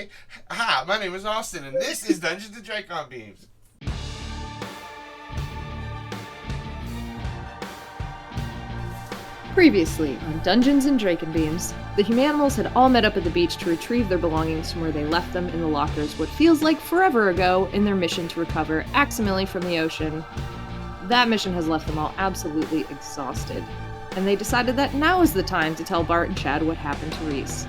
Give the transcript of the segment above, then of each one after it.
Okay. Hi, my name is Austin, and this is Dungeons and Dracon Beams. Previously on Dungeons and Dracon Beams, the humanimals had all met up at the beach to retrieve their belongings from where they left them in the lockers what feels like forever ago in their mission to recover Aximili from the ocean. That mission has left them all absolutely exhausted, and they decided that now is the time to tell Bart and Chad what happened to Reese.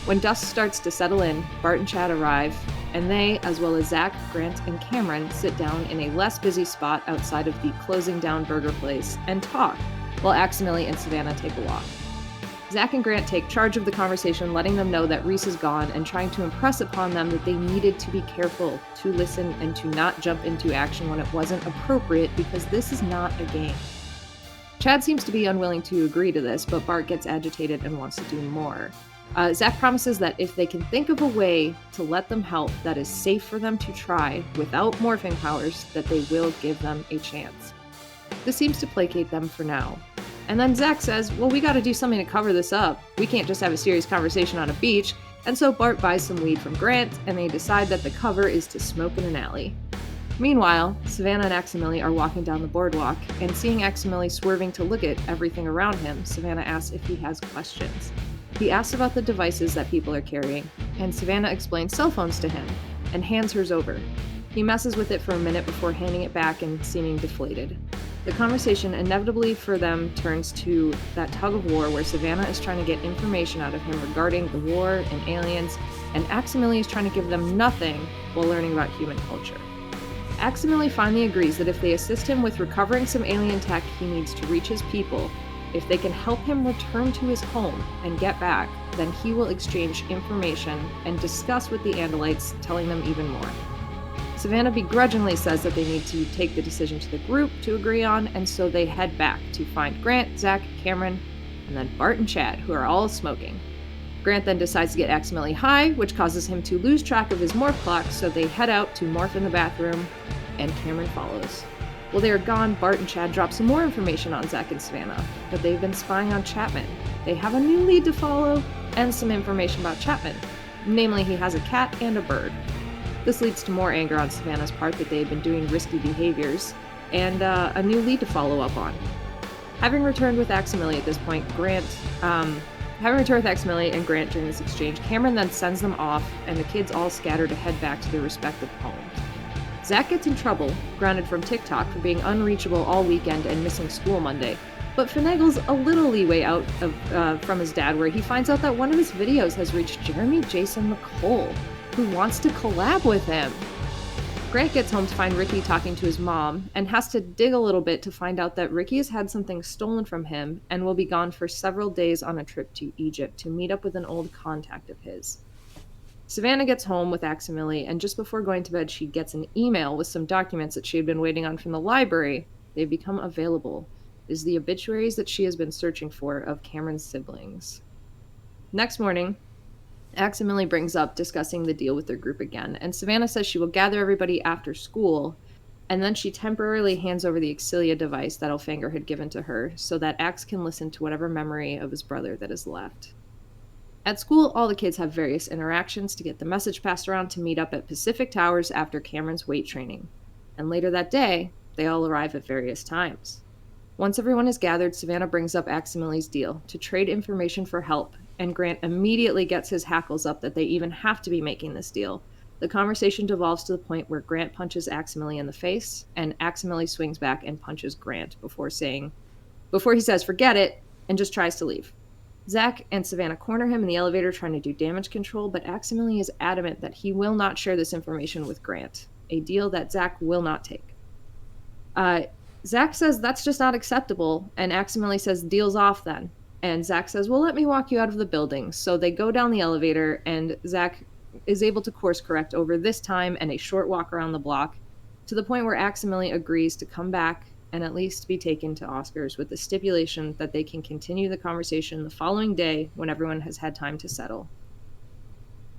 When dusk starts to settle in, Bart and Chad arrive, and they, as well as Zac, Grant, and Cameron, sit down in a less busy spot outside of the closing down burger place and talk, while Aximili and Savannah take a walk. Zac and Grant take charge of the conversation, letting them know that Reese is gone and trying to impress upon them that they needed to be careful, to listen, and to not jump into action when it wasn't appropriate because this is not a game. Chad seems to be unwilling to agree to this, but Bart gets agitated and wants to do more. Zac promises that if they can think of a way to let them help that is safe for them to try without morphing powers, that they will give them a chance. This seems to placate them for now. And then Zac says, well, we gotta do something to cover this up. We can't just have a serious conversation on a beach. And so Bart buys some weed from Grant, and they decide that the cover is to smoke in an alley. Meanwhile, Savannah and Aximili are walking down the boardwalk, and seeing Aximili swerving to look at everything around him, Savannah asks if he has questions. He asks about the devices that people are carrying, and Savannah explains cell phones to him, and hands hers over. He messes with it for a minute before handing it back and seeming deflated. The conversation inevitably for them turns to that tug of war where Savannah is trying to get information out of him regarding the war and aliens, and Aximili is trying to give them nothing while learning about human culture. Aximili finally agrees that if they assist him with recovering some alien tech he needs to reach his people, if they can help him return to his home and get back, then he will exchange information and discuss with the Andalites, telling them even more. Savannah begrudgingly says that they need to take the decision to the group to agree on, and so they head back to find Grant, Zac, Cameron, and then Bart and Chad, who are all smoking. Grant then decides to get Aximili high, which causes him to lose track of his morph clock, so they head out to morph in the bathroom, and Cameron follows. While they are gone, Bart and Chad drop some more information on Zac and Savannah, but they've been spying on Chapman. They have a new lead to follow, and some information about Chapman. Namely, he has a cat and a bird. This leads to more anger on Savannah's part that they have been doing risky behaviors, and a new lead to follow up on. Having returned with Aximili at this point, Aximili and Grant during this exchange, Cameron then sends them off, and the kids all scatter to head back to their respective homes. Zac gets in trouble, grounded from TikTok for being unreachable all weekend and missing school Monday, but finagles a little leeway out from his dad, where he finds out that one of his videos has reached Jeremy Jason McCole, who wants to collab with him. Grant gets home to find Ricky talking to his mom, and has to dig a little bit to find out that Ricky has had something stolen from him and will be gone for several days on a trip to Egypt to meet up with an old contact of his. Savannah gets home with Aximili, and just before going to bed she gets an email with some documents that she had been waiting on from the library. They've become available. It is the obituaries that she has been searching for of Cameron's siblings. Next morning, Aximili brings up discussing the deal with their group again, and Savannah says she will gather everybody after school, and then she temporarily hands over the Exilia device that Elfanger had given to her, so that Ax can listen to whatever memory of his brother that is left. At school, all the kids have various interactions to get the message passed around to meet up at Pacific Towers after Cameron's weight training, and later that day, they all arrive at various times. Once everyone is gathered, Savannah brings up Aximili's deal to trade information for help, and Grant immediately gets his hackles up that they even have to be making this deal. The conversation devolves to the point where Grant punches Aximili in the face, and Aximili swings back and punches Grant before he says forget it, and just tries to leave. Zac and Savannah corner him in the elevator trying to do damage control, but Aximili is adamant that he will not share this information with Grant, a deal that Zac will not take. Zac says that's just not acceptable, and Aximili says deal's off then. And Zac says, well, let me walk you out of the building. So they go down the elevator, and Zac is able to course correct over this time and a short walk around the block, to the point where Aximili agrees to come back and at least be taken to Oscar's, with the stipulation that they can continue the conversation the following day when everyone has had time to settle.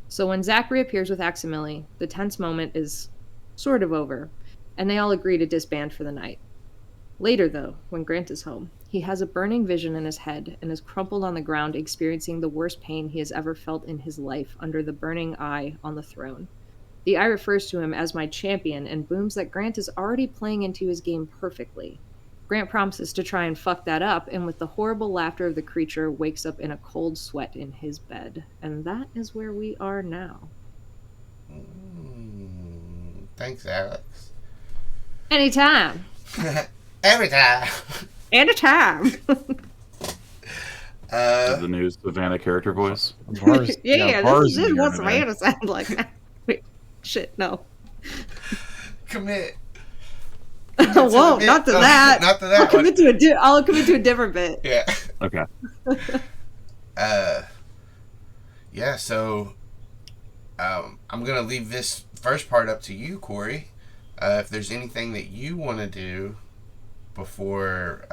So when Zac reappears with Aximili, the tense moment is sort of over, and they all agree to disband for the night. Later, though, when Grant is home, he He has a burning vision in his head and is crumpled on the ground, experiencing the worst pain he has ever felt in his life under the burning eye on the throne. The eye refers to him as my champion and booms that Grant is already playing into his game perfectly. Grant promises to try and fuck that up, and with the horrible laughter of the creature, wakes up in a cold sweat in his bed. And that is where we are now. Thanks, Alex. Anytime. Every time. Anytime. The new Savannah character voice. Yeah, this is what Savannah sounds like. Wait, shit, no. Commit. Whoa, not to that. Not to that. I'll commit to a different bit. Yeah. Okay. Yeah, so I'm going to leave this first part up to you, Cory. If there's anything that you want to do before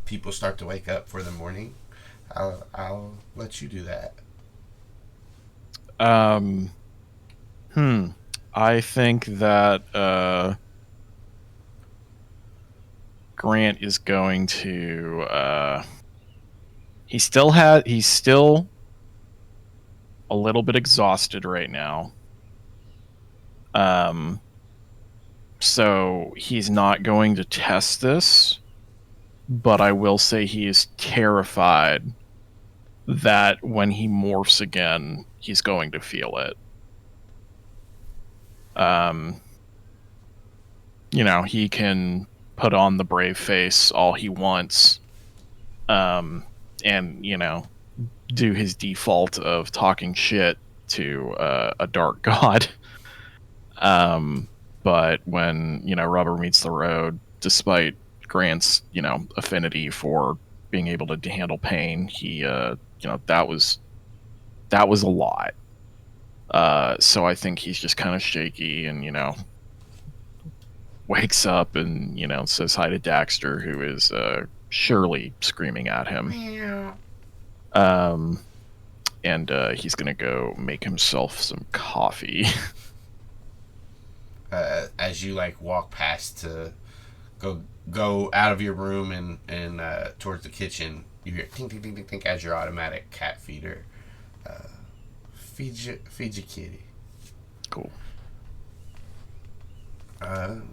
people start to wake up for the morning, I'll let you do that. I think that Grant is going to he's still a little bit exhausted right now. So he's not going to test this, but I will say he is terrified that when he morphs again, he's going to feel it. He can put on the brave face all he wants, and, do his default of talking shit to a dark god. But when, rubber meets the road, despite Grant's, affinity for being able to handle pain, he, that was a lot. So I think he's just kind of shaky and, wakes up and, says hi to Daxter, who is surely screaming at him. And he's going to go make himself some coffee. As you walk past to go out of your room and towards the kitchen, you hear ting ting ting ting ting as your automatic cat feeder. Feed your kitty. Cool.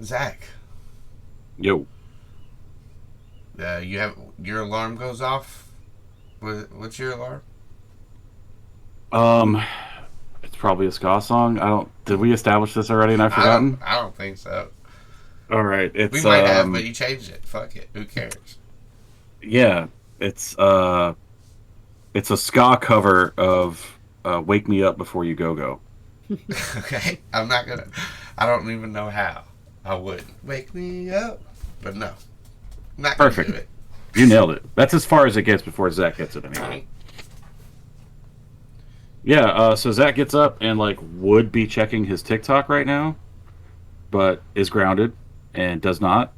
Zac. Yo. You have your alarm goes off. What's your alarm? It's probably a ska song. Did we establish this already and I've forgotten? I don't think so. All right. We might have, but you changed it. Fuck it. Who cares? Yeah. It's a ska cover of Wake Me Up Before You Go Go. Okay. I don't even know how. I would. Wake me up. But no. Not gonna Perfect. do it. You nailed it. That's as far as it gets before Zac gets it anyway. Yeah, so Zac gets up and would be checking his TikTok right now, but is grounded and does not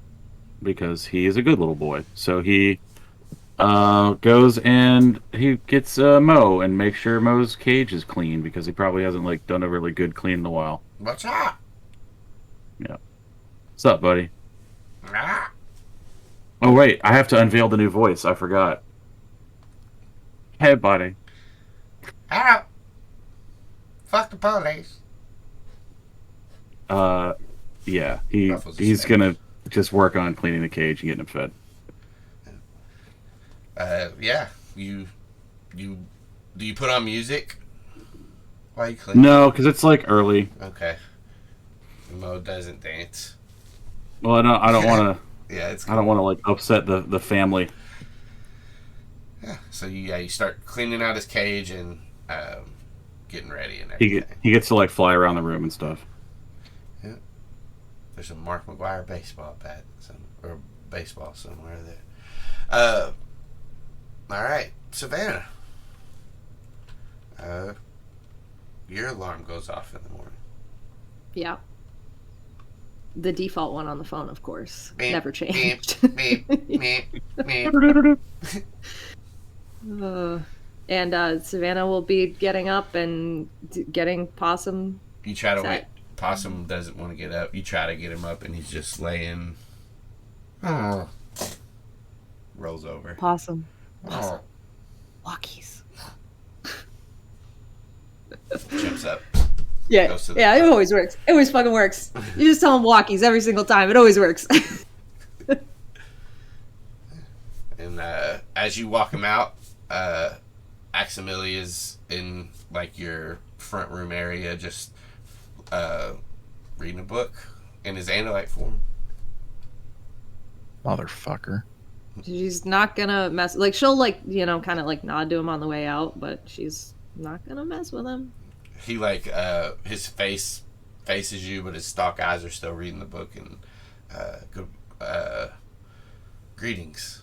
because he is a good little boy. So he goes and he gets Mo and makes sure Mo's cage is clean because he probably hasn't done a really good clean in a while. What's up? Yeah. What's up, buddy? Ah. Oh wait, I have to unveil the new voice. I forgot. Hey, buddy. Hello. Fuck the police. Yeah, he's gonna just work on cleaning the cage and getting him fed. Yeah. Do you put on music while you clean? No, because it's early. Okay. Mo doesn't dance. Well, I don't want to. Yeah, it's. I don't want to upset the family. Yeah. So you start cleaning out his cage and getting ready and everything. He gets to fly around the room and stuff. Yeah. There's a Mark McGuire baseball bat or baseball somewhere there. All right, Savannah. Your alarm goes off in the morning. Yeah. The default one on the phone, of course. Beep, Never changed. Beep, beep, beep. And Savannah will be getting up and getting Possum. You try to set. wait. Possum doesn't want to get up. You try to get him up, and he's just laying. Oh. rolls over. Possum. Oh. Walkies. Jumps up. Yeah, Goes to the yeah, it book. always works. It always fucking works. You just tell them walkies every single time. It always works. And as you walk him out, Aximili is in like your front room area, just reading a book in his Andalite form. Motherfucker. She's not gonna mess. Like she'll like kind of like nod to him on the way out, but she's not gonna mess with him. He like his face faces you, but his stalk eyes are still reading the book. And good greetings.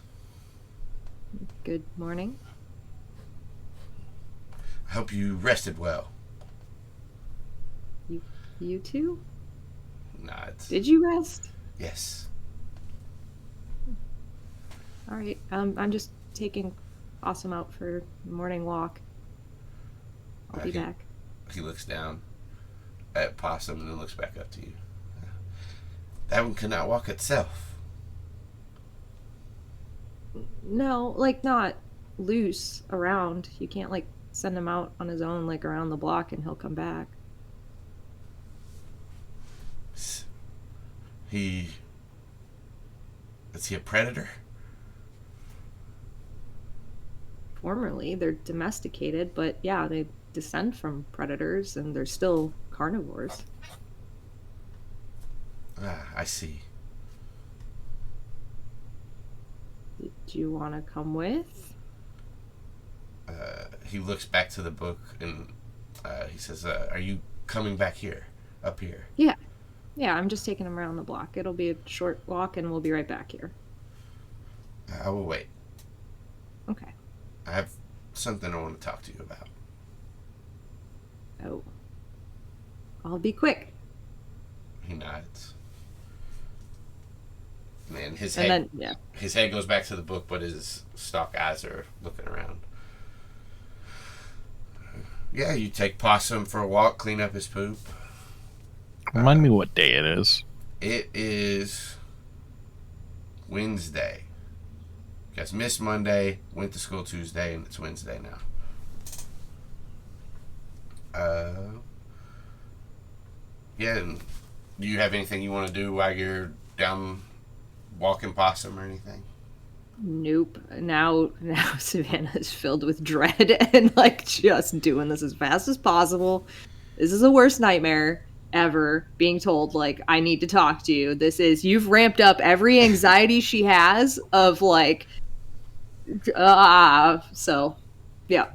Good morning. I hope you rested well. You too? Nods. Did you rest? Yes. All right. I'm just taking Awesome out for a morning walk. I'll be back. He looks down at Possum and then looks back up to you. That one could not walk itself. No, like not loose around. You can't like send him out on his own like around the block and he'll come back. Is he a predator? Formerly, they're domesticated, but yeah, they descend from predators and they're still carnivores. Ah, I see. Did you want to come with? He looks back to the book and he says, are you coming back here? Up here? Yeah. Yeah, I'm just taking him around the block. It'll be a short walk and we'll be right back here. I will wait. Okay. I have something I want to talk to you about. Oh. I'll be quick. He nods. And his And head, then, yeah. his head goes back to the book, but his stalk eyes are looking around. Yeah, you take Possum for a walk, clean up his poop. Remind me what day it is. It is Wednesday. You guys missed Monday, went to school Tuesday, and it's Wednesday now. Yeah, and do you have anything you want to do while you're down walking Possum or anything? Nope. Now Savannah is filled with dread and like just doing this as fast as possible. This is the worst nightmare ever, being told like I need to talk to you. You've ramped up every anxiety she has of like so yeah.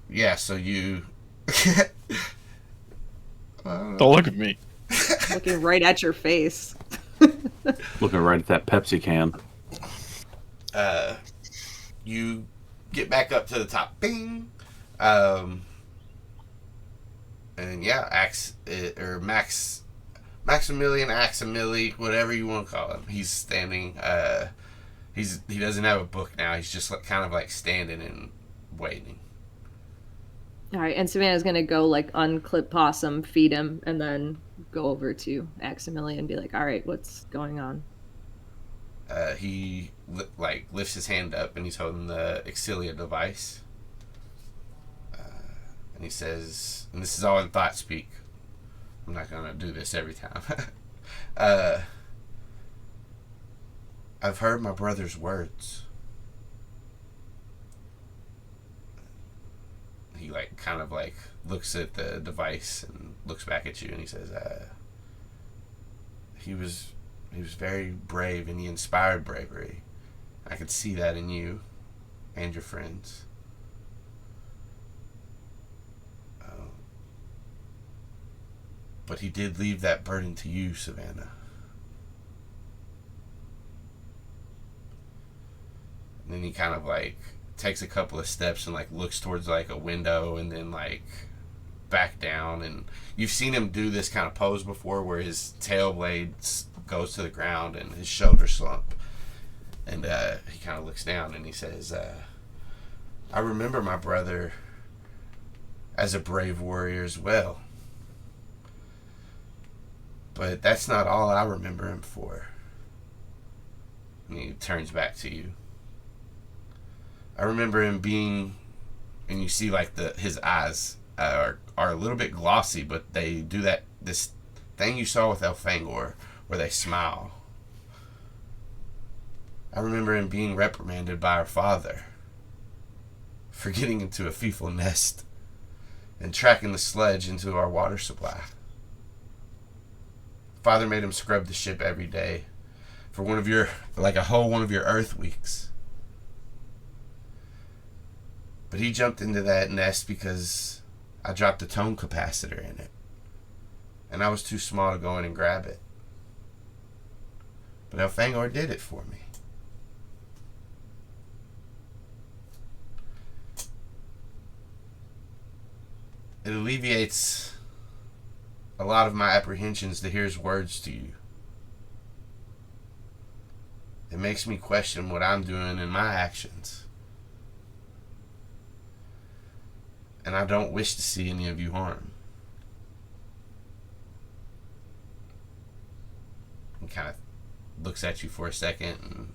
Yeah, so you Don't look at me. Looking right at your face. Looking right at that Pepsi can. you get back up to the top. Bing! And yeah, Maximilian, Aximili, whatever you want to call him. He's standing. He doesn't have a book now. He's just kind of like standing and waiting. All right, and Savannah's gonna go like unclip Possum, feed him, and then go over to Aximili and be like, "All right, what's going on?" He lifts his hand up and he's holding the Exilia device. And he says, and this is all in thought speak. I'm not gonna do this every time. I've heard my brother's words. He kind of looks at the device and looks back at you and he says, he was very brave and he inspired bravery. I could see that in you and your friends. But he did leave that burden to you, Savannah. And then he kind of takes a couple of steps and looks towards a window and then back down. And you've seen him do this kind of pose before where his tail blade goes to the ground and his shoulders slump. And he kind of looks down and he says, I remember my brother as a brave warrior as well. But that's not all I remember him for. And he turns back to you. I remember him being, and you see like his eyes are a little bit glossy, but they do this thing you saw with Elfangor, where they smile. I remember him being reprimanded by our father for getting into a fecal nest and tracking the sledge into our water supply. Father made him scrub the ship every day for one of your Earth weeks. But he jumped into that nest because I dropped a tone capacitor in it. And I was too small to go in and grab it. But Elfangor did it for me. It alleviates a lot of my apprehensions to hear his words to you. It makes me question what I'm doing in my actions. And I don't wish to see any of you harm. He kind of looks at you for a second,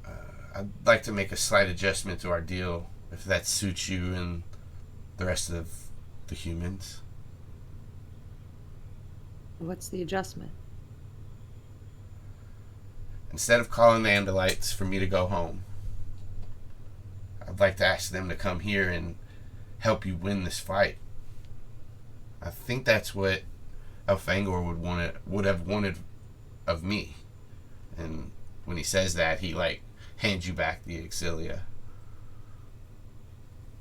and I'd like to make a slight adjustment to our deal, if that suits you and the rest of the humans. What's the adjustment? Instead of calling the Andalites for me to go home, I'd like to ask them to come here and help you win this fight. I think that's what Elfangor would have wanted of me. And when he says that, he hands you back the Exilia.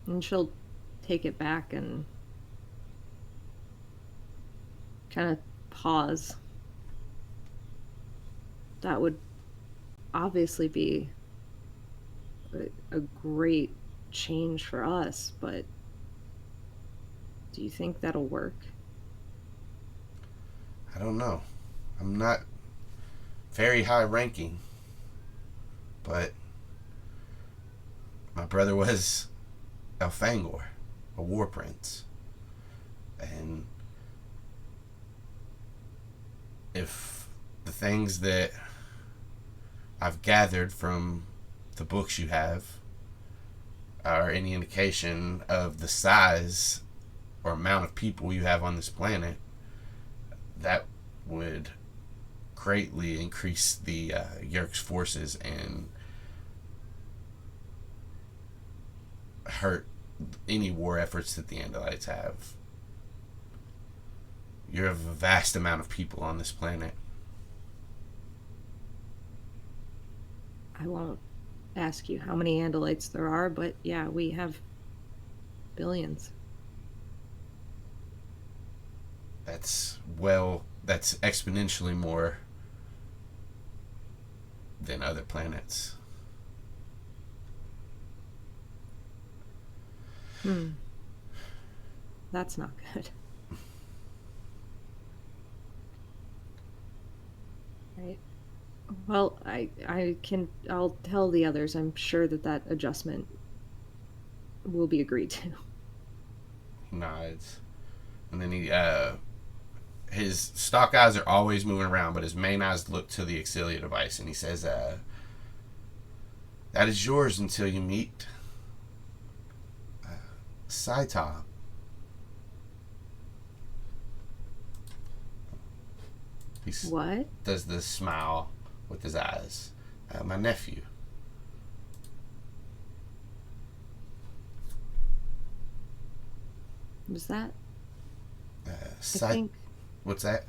And she'll take it back and kind of pause. That would obviously be a great change for us, but do you think that'll work? I don't know. I'm not very high ranking, but my brother was Elfangor, a war prince. And if the things that I've gathered from the books you have are any indication of the size or amount of people you have on this planet, that would greatly increase the Yeerk's forces and hurt any war efforts that the Andalites have. You have a vast amount of people on this planet. I won't ask you how many Andalites there are, but yeah, we have billions. That's exponentially more than other planets. That's not good. Right. Well, I'll tell the others. I'm sure that adjustment will be agreed to. He nods. And then his stock eyes are always moving around, but his main eyes look to the Exilia device, and he says, that is yours until you meet Saitob. What? Does the smile with his eyes. My nephew. Was that? I I think. What's that?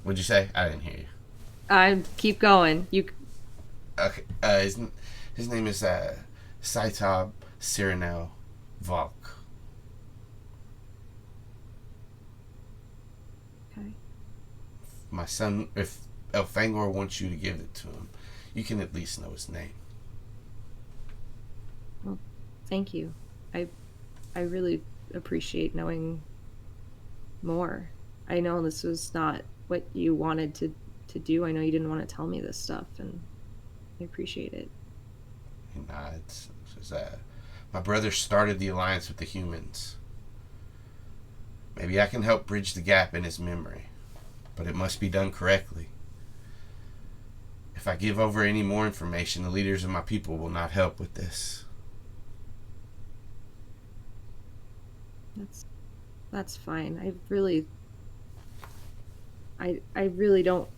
What'd you say? I didn't hear you. Keep going. You. Okay. His name is Saitob Cyrenel Valk. Okay. My son, if Elfangor wants you to give it to him, you can at least know his name. Well, thank you. I really appreciate knowing more. I know this was not what you wanted to do. I know you didn't want to tell me this stuff, and I appreciate it. He nods. Says, my brother started the alliance with the humans. Maybe I can help bridge the gap in his memory, but it must be done correctly. If I give over any more information, the leaders of my people will not help with this. That's fine. I really don't.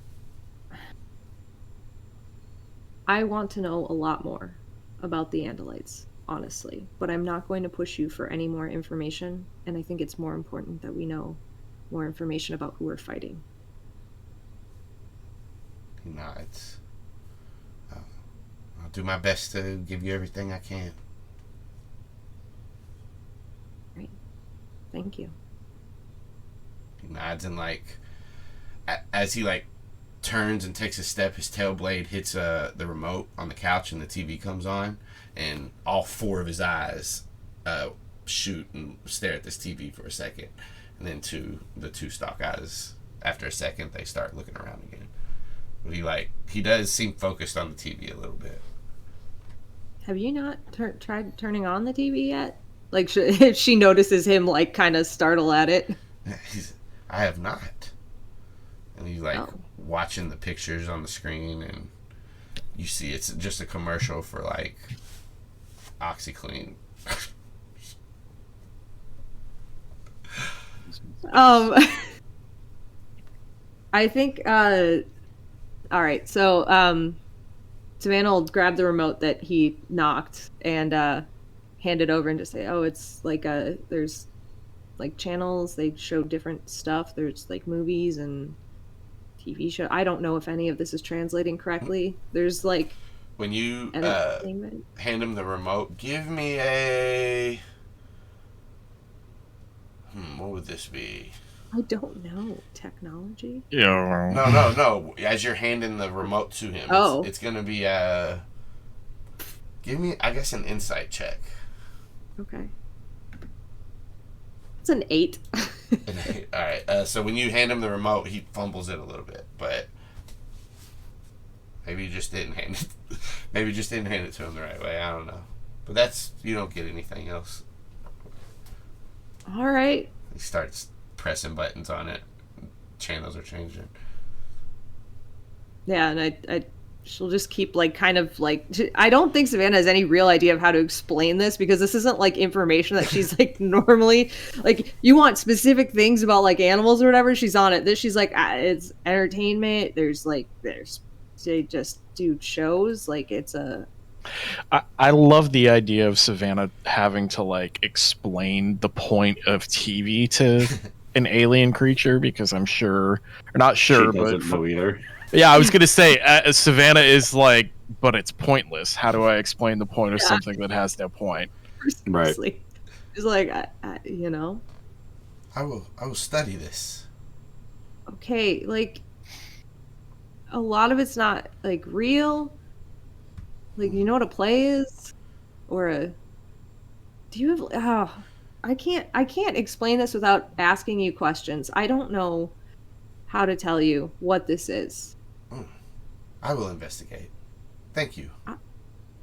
I want to know a lot more about the Andalites, honestly, but I'm not going to push you for any more information, and I think it's more important that we know more information about who we're fighting. He nods. I'll do my best to give you everything I can. Great. Thank you. He nods and as he turns and takes a step, his tail blade hits the remote on the couch and the TV comes on, and all four of his eyes shoot and stare at this TV for a second, and then the two stalk eyes, after a second, they start looking around again. But he does seem focused on the TV a little bit. Have you not tried turning on the TV yet? If she notices him kind of startle at it. I have not. And he's watching the pictures on the screen, and you see it's just a commercial for OxyClean. I think all right, so Savannah will grab the remote that he knocked and hand it over and just say, it's there's channels, they show different stuff, there's movies and TV show. I don't know if any of this is translating correctly. There's when you hand him the remote, give me a what would this be? I don't know. Technology? Yeah. No. As you're handing the remote to him, it's gonna be give me, I guess, an insight check. Okay. It's an 8. All right. So when you hand him the remote, he fumbles it a little bit, but maybe you just didn't hand it. Maybe you just didn't hand it to him the right way. I don't know. But you don't get anything else. All right. He starts pressing buttons on it. Channels are changing. Yeah, and she'll just keep I don't think Savannah has any real idea of how to explain this, because this isn't information that she's normally you want specific things about animals or whatever, she's on it. This she's it's entertainment. There's they just do shows. It's a. I love the idea of Savannah having to explain the point of TV to an alien creature, because I'm sure, or not sure, she doesn't know either. Yeah, I was gonna say Savannah is but it's pointless. How do I explain the point of something that has no point? Right. She's you know. I will study this. Okay, a lot of it's not real. You know what a play is, or do you have? Oh, I can't explain this without asking you questions. I don't know how to tell you what this is. I will investigate. Thank you. All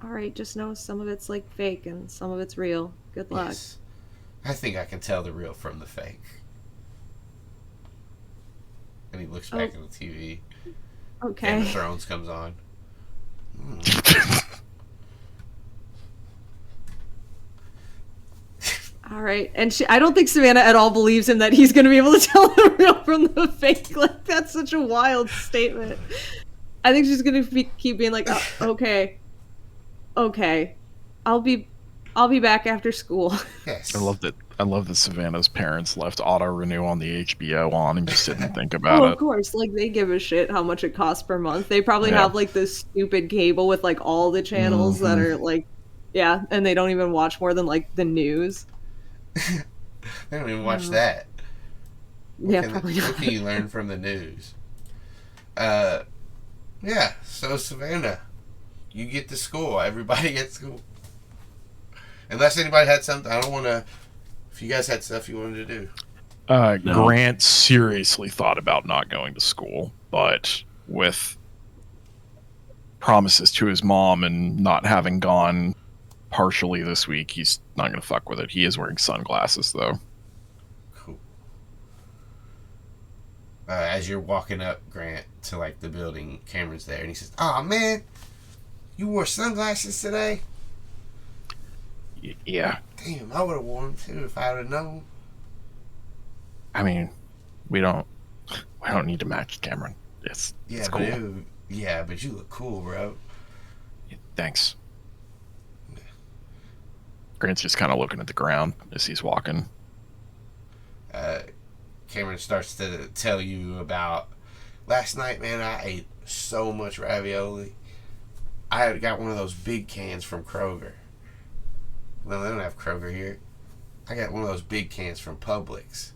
right, just know some of it's fake and some of it's real. Good luck. Yes. I think I can tell the real from the fake. And he looks back at the TV. Okay. Game of Thrones comes on. All right, and I don't think Savannah at all believes him that he's going to be able to tell the real from the fake. That's such a wild statement. I think she's going to keep being okay, I'll be back after school. Yes. I love that Savannah's parents left auto renew on the HBO on and just didn't think about it. Of course, they give a shit how much it costs per month. They probably have this stupid cable with all the channels that are and they don't even watch more than the news. They don't even watch that. Probably not. What can you learn from the news? So Savannah, you get to school. Everybody at school. Unless anybody had something, I don't want to. If you guys had stuff you wanted to do. No. Grant seriously thought about not going to school, but with promises to his mom and not having gone partially this week, he's not going to fuck with it. He is wearing sunglasses, though. Cool. as you're walking up, Grant, to like the building, Cameron's there, and he says, "Oh man, you wore sunglasses today?" Yeah. Damn, I would have worn them too if I would have known. I mean, we don't need to match Cameron. It's cool. But you look cool, bro. Thanks. Grant's just kind of looking at the ground as he's walking. Cameron starts to tell you about last night, man. I ate so much ravioli. I had got one of those big cans from Kroger. Well, they don't have Kroger here. I got one of those big cans from Publix.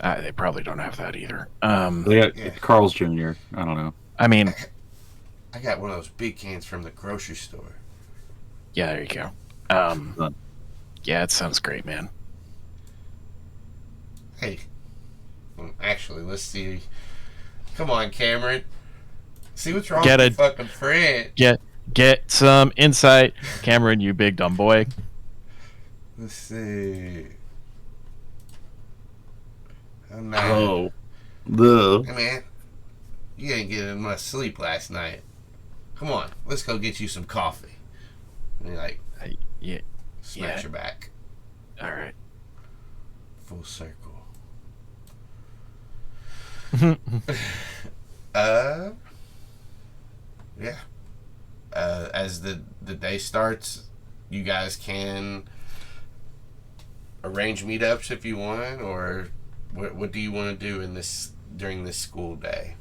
They probably don't have that either. They got Carl's Jr. I don't know. I mean, I got one of those big cans from the grocery store. Yeah, there you go. Yeah, it sounds great, man. Hey, actually, let's see. Come on, Cameron. See what's wrong with your fucking friend. Get some insight, Cameron, you big dumb boy. Let's see. Hey man, you didn't get enough sleep last night. Come on, let's go get you some coffee. And he smacks your back. All right. Full circle. Yeah. As the day starts, you guys can arrange meetups if you want, or what do you want to do during this school day?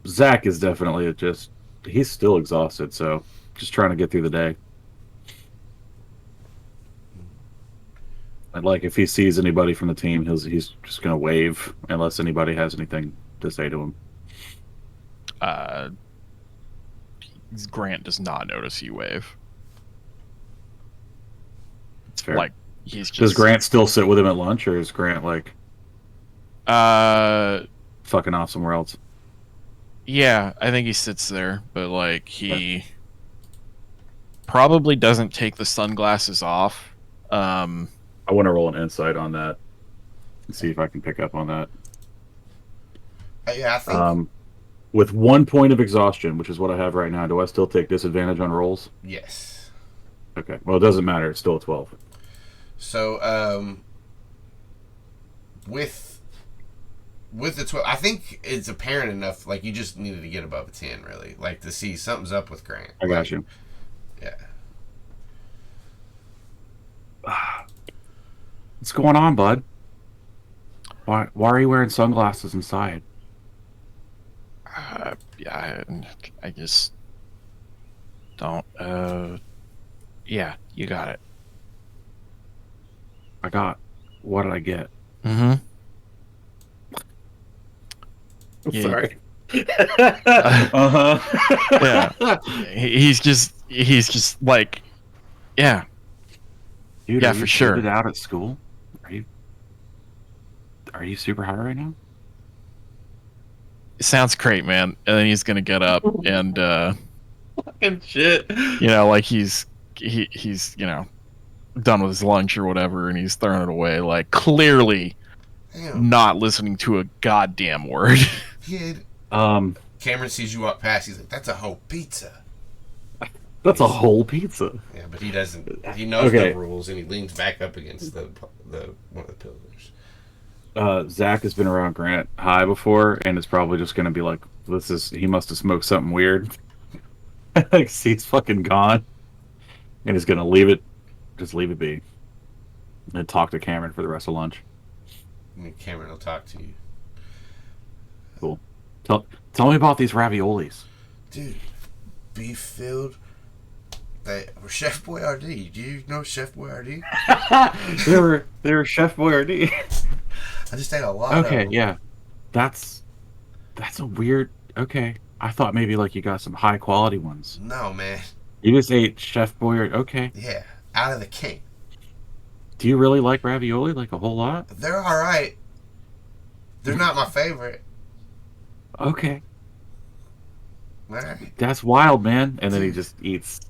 Zac is definitely he's still exhausted, so just trying to get through the day. And like if he sees anybody from the team, he's just gonna wave unless anybody has anything to say to him. Grant does not notice you wave. It's fair. Like he's just. Does Grant still sit with him at lunch, or is Grant like fucking off somewhere else? Yeah, I think he sits there, but like he probably doesn't take the sunglasses off. I want to roll an insight on that and see if I can pick up on that. Yeah, I think. With 1 point of exhaustion, which is what I have right now, do I still take disadvantage on rolls? Yes. Okay. Well, it doesn't matter. It's still a 12. So, with the 12, I think it's apparent enough. Like you just needed to get above a 10, really, like to see something's up with Grant. I got you. Yeah. What's going on, bud? Why are you wearing sunglasses inside? Yeah, I just don't. Yeah, you got it. What did I get? Mm-hmm. Sorry. Yeah. He's just like, yeah. Dude, yeah, are for you sure. It out at school? Are you super high right now? It sounds great, man. And then he's gonna get up and fucking shit. Like he's done with his lunch or whatever, and he's throwing it away, like clearly not listening to a goddamn word. Kid. Cameron sees you walk past. He's like, "That's a whole pizza." That's a whole pizza. Yeah, but he doesn't. He knows the rules, and he leans back up against the one of the pillars. Zac has been around Grant high before, and it's probably just going to be like, he must have smoked something weird. Like, he's fucking gone. And he's going to just leave it be. And talk to Cameron for the rest of lunch. And Cameron will talk to you. Cool. Tell me about these raviolis. Dude, beef filled. They were Chef Boyardee. Do you know Chef Boyardee? they were Chef Boyardee. I just ate a lot of them. Okay, yeah. That's a weird... Okay. I thought maybe like you got some high quality ones. No, man. You just ate Chef Boyardee. Okay. Yeah, out of the can. Do you really like ravioli like a whole lot? They're alright. They're not my favorite. Okay. Alright. That's wild, man. And then he just eats...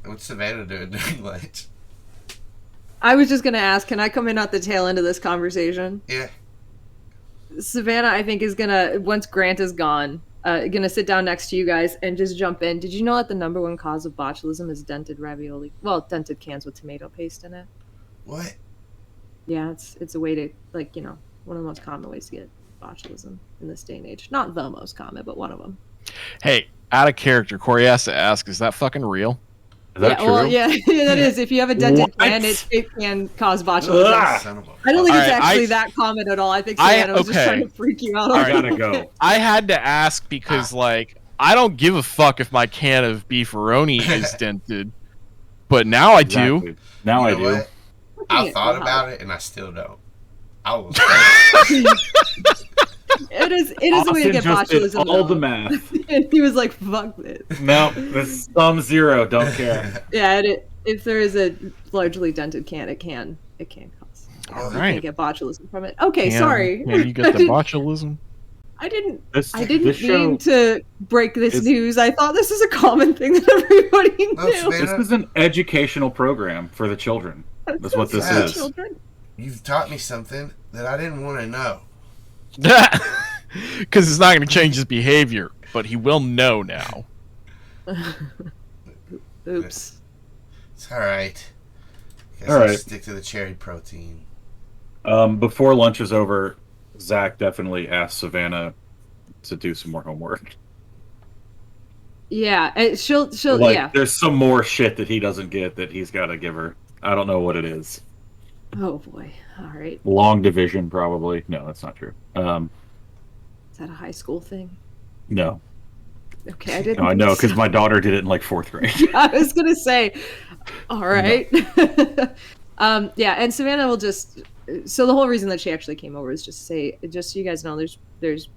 What's Savannah doing during lunch? I was just gonna ask, can I come in at the tail end of this conversation? Yeah. Savannah, I think, is gonna, once Grant is gone, gonna sit down next to you guys and just jump in. Did you know that the number one cause of botulism is dented ravioli? Well, dented cans with tomato paste in it. What? Yeah, it's a way to, like, one of the most common ways to get botulism in this day and age. Not the most common, but one of them. Hey, out of character, Cory has to ask, is that fucking real? Is that true? Well, yeah, that is. If you have a dented can, it can cause botulism. Son of a- I don't think it's Alright, actually that common at all. I think Savannah was just okay. trying to freak you out. I gotta go. I had to ask because, like, I don't give a fuck if my can of beefaroni is dented, but now I do. Exactly. Now You I know do. what? I thought about it and I still don't. I was. It is a way to get Austin just did botulism. all though. the math. And he was like, fuck this. No, this thumb zero. Don't care. Yeah, if there is a largely dented can, it can cause. All You right. can't get botulism from it. Okay, sorry. Can you get the botulism? I didn't This mean show. to break this is- news. I thought this is a common thing that everybody knew. No, Savannah, This is an educational program for the children. That's what this Yeah. is. Children. you've taught me something that I didn't want to know. Because it's not going to change his behavior, but he will know now. Oops. It's all right. Guess All I'll right. stick to the cherry protein. Before lunch is over, Zach definitely asked Savannah to do some more homework. Yeah, she'll Like, yeah. there's some more shit that he doesn't get that he's got to give her. I don't know what it is. Oh boy. All right. Long division, probably. No, that's not true. Is that a high school thing? No. Okay, I didn't. No, I think know, so. because my daughter did it in like 4th grade. I was gonna say, all right. Yeah, and Savannah will just. So the whole reason that she actually came over is just to say, just so you guys know, there's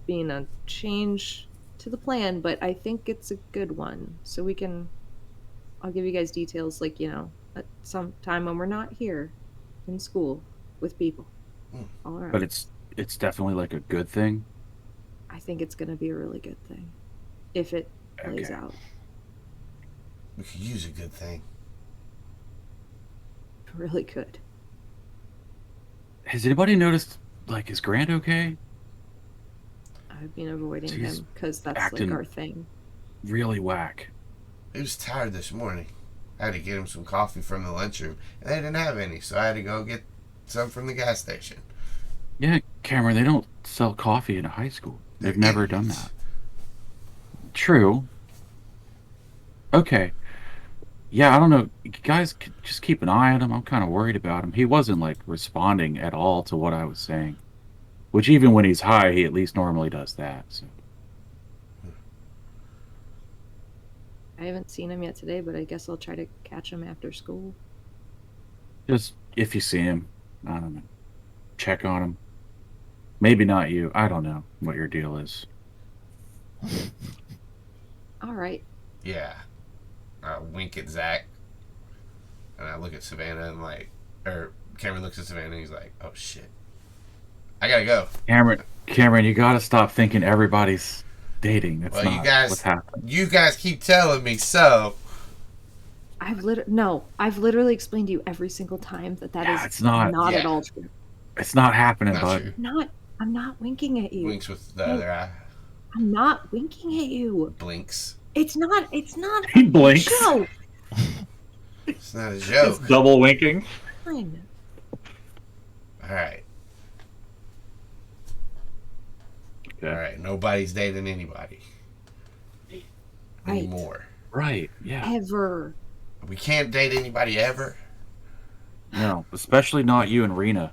been a change to the plan, but I think it's a good one. So I'll give you guys details, like, at some time when we're not here in school with people. All right. But it's definitely like a good thing. I think it's gonna be a really good thing if it plays Okay. out. We could use a good thing. Really good. Has anybody noticed, like, is Grant okay? I've been avoiding He's him because that's acting- like our thing. Really whack. He was tired this morning. I had to get him some coffee from the lunchroom, and they didn't have any, so I had to go get some from the gas station. Yeah, Cameron, they don't sell coffee in a high school. They've never done that. True. Okay. Yeah, I don't know. You guys just keep an eye on him. I'm kind of worried about him. He wasn't, like, responding at all to what I was saying. Which, even when he's high, he at least normally does that. So. I haven't seen him yet today, but I guess I'll try to catch him after school. Just, if you see him, I don't know. Check on him. Maybe not you. I don't know what your deal is. All right. Yeah. I wink at Zach, and I look at Savannah, and Cameron looks at Savannah, and he's like, "Oh shit, I gotta go." Cameron, you gotta stop thinking everybody's dating. That's Well, not you guys, what's happening. you guys keep telling me so. I've literally explained to you every single time that Yeah, is it's not- at yeah. all true. It's not happening, Not bud. true. I'm not winking at you. Winks with the other eye. I'm not winking at you. Blinks. It's not He blinks. No. It's not a It's joke. double winking. Fine. All right. Okay. All right. Nobody's dating anybody Right. anymore. Right, yeah. Ever. We can't date anybody ever. No, especially not you and Rena.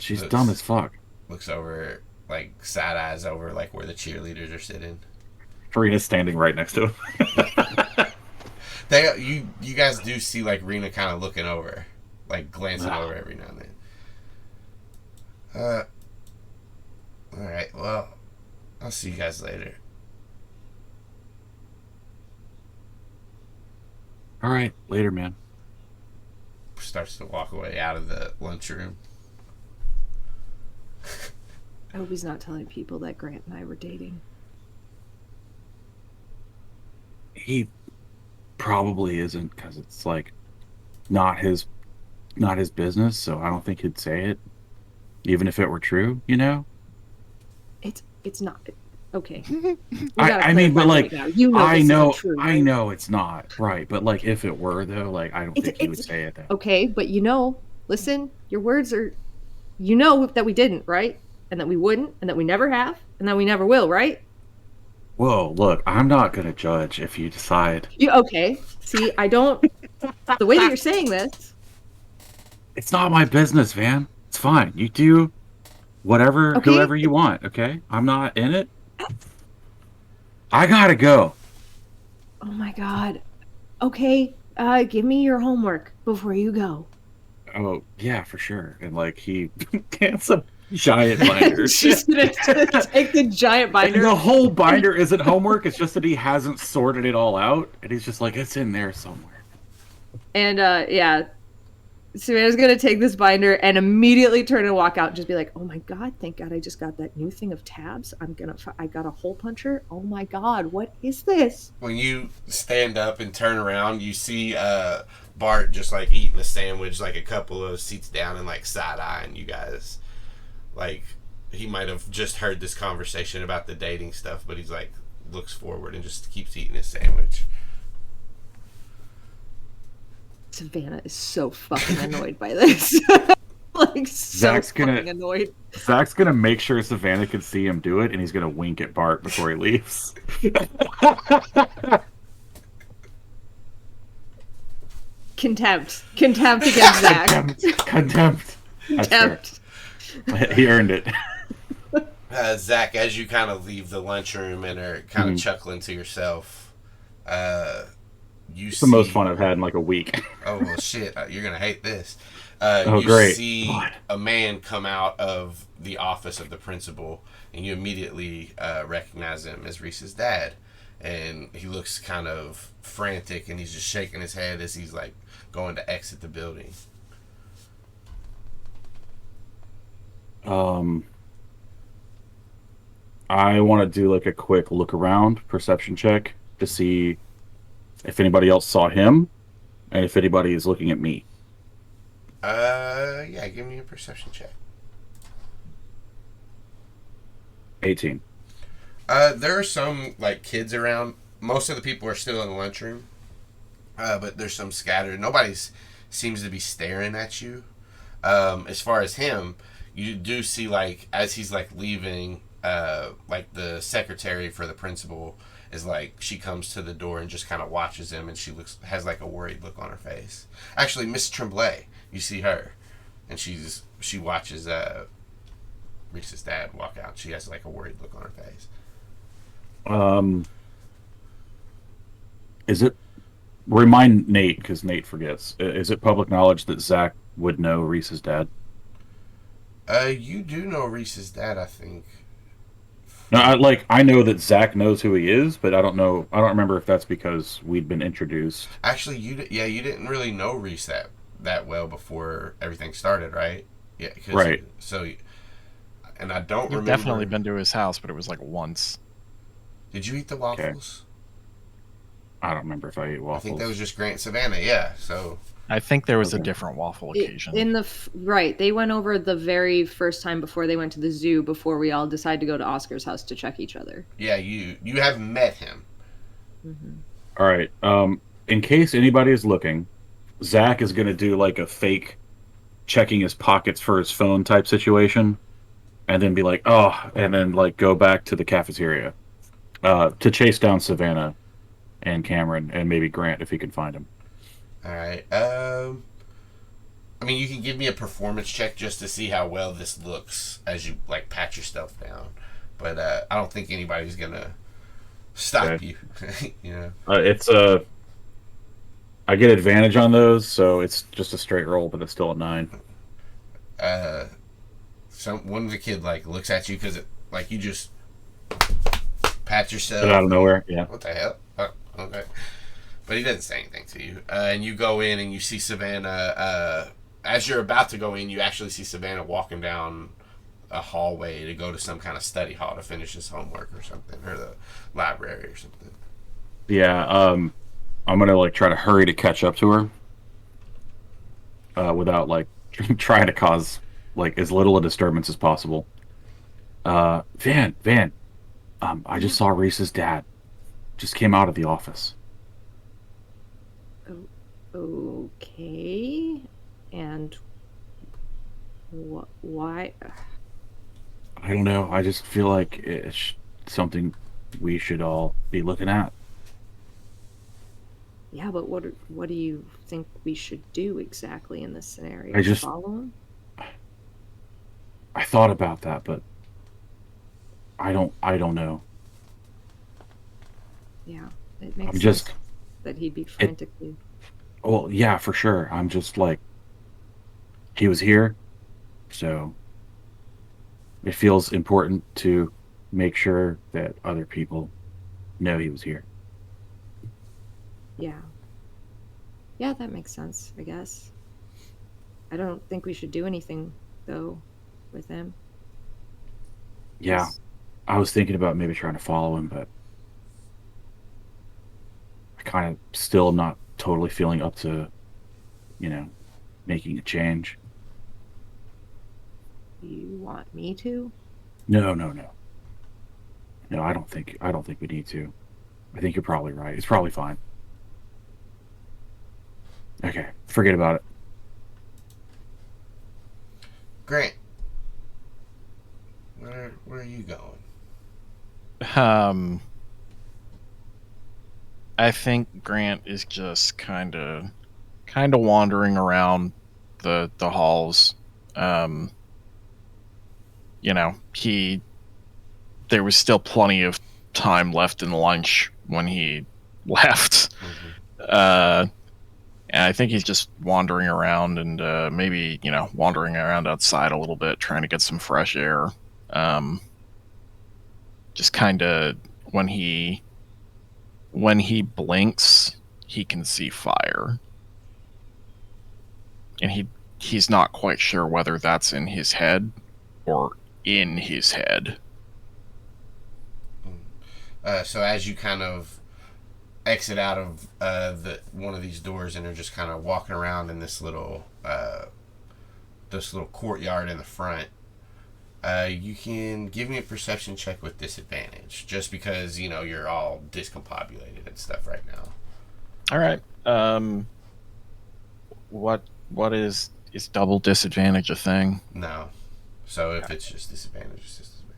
She's dumb as fuck. Looks over, like, side eyes over, like, where the cheerleaders are sitting. Rena's standing right next to him. You guys do see, like, Rena kind of looking over, like, glancing over every now and then. All right. Well, I'll see you guys later. All right, later, man. Starts to walk away out of the lunchroom. I hope he's not telling people that Grant and I were dating. He probably isn't, because it's like not his business, so I don't think he'd say it, even if it were true. You know. It's not. Okay. I mean, but like, right you know I this know, isn't true, I right? know it's not right, but like, if it were though, like, I don't think he would say it. Though. Okay, but listen, your words are, that we didn't, right? And that we wouldn't, and that we never have, and that we never will, right? Whoa, look, I'm not gonna judge if you decide. Okay. See, I don't. The way that you're saying this. It's not my business, Van. It's fine. You do whatever, Okay. whoever you want. Okay, I'm not in it. I gotta go. Oh my god. Okay, give me your homework before you go. Oh yeah, for sure. And like he gets a giant binder. She's gonna take the giant binder. And the whole binder isn't homework. It's just that he hasn't sorted it all out, and he's just like, it's in there somewhere. And yeah, Savannah's gonna take this binder and immediately turn and walk out and just be like, oh my god, thank god I just got that new thing of tabs. I got a hole puncher. Oh my god, what is this? When you stand up and turn around, you see Bart just like eating a sandwich like a couple of seats down and like side-eyeing you guys. Like, he might have just heard this conversation about the dating stuff, but he's like, looks forward and just keeps eating his sandwich. Savannah is so fucking annoyed by this. Like, so Zach's fucking annoyed. Zach's gonna make sure Savannah can see him do it, and he's gonna wink at Bart before he leaves. Contempt against Zach. Contempt. Contempt. He earned it. Zach, as you kind of leave the lunchroom and are kind of chuckling to yourself, it's the most fun I've had in like a week. Oh, well, shit. You're going to hate this. You great. See a man come out of the office of the principal, and you immediately recognize him as Reese's dad. And he looks kind of frantic, and he's just shaking his head as he's like going to exit the building. I want to do like a quick look around perception check to see if anybody else saw him and if anybody is looking at me. Yeah, give me a perception check. 18. There are some like kids around. Most of the people are still in the lunchroom, but there's some scattered. Nobody seems to be staring at you. As far as him, you do see like as he's like leaving, like the secretary for the principal is like, she comes to the door and just kind of watches him, and she has like a worried look on her face. Actually, Miss Tremblay, you see her, and she watches Reese's dad walk out. She has like a worried look on her face. Is it, remind Nate, because Nate forgets, is it public knowledge that Zach would know Reese's dad? You do know Reese's dad, I think. No, I know that Zach knows who he is, but I don't remember if that's because we'd been introduced. Actually, you didn't really know Reese that well before everything started, right? Yeah, right. So, and I don't remember. You've definitely been to his house, but it was like once. Did you eat the waffles? Okay. I don't remember if I ate waffles. I think that was just Grant Savannah. Yeah, so. I think there was a different waffle occasion. Right, they went over the very first time before they went to the zoo, before we all decided to go to Oscar's house to check each other. Yeah, you have met him. Mm-hmm. All right. In case anybody is looking, Zach is going to do like a fake checking his pockets for his phone type situation, and then be like, oh, and then like go back to the cafeteria to chase down Savannah and Cameron and maybe Grant if he can find him. All right. I mean, you can give me a performance check just to see how well this looks as you like pat yourself down, but I don't think anybody's gonna stop you. You know. It's I get advantage on those, so it's just a straight roll, but it's still a 9. One of the kid like looks at you because like you just pat yourself out of nowhere. Yeah. What the hell? Oh, okay. But he doesn't say anything to you. And you go in and you see Savannah. As you're about to go in, you actually see Savannah walking down a hallway to go to some kind of study hall to finish his homework or something, or the library or something. Yeah. I'm gonna like try to hurry to catch up to her. without like trying to cause like as little a disturbance as possible. Van, I just saw Reese's dad. Just came out of the office. Okay. And why? I don't know. I just feel like it's something we should all be looking at. Yeah, but what do you think we should do exactly in this scenario? I just Follow him? I thought about that, but I don't know. Yeah, it makes I'm sense just that he'd be it. frantically. Well, yeah, for sure. I'm just like he was here, so it feels important to make sure that other people know he was here. Yeah. Yeah, that makes sense, I guess. I don't think we should do anything, though, with him. Yeah, I was thinking about maybe trying to follow him, but I kind of still am not totally feeling up to, you know, making a change. You want me to? No, no, no, no. I don't think we need to. I think you're probably right. It's probably fine. Okay, forget about it. Grant, where are you going? Um, I think Grant is just kind of wandering around the halls. Um, he there was still plenty of time left in lunch when he left. Mm-hmm. And I think he's just wandering around and maybe wandering around outside a little bit, trying to get some fresh air. Um, just kind of when he blinks, he can see fire, and he's not quite sure whether that's in his head or in his head. So as you kind of exit out of the one of these doors and are just kind of walking around in this little courtyard in the front, you can give me a perception check with disadvantage, just because you're all discombobulated and stuff right now. All right. What is double disadvantage a thing? No. So if it's just disadvantage, it's just disadvantage.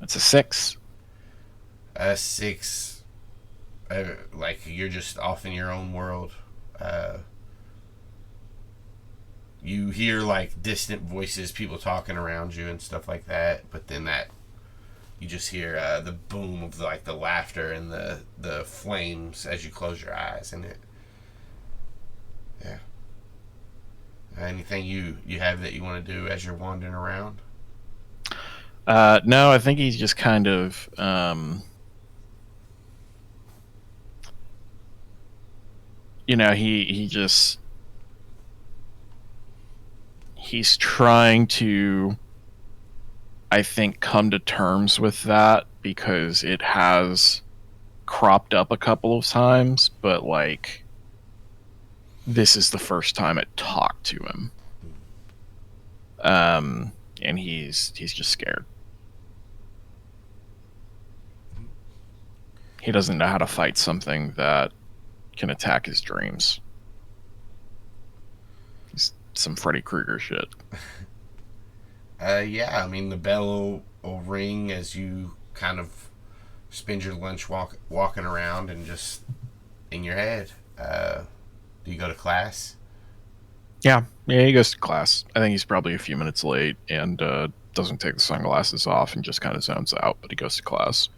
It's a 6. 6. Like you're just off in your own world. You hear like distant voices, people talking around you and stuff like that, but then you just hear the boom of like the laughter and the flames as you close your eyes, and yeah. Anything you have that you want to do as you're wandering around? No, I think he's just kind of he's trying to, I think, come to terms with that, because it has cropped up a couple of times, but like this is the first time it talked to him. And he's just scared. He doesn't know how to fight something that can attack his dreams. He's some Freddy Krueger shit. Yeah, I mean the bell will ring as you kind of spend your lunch walking around and just in your head. Do you go to class? Yeah, he goes to class. I think he's probably a few minutes late and doesn't take the sunglasses off and just kind of zones out, but he goes to class.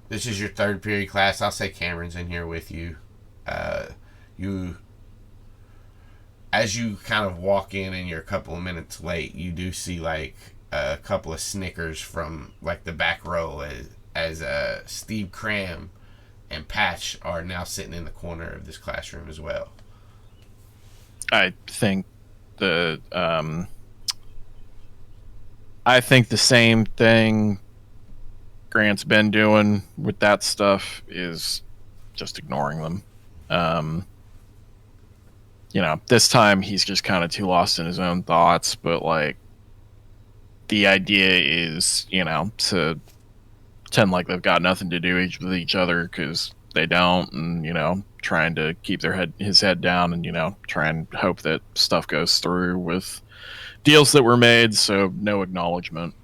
This is your third period class. I'll say Cameron's in here with you. As you kind of walk in and you're a couple of minutes late, you do see like a couple of snickers from like the back row as Steve Cram and Patch are now sitting in the corner of this classroom as well. I think the same thing Grant's been doing with that stuff is just ignoring them. This time he's just kind of too lost in his own thoughts, but like the idea is, to pretend like they've got nothing to do with each other because they don't, and trying to keep his head down, and try and hope that stuff goes through with deals that were made. So no acknowledgement.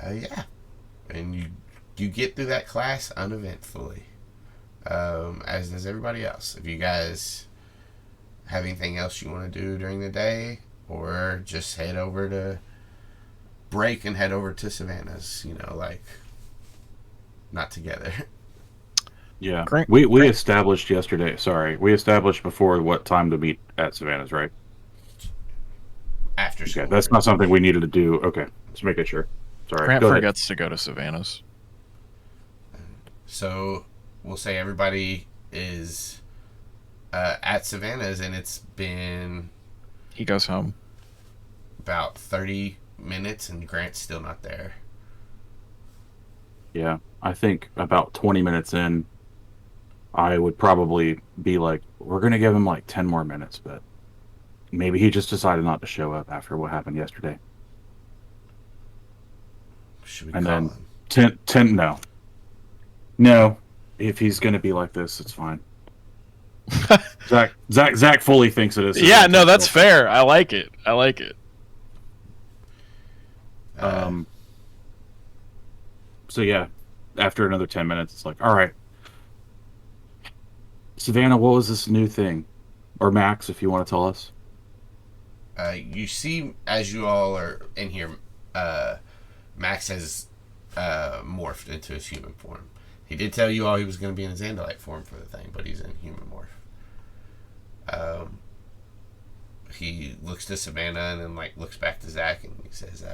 Yeah, and you get through that class uneventfully, as does everybody else. If you guys have anything else you want to do during the day, or just head over to break and head over to Savannah's, not together. Yeah, Great. we established yesterday. Sorry, we established before what time to meet at Savannah's, right? After school. Okay, that's not something we needed to do. Okay, just making sure. Sorry. Grant Go ahead. forgets to go to Savannah's. So we'll say everybody is at Savannah's, and it's been He goes home. about 30 minutes, and Grant's still not there. Yeah, I think about 20 minutes in, I would probably be like, we're going to give him like 10 more minutes, but maybe he just decided not to show up after what happened yesterday. Should we And call then him? 10, no. No, if he's going to be like this, it's fine. Zach fully thinks it is. Yeah, no, that's fair. I like it. So yeah, after another 10 minutes, it's like, all right, Savannah, what was this new thing? Or Max, if you want to tell us. You see, as you all are in here, Max has morphed into his human form. He did tell you all he was going to be in his Andalite form for the thing, but he's in human morph. He looks to Savannah and then looks back to Zac, and he says,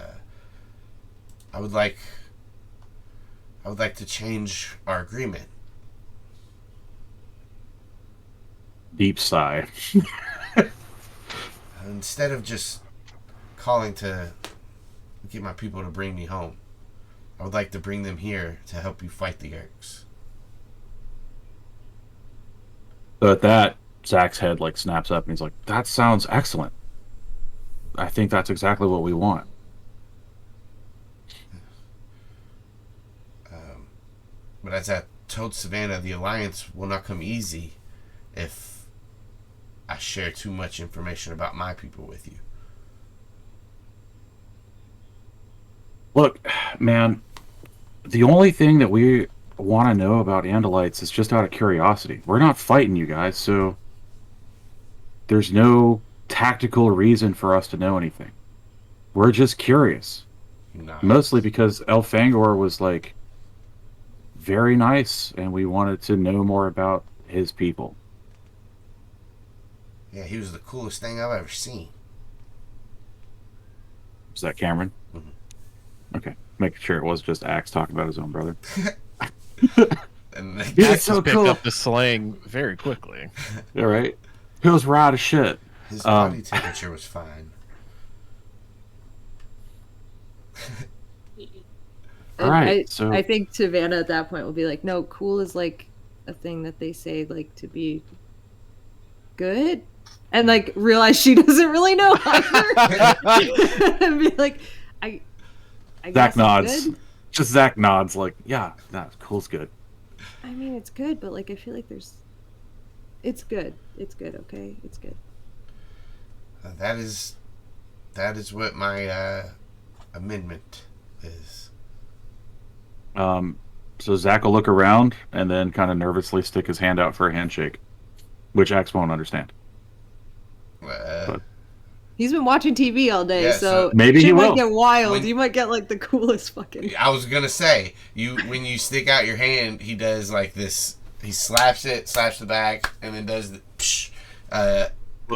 I would like to change our agreement. Deep sigh. Instead of just calling to get my people to bring me home, I would like to bring them here to help you fight the Yeerks. So at that, Zach's head snaps up and he's like, that sounds excellent. I think that's exactly what we want. But as I told Savannah, the alliance will not come easy if I share too much information about my people with you. Look, man, the only thing that we want to know about Andalites is just out of curiosity. We're not fighting you guys, so there's no tactical reason for us to know anything. We're just curious. Nice. Mostly because Elfangor was very nice, and we wanted to know more about his people. Yeah, he was the coolest thing I've ever seen. Is that Cameron? Mm-hmm. Okay, making sure it was just Axe talking about his own brother. And Yeah, Axe it's so picked cool. up the slang very quickly. All right, he was right as shit. his body temperature was fine. All right, I, so I think Savannah at that point will be like, no, cool is a thing that they say to be good, and realize she doesn't really know either. And be like, I Zach guess nods. it's good. Just Zach nods, yeah, cool's good. I mean, it's good, but I feel like it's good. It's good. Okay, it's good. That is what my amendment is. So Zach will look around and then kind of nervously stick his hand out for a handshake, which Axe won't understand. He's been watching TV all day, Yeah, so maybe shit he might will. get wild. When- You might get the coolest fucking. I was gonna say, when you stick out your hand, he does this. He slaps the back, and then does the psh.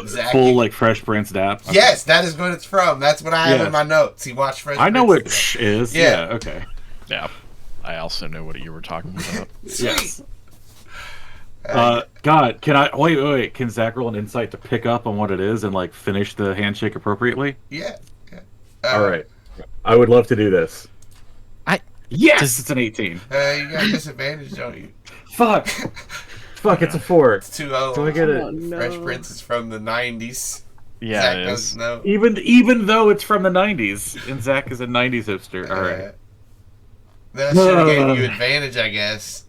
Zach, Full Fresh Prince dap. Okay. Yes, that is what it's from. That's what I have Yeah. in my notes. He watched Fresh I know Prince what today. psh is. Yeah. Yeah. Okay. Yeah. I also know what you were talking about. Sweet. God, can I wait? Can Zach roll an insight to pick up on what it is and finish the handshake appropriately? Yeah. All right. I would love to do this. Yes, it's an 18. You got disadvantage, don't you? Fuck. Fuck, it's a 4. It's too old. Do I get it? Oh, no. Fresh Prince is from the 90s. Yeah, Zach it is. doesn't know. Even though it's from the 90s, and Zach is a 90s hipster. All right. That should have gave you advantage, I guess.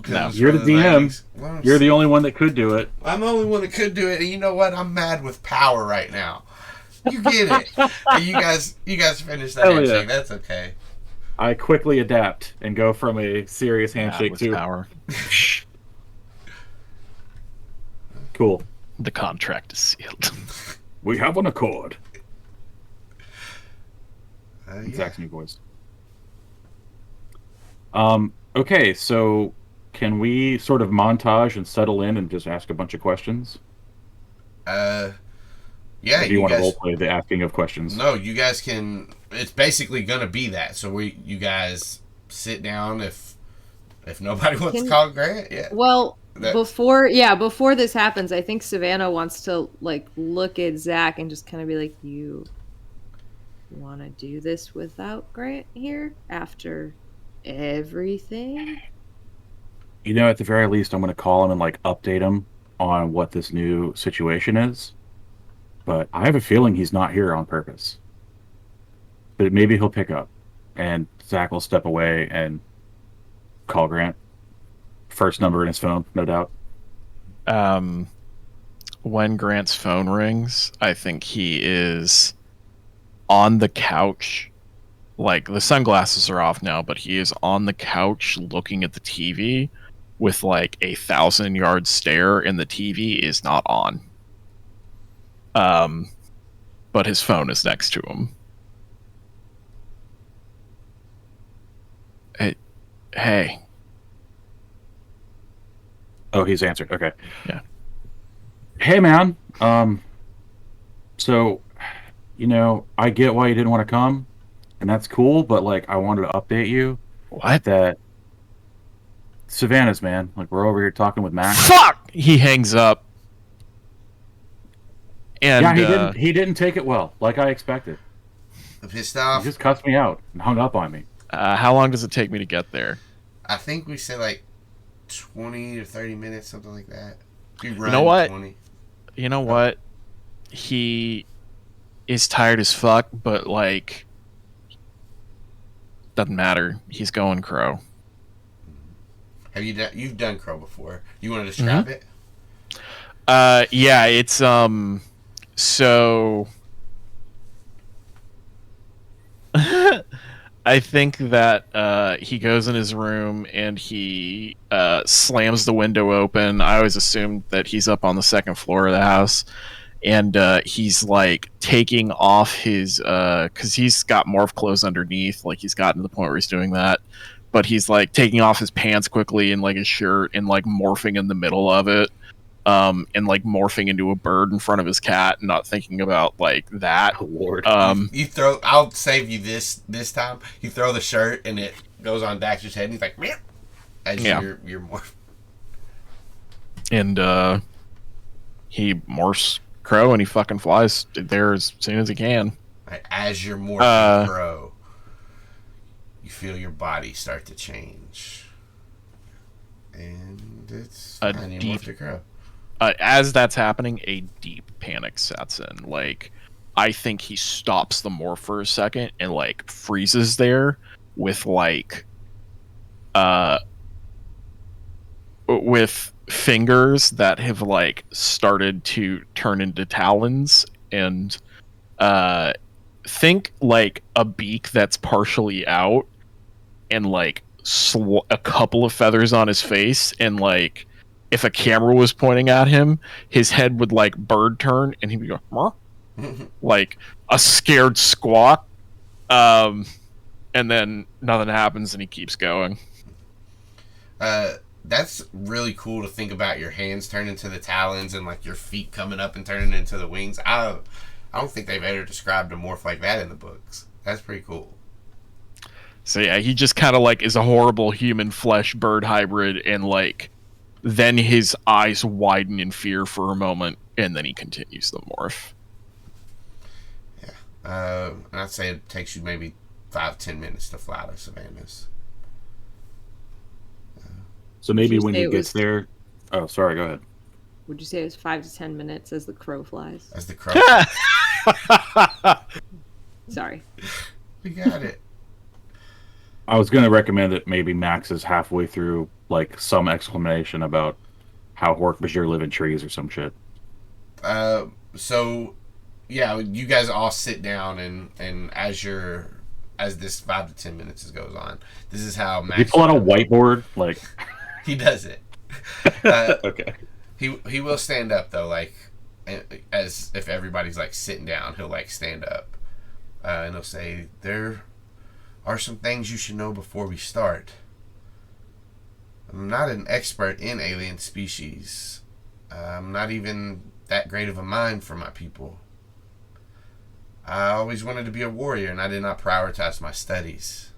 No. You're the DM. You're the only one that could do it. I'm the only one that could do it, and you know what? I'm mad with power right now. You get it. And you guys finish that Hell handshake. yeah. That's okay. I quickly adapt and go from a serious handshake with to power. cool. The contract is sealed. We have an accord. Yeah. Zach's new voice. Okay, so can we sort of montage and settle in and just ask a bunch of questions? Yeah. Or do you want to roleplay the asking of questions? No, you guys can. It's basically gonna be that. So you guys sit down if nobody wants to call Grant. Yeah. Well, before this happens, I think Savannah wants to like look at Zac and just kind of be like, "You want to do this without Grant here after everything?" You know, at the very least, I'm going to call him and like update him on what this new situation is. But I have a feeling he's not here on purpose. But maybe he'll pick up, and Zach will step away and call Grant. First number in his phone, no doubt. When Grant's phone rings, I think he is on the couch. Like, the sunglasses are off now, but he is on the couch looking at the TV with like 1,000-yard stare, and the TV is not on. But his phone is next to him. Hey. Oh, he's answered. Okay. Yeah. Hey, man. So, you know, I get why you didn't want to come, and that's cool, but, like, I wanted to update you. What? That Savannah's, man. Like, we're over here talking with Max. Fuck! He hangs up. And, yeah, he didn't take it well, like I expected. Pissed off. He just cussed me out and hung up on me. How long does it take me to get there? I think we said like 20 to 30 minutes, something like that. You know what? 20. You know what? He is tired as fuck, but like, doesn't matter. He's going Crow. Have you done? You've done Crow before. You want to describe it? Yeah, it's so. I think that he goes in his room and he slams the window open. I always assumed that he's up on the second floor of the house, and he's like taking off his because he's got morph clothes underneath. Like, he's gotten to the point where he's doing that, but he's like taking off his pants quickly and like his shirt and like morphing in the middle of it. And like morphing into a bird in front of his cat and not thinking about like that. Oh, Lord. You throw. I'll save you this time. You throw the shirt and it goes on Daxter's head, and he's like, "Meow," as you're morph. And he morphs Crow and he fucking flies there as soon as he can. Right, as you're morphing Crow, you feel your body start to change, and it's fine. You morphed your Crow. As that's happening, a deep panic sets in. Like, I think he stops the morph for a second and like freezes there with like with fingers that have like started to turn into talons, and think like a beak that's partially out, and like a couple of feathers on his face, and like if a camera was pointing at him, his head would like bird turn and he'd be going, "Huh?" Like a scared squawk. And then nothing happens and he keeps going. That's really cool to think about your hands turning into the talons and like your feet coming up and turning into the wings. I don't think they've ever described a morph like that in the books. That's pretty cool. So yeah, he just kind of like is a horrible human flesh bird hybrid, and like then his eyes widen in fear for a moment, and then he continues the morph. Yeah. And I'd say it takes you maybe 5-10 minutes to fly to Savannah's. So maybe Did you when say he it gets was- there. Oh, sorry. Go ahead. Would you say it was 5 to 10 minutes as the crow flies? As the crow. Sorry. We got it. I was going to recommend that maybe Max is halfway through, like, some explanation about how Hork-Bajir live in trees or some shit. So, yeah, you guys all sit down, and as this 5 to 10 minutes goes on, this is how Max. You pull out a whiteboard, like. He does it. Okay. He will stand up though, like as if everybody's like sitting down, he'll like stand up, and he'll say, "There are some things you should know before we start. I'm not an expert in alien species. I'm not even that great of a mind for my people. I always wanted to be a warrior, and I did not prioritize my studies.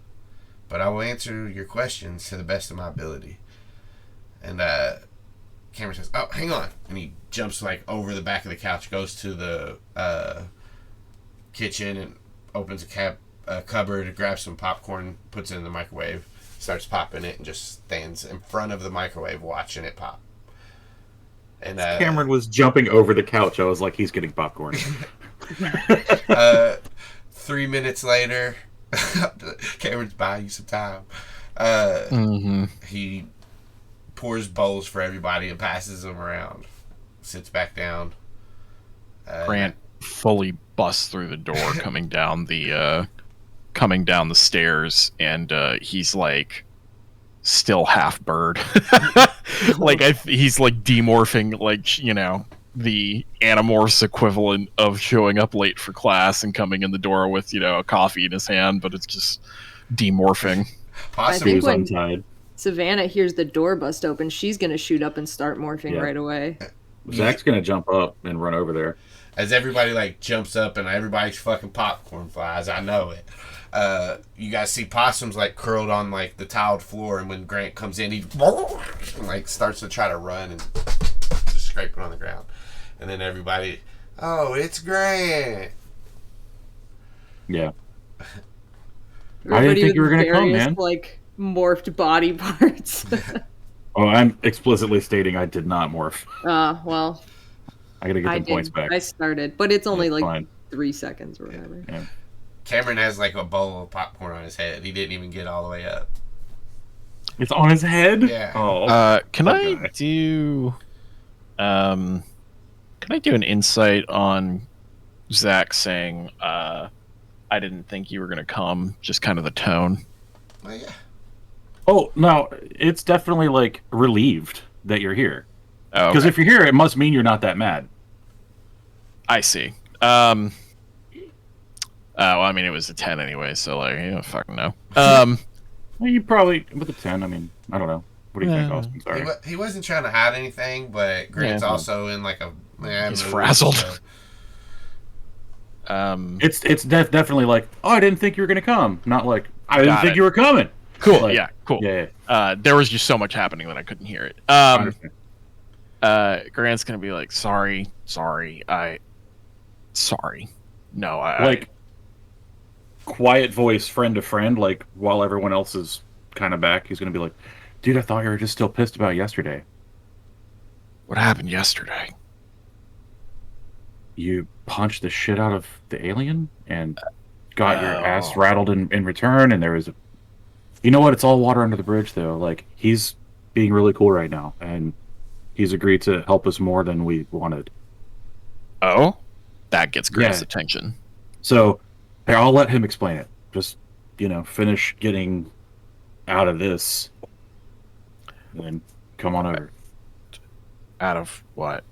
But I will answer your questions to the best of my ability." And Cameron says, "Oh, hang on," and he jumps like over the back of the couch, goes to the kitchen, and opens a cupboard, grabs some popcorn, puts it in the microwave, starts popping it, and just stands in front of the microwave watching it pop. And Cameron was jumping over the couch. I was like, he's getting popcorn. 3 minutes later, Cameron's buying you some time. He pours bowls for everybody and passes them around. Sits back down. Grant fully busts through the door, coming down the stairs, and he's like still half bird. Like he's like demorphing, like, you know, the Animorph's equivalent of showing up late for class and coming in the door with, you know, a coffee in his hand, but it's just demorphing. Possibly. I think when Untied. Savannah hears the door bust open, she's going to shoot up and start morphing right away. Zach's gonna jump up and run over there. As everybody like jumps up and everybody's fucking popcorn flies, I know it. You guys see possums like curled on like the tiled floor, and when Grant comes in, he like starts to try to run and just scraping on the ground. And then everybody, "Oh, it's Grant." Yeah. Everybody think with you were gonna come, various, man. like morphed body parts. Oh, I'm explicitly stating I did not morph. Well, I gotta get I the points did. back. I started, but it's only like Fine. 3 seconds or whatever. Yeah. Cameron has like a bowl of popcorn on his head. He didn't even get all the way up. It's on his head? Yeah. Oh. Can Okay. I do an insight on Zach saying I didn't think you were gonna come, just kind of the tone? Well, yeah. Oh, no. It's definitely, like, relieved that you're here. Oh, Because okay. if you're here, it must mean you're not that mad. I see. Well, I mean, it was a 10 anyway, so like, you don't fucking know. Well, you probably, with a 10, I mean, I don't know. What do you think, Yeah. Austin? Sorry. He wasn't trying to hide anything, but Grant's Yeah. also in like a He's mood, frazzled. so- It's definitely like, oh, I didn't think you were going to come. Not like, I didn't Got think it. you were coming. Cool. Like, Yeah. Cool. Yeah. There was just so much happening that I couldn't hear it. I understand. Grant's gonna be like, sorry. No, Like, quiet voice, friend to friend, like, while everyone else is kind of back, he's going to be like, dude, I thought you were just still pissed about yesterday. what happened yesterday? You punched the shit out of the alien and got your Oh. ass rattled in return, and there was a... You know what? It's all water under the bridge, though. Like, he's being really cool right now, and he's agreed to help us more than we wanted. Oh, that gets Grant's Yeah. attention. So, here, I'll let him explain it. Just, finish getting out of this, and then come on over. Out of what?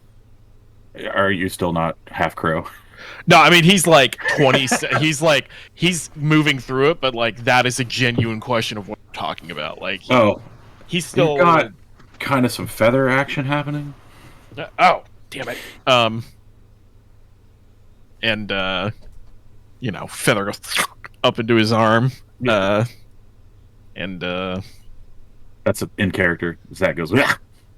Are you still not half crow? No, I mean, he's like 20. He's moving through it, but like that is a genuine question of what we're talking about. Like, he's still You've got kind of some feather action happening. Oh, damn it. And feather goes up into his arm. And That's in character. Zach goes,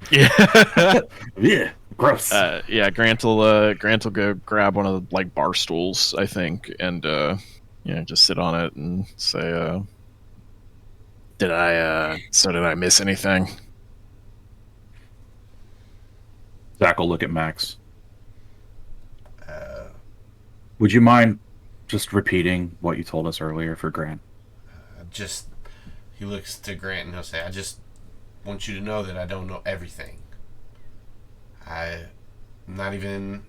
yeah, yeah. gross. Grant will go grab one of the like bar stools, I think, and just sit on it and say, did I miss anything? Zac will look at Max. Uh, Would you mind just repeating what you told us earlier for Grant? he looks to Grant and he'll say, I just want you to know that I don't know everything. I didn't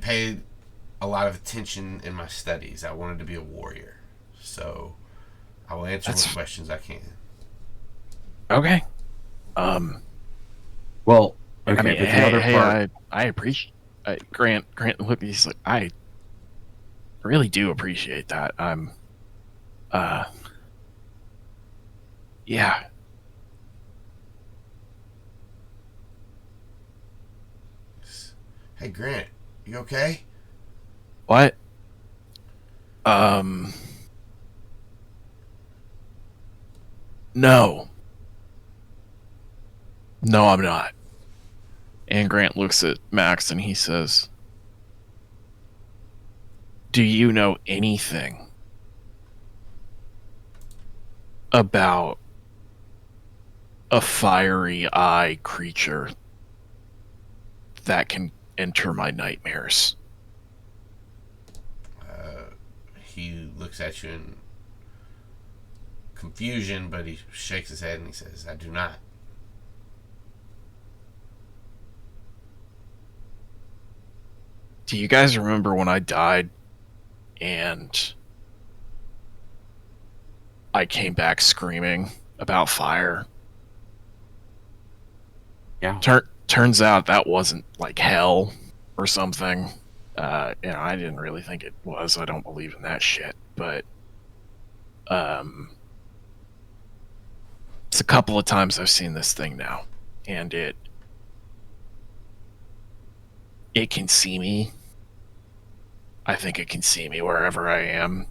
pay a lot of attention in my studies. I wanted to be a warrior. So I will answer what questions I can. Okay. Well, okay, I mean, but the other part... I appreciate Grant. Look, he's like, I really do appreciate that. Yeah. Hey, Grant, you okay? What? No. No, I'm not. And Grant looks at Max and he says, do you know anything about a fiery eye creature that can enter my nightmares? He looks at you in confusion, but he shakes his head and he says, I do not. Do you guys remember when I died and I came back screaming about fire? Yeah. Turns out that wasn't like hell or something. I didn't really think it was. I don't believe in that shit. But it's a couple of times I've seen this thing now, and it can see me. I think it can see me wherever I am.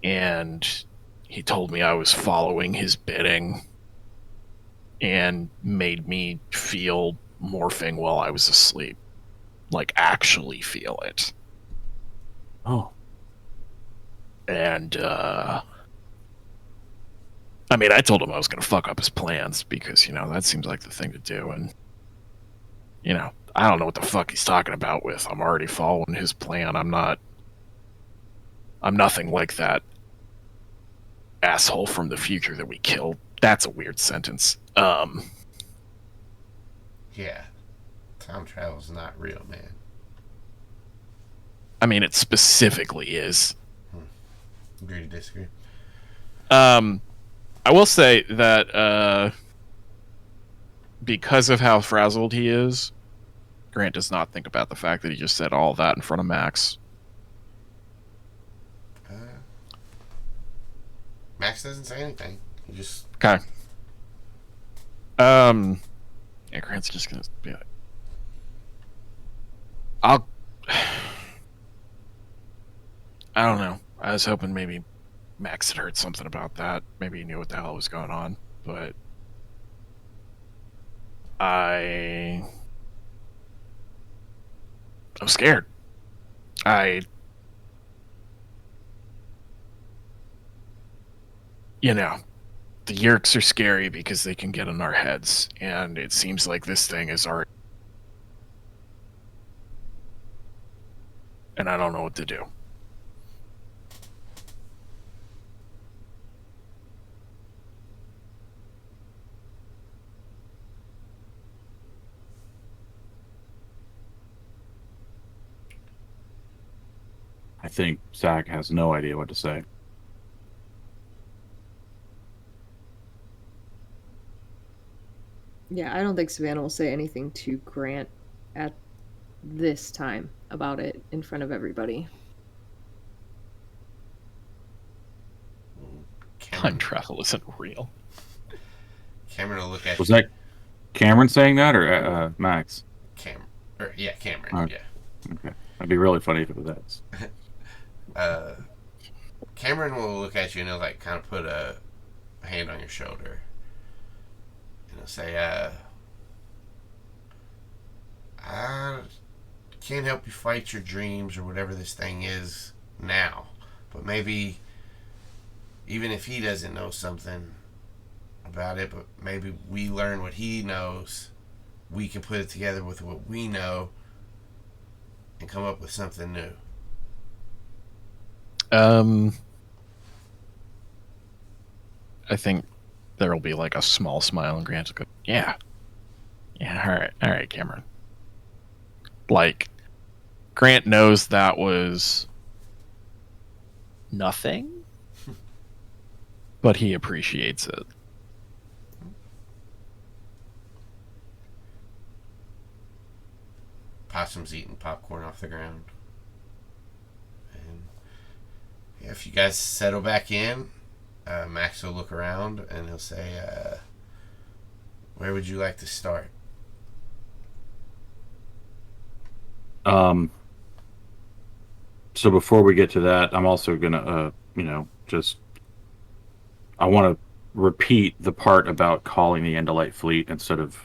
And he told me I was following his bidding and made me feel morphing while I was asleep. Like, actually feel it. Oh. And, I mean, I told him I was going to fuck up his plans because, that seems like the thing to do. And, I don't know what the fuck he's talking about with. I'm already following his plan. I'm nothing like that asshole from the future that we killed. That's a weird sentence. Yeah. Time travel's not real, man. I mean, it specifically is. Agree to disagree. I will say that because of how frazzled he is, Grant does not think about the fact that he just said all that in front of Max. Max doesn't say anything. He just... Okay. Yeah, Grant's just gonna be like, I don't know. I was hoping maybe Max had heard something about that. Maybe he knew what the hell was going on, but I'm scared. The Yeerks are scary because they can get in our heads, and it seems like this thing is our... And I don't know what to do. I think Zac has no idea what to say. Yeah, I don't think Savannah will say anything to Grant at this time about it in front of everybody. Time travel isn't real. Cameron will look at Was that Cameron saying that, or Max? Cameron. Cameron. Okay. Yeah. Okay. That'd be really funny if it was that. Cameron will look at you and he'll kind of put a hand on your shoulder. And he'll say, I can't help you fight your dreams or whatever this thing is. now. But maybe, even if he doesn't know something about it, but maybe we learn what he knows, we can put it together with what we know and come up with something new. I think there'll be like a small smile and Grant will go, yeah, all right, Cameron. Like, Grant knows that was nothing, but he appreciates it. Possum's eating popcorn off the ground. And yeah, if you guys settle back in, Max will look around and he'll say, where would you like to start? So before we get to that, I'm also gonna, I want to repeat the part about calling the Endolite fleet instead of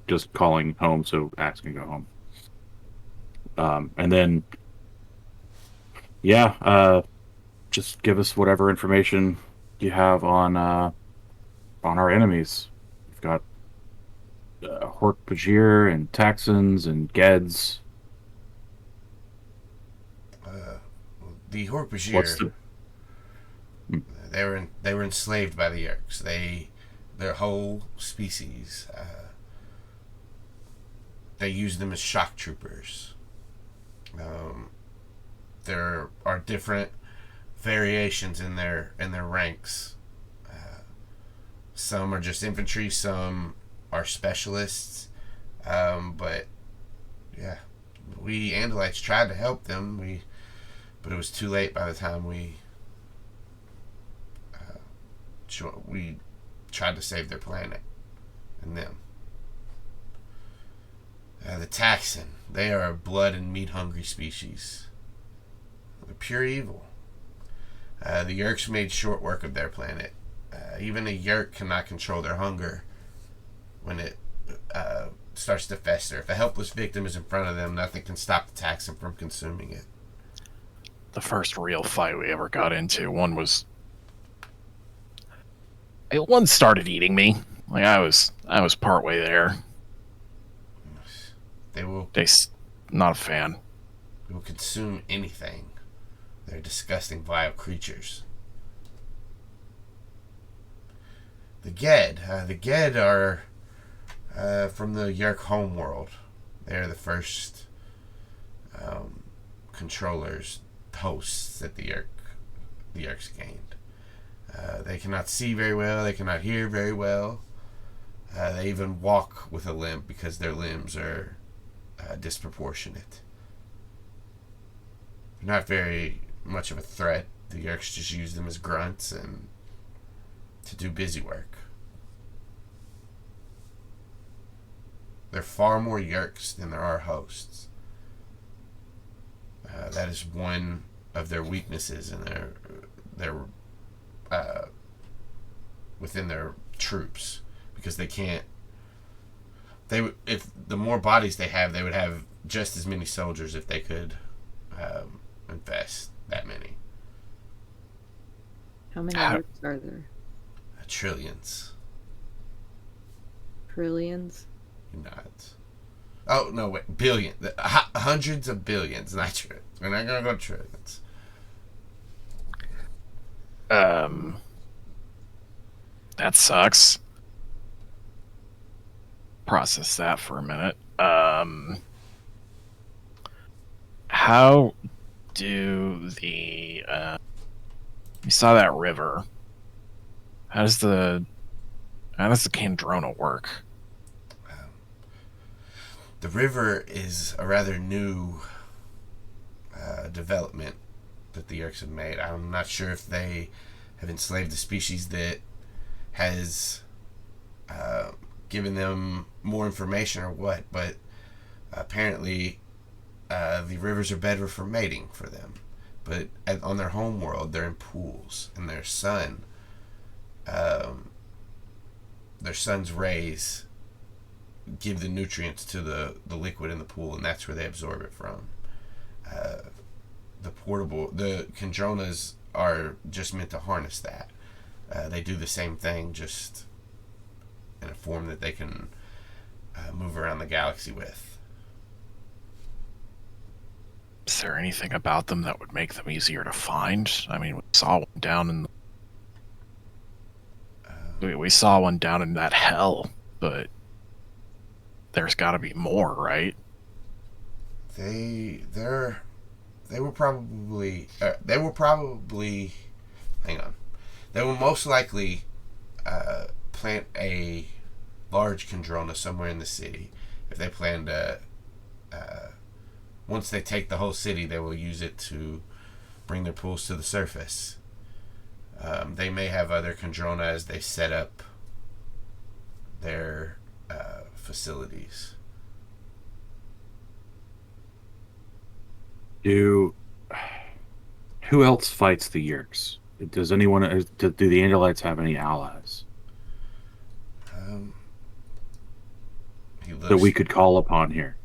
just calling home so Axe can go home. And then, just give us whatever information you have on our enemies. We've got Hork-Bajir and Taxons and Geds. The Hork-Bajir, they were enslaved by the Yeerks. Their whole species, they used them as shock troopers. There are different variations in their ranks. Some are just infantry, some are specialists. But yeah, we Andalites tried to help them. But it was too late by the time we tried to save their planet and them. The Taxon, they are a blood and meat hungry species. They're pure evil. The Yeerks made short work of their planet. Even a Yeerk cannot control their hunger when it starts to fester. If a helpless victim is in front of them, nothing can stop the Taxon from consuming it. The first real fight we ever got into, one started eating me. Like I was partway there. Not a fan. They will consume anything. They're disgusting, vile creatures. The Ged are from the Yeerk homeworld. They're the first controllers, hosts that the Yeerks gained. They cannot see very well. They cannot hear very well. They even walk with a limp because their limbs are disproportionate. They're not very much of a threat. The Yeerks just use them as grunts and to do busy work. There are far more Yeerks than there are hosts. That is one of their weaknesses in their within their troops, because they can't. If the more bodies they have, they would have just as many soldiers if they could invest that many. How many Yeerks are there? Trillions. Trillions? You're not. Oh, no, wait. Billion. Hundreds of billions, not trillions. We're not going to go trillions. That sucks. Process that for a minute. How do the you saw that river? How does the Kandrona work? The river is a rather new development that the Yeerks have made. I'm not sure if they have enslaved a species that has given them more information or what, but apparently the rivers are better for mating for them. But on their home world, they're in pools, and their sun's rays give the nutrients to the liquid in the pool, and that's where they absorb it from. the Kandronas are just meant to harness that. They do the same thing, just in a form that they can move around the galaxy with. Is there anything about them that would make them easier to find? I mean, we saw one down in that hell, but there's got to be more, right? They were probably hang on. They will most likely plant a large Kandrona somewhere in the city. If they plan to, once they take the whole city, they will use it to bring their pools to the surface. They may have other Kandrona as they set up their facilities. Who else fights the Yeerks? Does anyone? Do the Andalites have any allies that we could call upon here?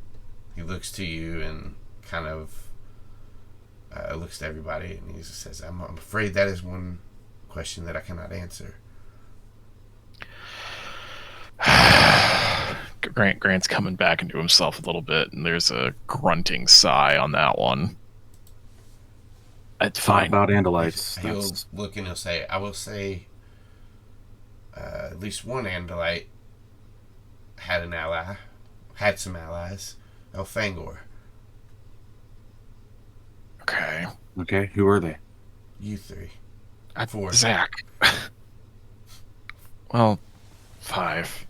He looks to you and kind of looks to everybody, and he says, I'm afraid that is one question that I cannot answer. Grant's coming back into himself a little bit, and there's a grunting sigh on that one. It's fine. About Andalites. He'll look and he'll say, I will say at least one Andalite had some allies. Elfangor. Okay. Who are they? You three. 4. Zac. Well, 5.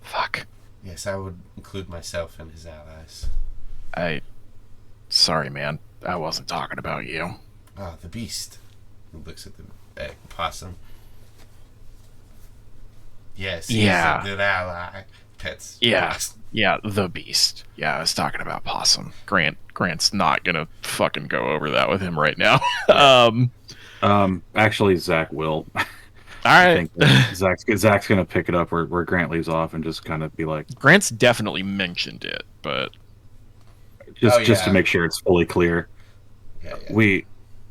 Fuck. Yes, I would include myself in his allies. Sorry, man. I wasn't talking about you. Ah, the beast. He looks at the possum. Yes, he's a good ally. Pets. Yeah, the beast. Yeah, I was talking about possum. Grant's not gonna fucking go over that with him right now. Actually, Zac will. All right. I think Zach's gonna pick it up where Grant leaves off and just kind of be like, Grant's definitely mentioned it, but just to make sure it's fully clear. Yeah.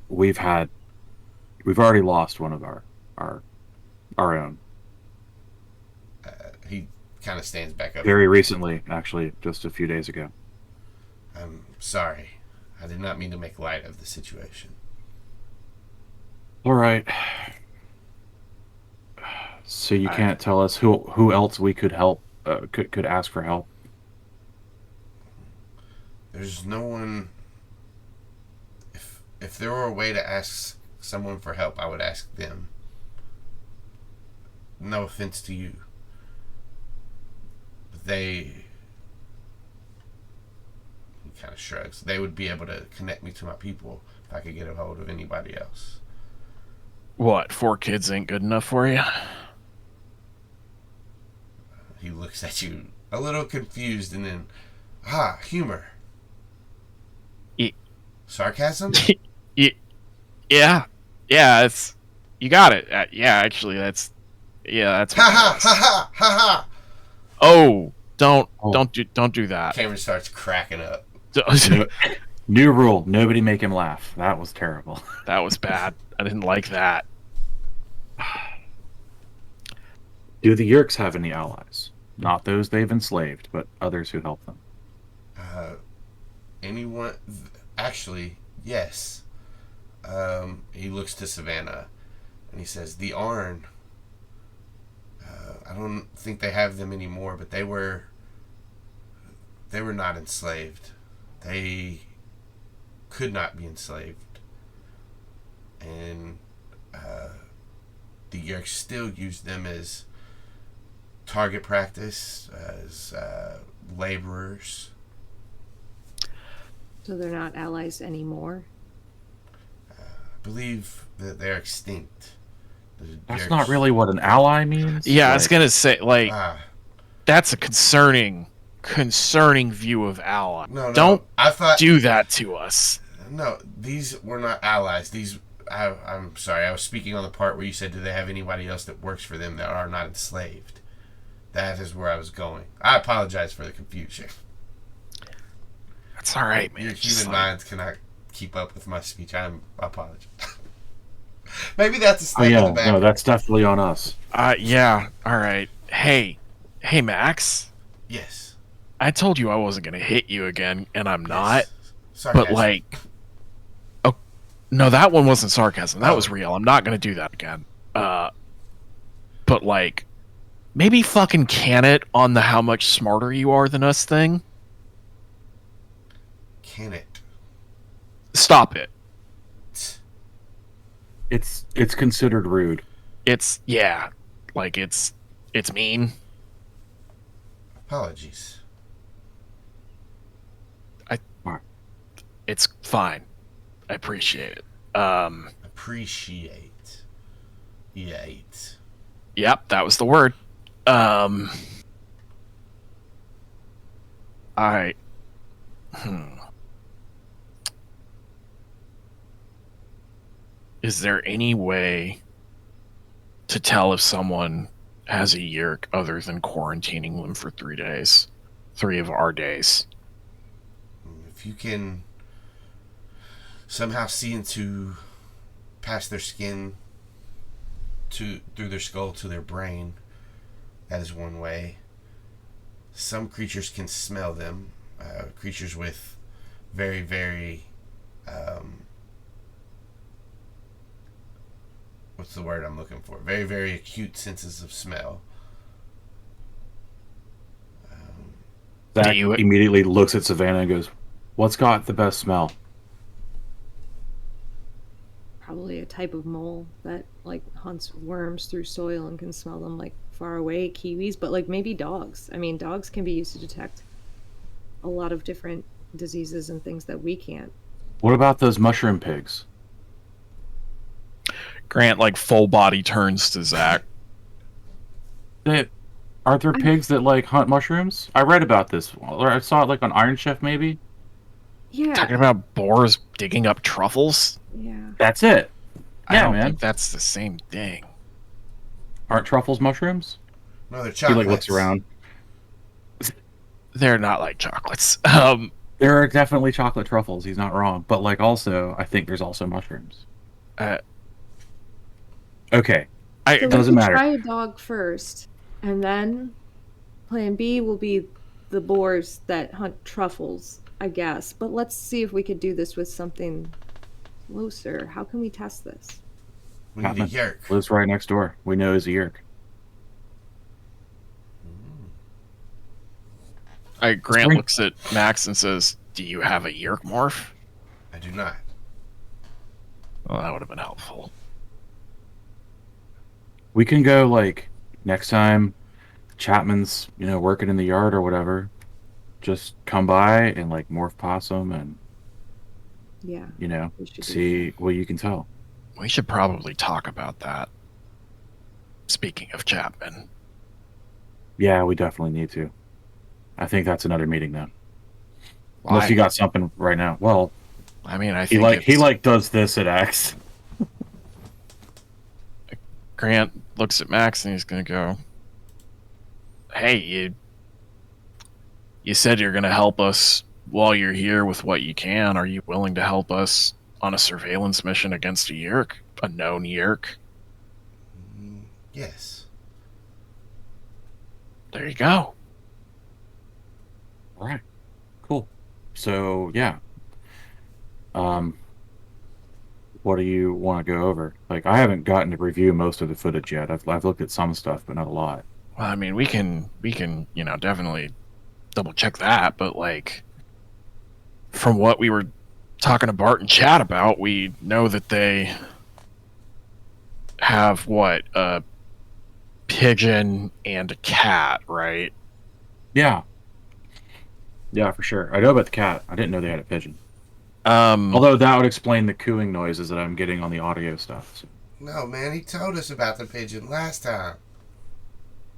We've already lost one of our own. He kind of stands back up. Very recently, actually, just a few days ago. I'm sorry. I did not mean to make light of the situation. All right. So you can't tell us who else we could help? Could ask for help? There's no one. If there were a way to ask someone for help, I would ask them. No offense to you. But he kind of shrugs. They would be able to connect me to my people if I could get a hold of anybody else. What, 4 kids ain't good enough for you? He looks at you a little confused and then, humor. Sarcasm? Yeah, it's, you got it. Actually, that's ha ha. Oh, don't do that. Cameron starts cracking up. New rule: nobody make him laugh. That was terrible. That was bad. I didn't like that. Do the Yeerks have any allies? Not those they've enslaved, but others who help them. Anyone? Actually, yes. He looks to Savannah, and he says, "The Arn. I don't think they have them anymore, but they were not enslaved. They could not be enslaved, and the Yeerks still use them as target practice, as laborers." So they're not allies anymore? I believe that they're extinct. That's not really what an ally means. Yeah, I was gonna say, that's a concerning view of ally. No, don't I thought do that to us. No, these were not allies. I'm sorry, I was speaking on the part where you said, do they have anybody else that works for them that are not enslaved? That is where I was going. I apologize for the confusion. That's all right, man. Your human minds cannot keep up with my speech. I apologize. Maybe that's a step Oh in yeah, the back. no, that's definitely on us. Yeah. All right. Hey, Max. Yes. I told you I wasn't gonna hit you again, and I'm not. Sarcasm. But like, oh no, that one wasn't sarcasm. That Oh. was real. I'm not gonna do that again. But like, maybe fucking can it on the how much smarter you are than us thing. Can it? Stop it. It's considered rude. It's it's mean. Apologies. It's fine. I appreciate it. Appreciate. Yate. Yep, that was the word. I. Is there any way to tell if someone has a Yeerk other than quarantining them for 3 days? 3 of our days. If you can somehow see into past their skin through their skull to their brain, that is one way. Some creatures can smell them. Creatures with very, very what's the word I'm looking for? Very, very acute senses of smell. Zac immediately looks at Savannah and goes, "What's got the best smell?" Probably a type of mole that like hunts worms through soil and can smell them like far away. Kiwis, but like maybe dogs. I mean, dogs can be used to detect a lot of different diseases and things that we can't. What about those mushroom pigs? Grant like full body turns to Zac. Aren't there pigs that like hunt mushrooms? I read about this, or I saw it like on Iron Chef, maybe. Yeah. Talking about boars digging up truffles? Yeah. That's it. I Yeah, don't man. think that's the same thing. Aren't truffles mushrooms? No, they're He chocolates. like looks around. They're not like chocolates. There are definitely chocolate truffles. He's not wrong, but like also, I think there's also mushrooms. Okay, So it doesn't matter. Try a dog first, and then plan B will be the boars that hunt truffles, I guess. But let's see if we could do this with something closer. How can we test this? We need a Yeerk. Lives right next door. We know he's a Yeerk. Grant looks at Max and says, "Do you have a Yeerk morph?" I do not. Well, that would have been helpful. We can go like next time Chapman's, working in the yard or whatever. Just come by and like morph possum and Yeah. see what you can tell. We should probably talk about that. Speaking of Chapman. Yeah, we definitely need to. I think that's another meeting though. Why? Unless you got something right now. Well, I mean, I think he does this at X. Grant looks at Max and he's gonna go, "Hey, you said you're gonna help us while you're here with what you can. Are you willing to help us on a surveillance mission against a Yeerk, a known Yeerk?" Yes. There you go. All right. Cool. So yeah. What do you want to go over? Like, I haven't gotten to review most of the footage yet. I've looked at some stuff, but not a lot. Well, I mean, we can, definitely double check that, but like, from what we were talking to Bart and Chad about, we know that they have a pigeon and a cat, right? Yeah. Yeah, for sure. I know about the cat. I didn't know they had a pigeon. Although that would explain the cooing noises that I'm getting on the audio stuff. So. No, man, he told us about the pigeon last time.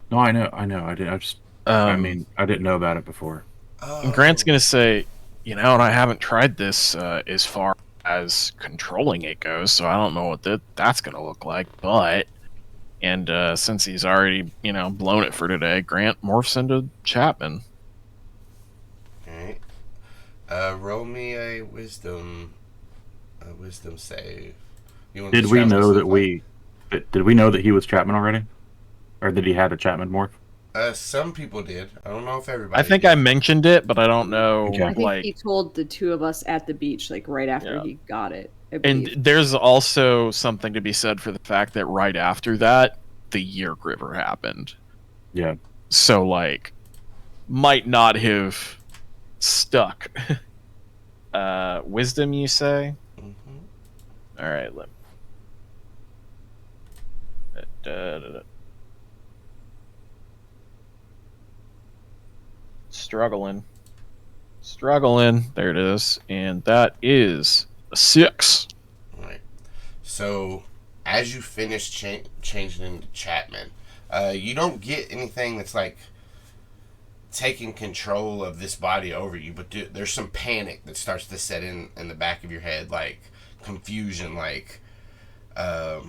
No, I know. I didn't know about it before. Oh. Grant's gonna say, and I haven't tried this as far as controlling it goes, so I don't know what that's gonna look like. But, and since he's already, blown it for today, Grant morphs into Chapman. Alright. Roll me a wisdom A wisdom save. You want Did to we describe what know this that looks did we know that he was Chapman already? Or that he had a Chapman morph? Some people did. I don't know if everybody I think did. I mentioned it, but I don't know. Okay. I think Like, he told the two of us at the beach, like right after Yeah. he got it. I and believe. there's also something to be said for the fact that right after that, the Yeerk River happened. Yeah. So, like, might not have stuck. Wisdom, you say? Mm-hmm. All right. Struggling. There it is. And that is a 6. Right. So, as you finish changing into Chapman, you don't get anything that's like taking control of this body over you, but there's some panic that starts to set in the back of your head, like confusion, like I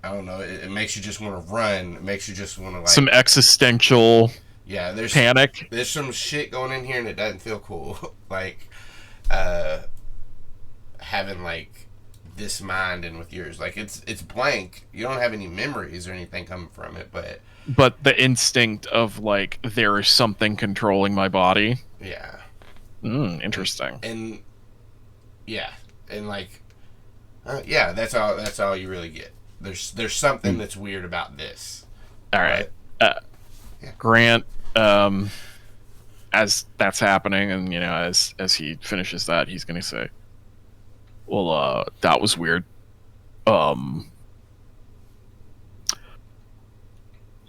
don't know. It makes you just want to run. It makes you just want to like Some existential there's panic. There's some shit going in here and it doesn't feel cool. Like having like this mind in with yours, like it's blank. You don't have any memories or anything coming from it, But the instinct of like there is something controlling my body. yeah. Interesting. And yeah, and like yeah, that's all you really get. There's something that's weird about this. All right. Yeah. Grant, as that's happening, and you know, as he finishes that, he's gonna say, "Well, that was weird.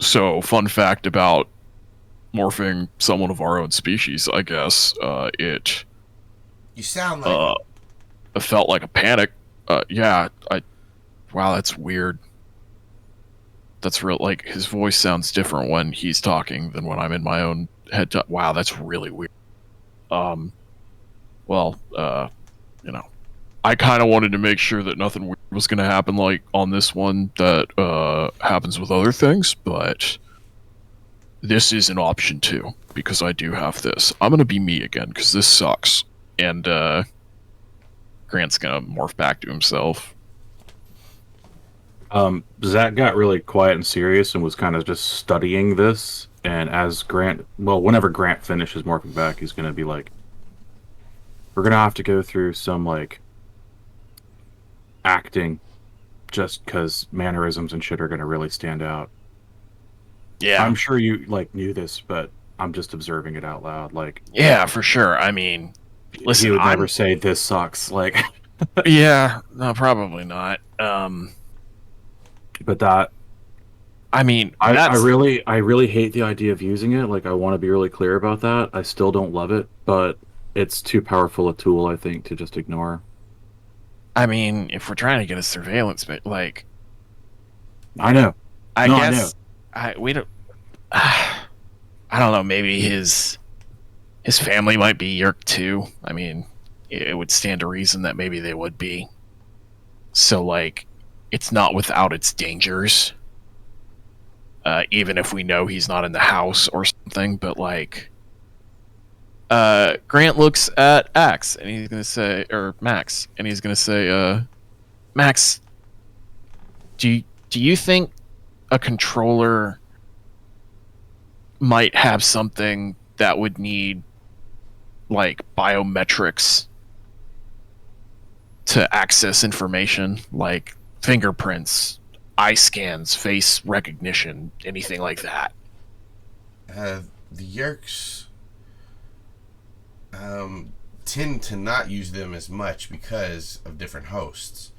So fun fact about morphing someone of our own species, I guess, it You sound like it felt like a panic. Wow, that's weird. That's real. Like his voice sounds different when he's talking than when I'm in my own head. Wow, that's really weird. You know, I kind of wanted to make sure that nothing weird was going to happen, like on this one that happens with other things, but this is an option too because I do have this. I'm going to be me again because this sucks. And Grant's going to morph back to himself. Zac got really quiet and serious and was kind of just studying this. And as whenever Grant finishes morphing back, he's going to be like, we're going to have to go through some, like, acting just because mannerisms and shit are going to really stand out. Yeah. I'm sure you, like, knew this, but I'm just observing it out loud. Like, yeah, for sure. I mean, listen, he would never say this sucks. Like, yeah, no, probably not. But that, I mean, I really hate the idea of using it. Like, I want to be really clear about that. I still don't love it, but it's too powerful a tool, I think, to just ignore. I mean, if we're trying to get a surveillance, like, I know. I guess we don't. I don't know. Maybe his family might be Yeerk too. I mean, it would stand to reason that maybe they would be. So, like, it's not without its dangers. Even if we know he's not in the house or something, but like, Grant looks at Axe and he's gonna say, or Max, and he's gonna say, Max, do you think a controller might have something that would need like biometrics to access information, like fingerprints, eye scans, face recognition, anything like that? the Yeerks tend to not use them as much because of different hosts.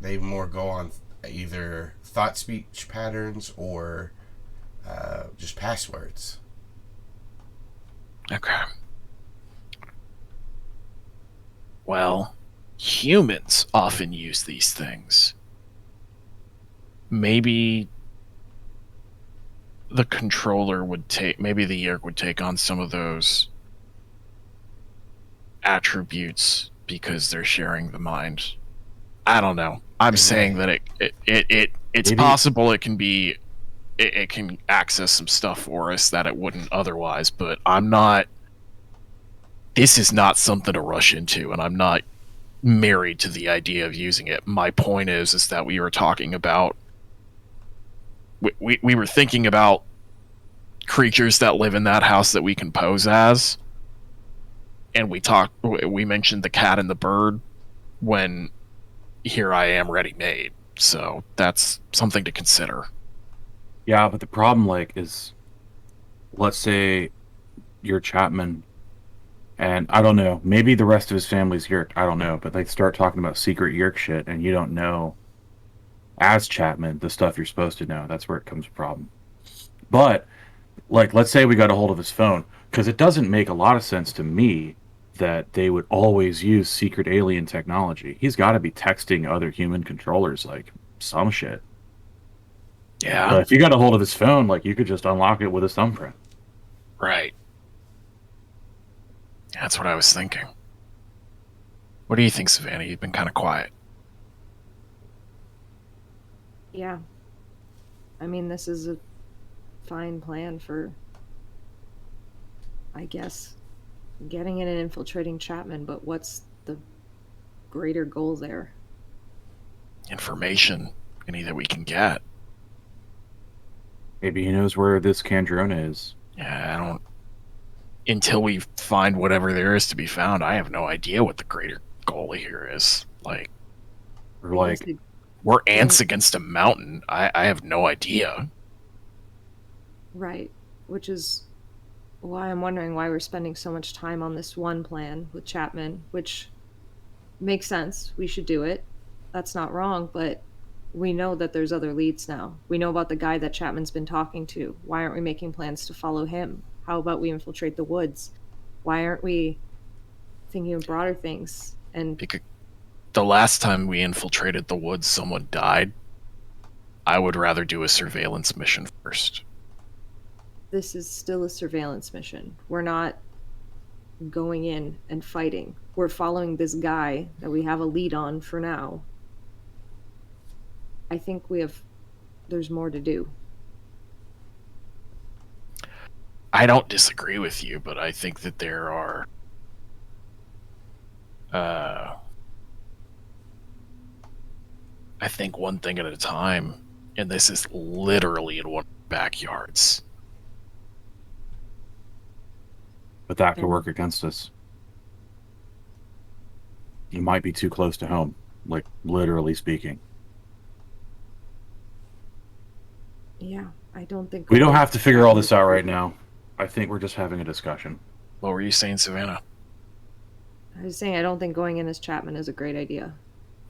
They more go on either thought speech patterns or just passwords. Okay. Well, humans often use these things. Maybe the controller would maybe the Yeerk would take on some of those attributes because they're sharing the mind. I don't know. I'm saying that it's Maybe. possible it can be it can access some stuff for us that it wouldn't otherwise, but I'm not this is not something to rush into, and I'm not married to the idea of using it. My point is that we were talking about we were thinking about creatures that live in that house that we can pose as, and we mentioned the cat and the bird when here I am ready made. So that's something to consider. Yeah, but the problem, like, is, let's say you're Chapman, and I don't know, maybe the rest of his family's Yeerk, I don't know, but they start talking about secret Yeerk shit, and you don't know, as Chapman, the stuff you're supposed to know. That's where it comes a problem. But, like, let's say we got a hold of his phone, because it doesn't make a lot of sense to me that they would always use secret alien technology. He's got to be texting other human controllers, like, some shit. Yeah. But if you got a hold of his phone, like, you could just unlock it with his thumbprint. Right. That's what I was thinking. What do you think, Savannah? You've been kind of quiet. Yeah. I mean, this is a fine plan for, I guess, getting in and infiltrating Chapman, but what's the greater goal there? Information, any that we can get. Maybe he knows where this Kandrona is. Yeah, I don't... Until we find whatever there is to be found, I have no idea what the greater goal here is. Like... Or, like... We're ants against a mountain. I have no idea. Right. Which is why I'm wondering why we're spending so much time on this one plan with Chapman, which makes sense. We should do it. That's not wrong, but we know that there's other leads now. We know about the guy that Chapman's been talking to. Why aren't we making plans to follow him? How about we infiltrate the woods? Why aren't we thinking of broader things? And because the last time we infiltrated the woods, someone died. I would rather do a surveillance mission first. This is still a surveillance mission. We're not going in and fighting. We're following this guy that we have a lead on for now. I think there's more to do. I don't disagree with you, but I think that there are I think one thing at a time, and this is literally in one of the backyards. But that could work against us. You might be too close to home, like, literally speaking. Yeah, I don't think... We don't have to figure all this out right now. I think we're just having a discussion. What were you saying, Savannah? I was saying I don't think going in as Chapman is a great idea.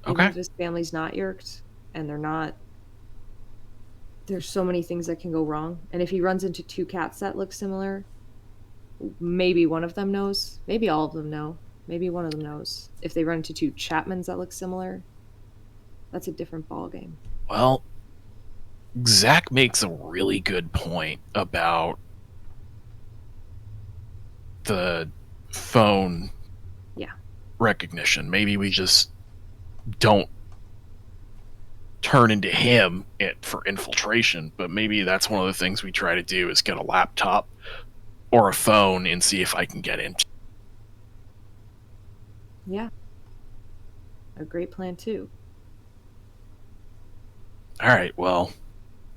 Okay. Even if his family's not Yeerked, and they're not... There's so many things that can go wrong. And if he runs into two cats that look similar, maybe one of them knows. Maybe all of them know. Maybe one of them knows. If they run into two Chapmans that look similar, that's a different ballgame. Well, Zac makes a really good point about the phone recognition. Maybe we just don't turn into him for infiltration, but maybe that's one of the things we try to do is get a laptop or a phone and see if I can get into. Yeah. A great plan, too. All right, well,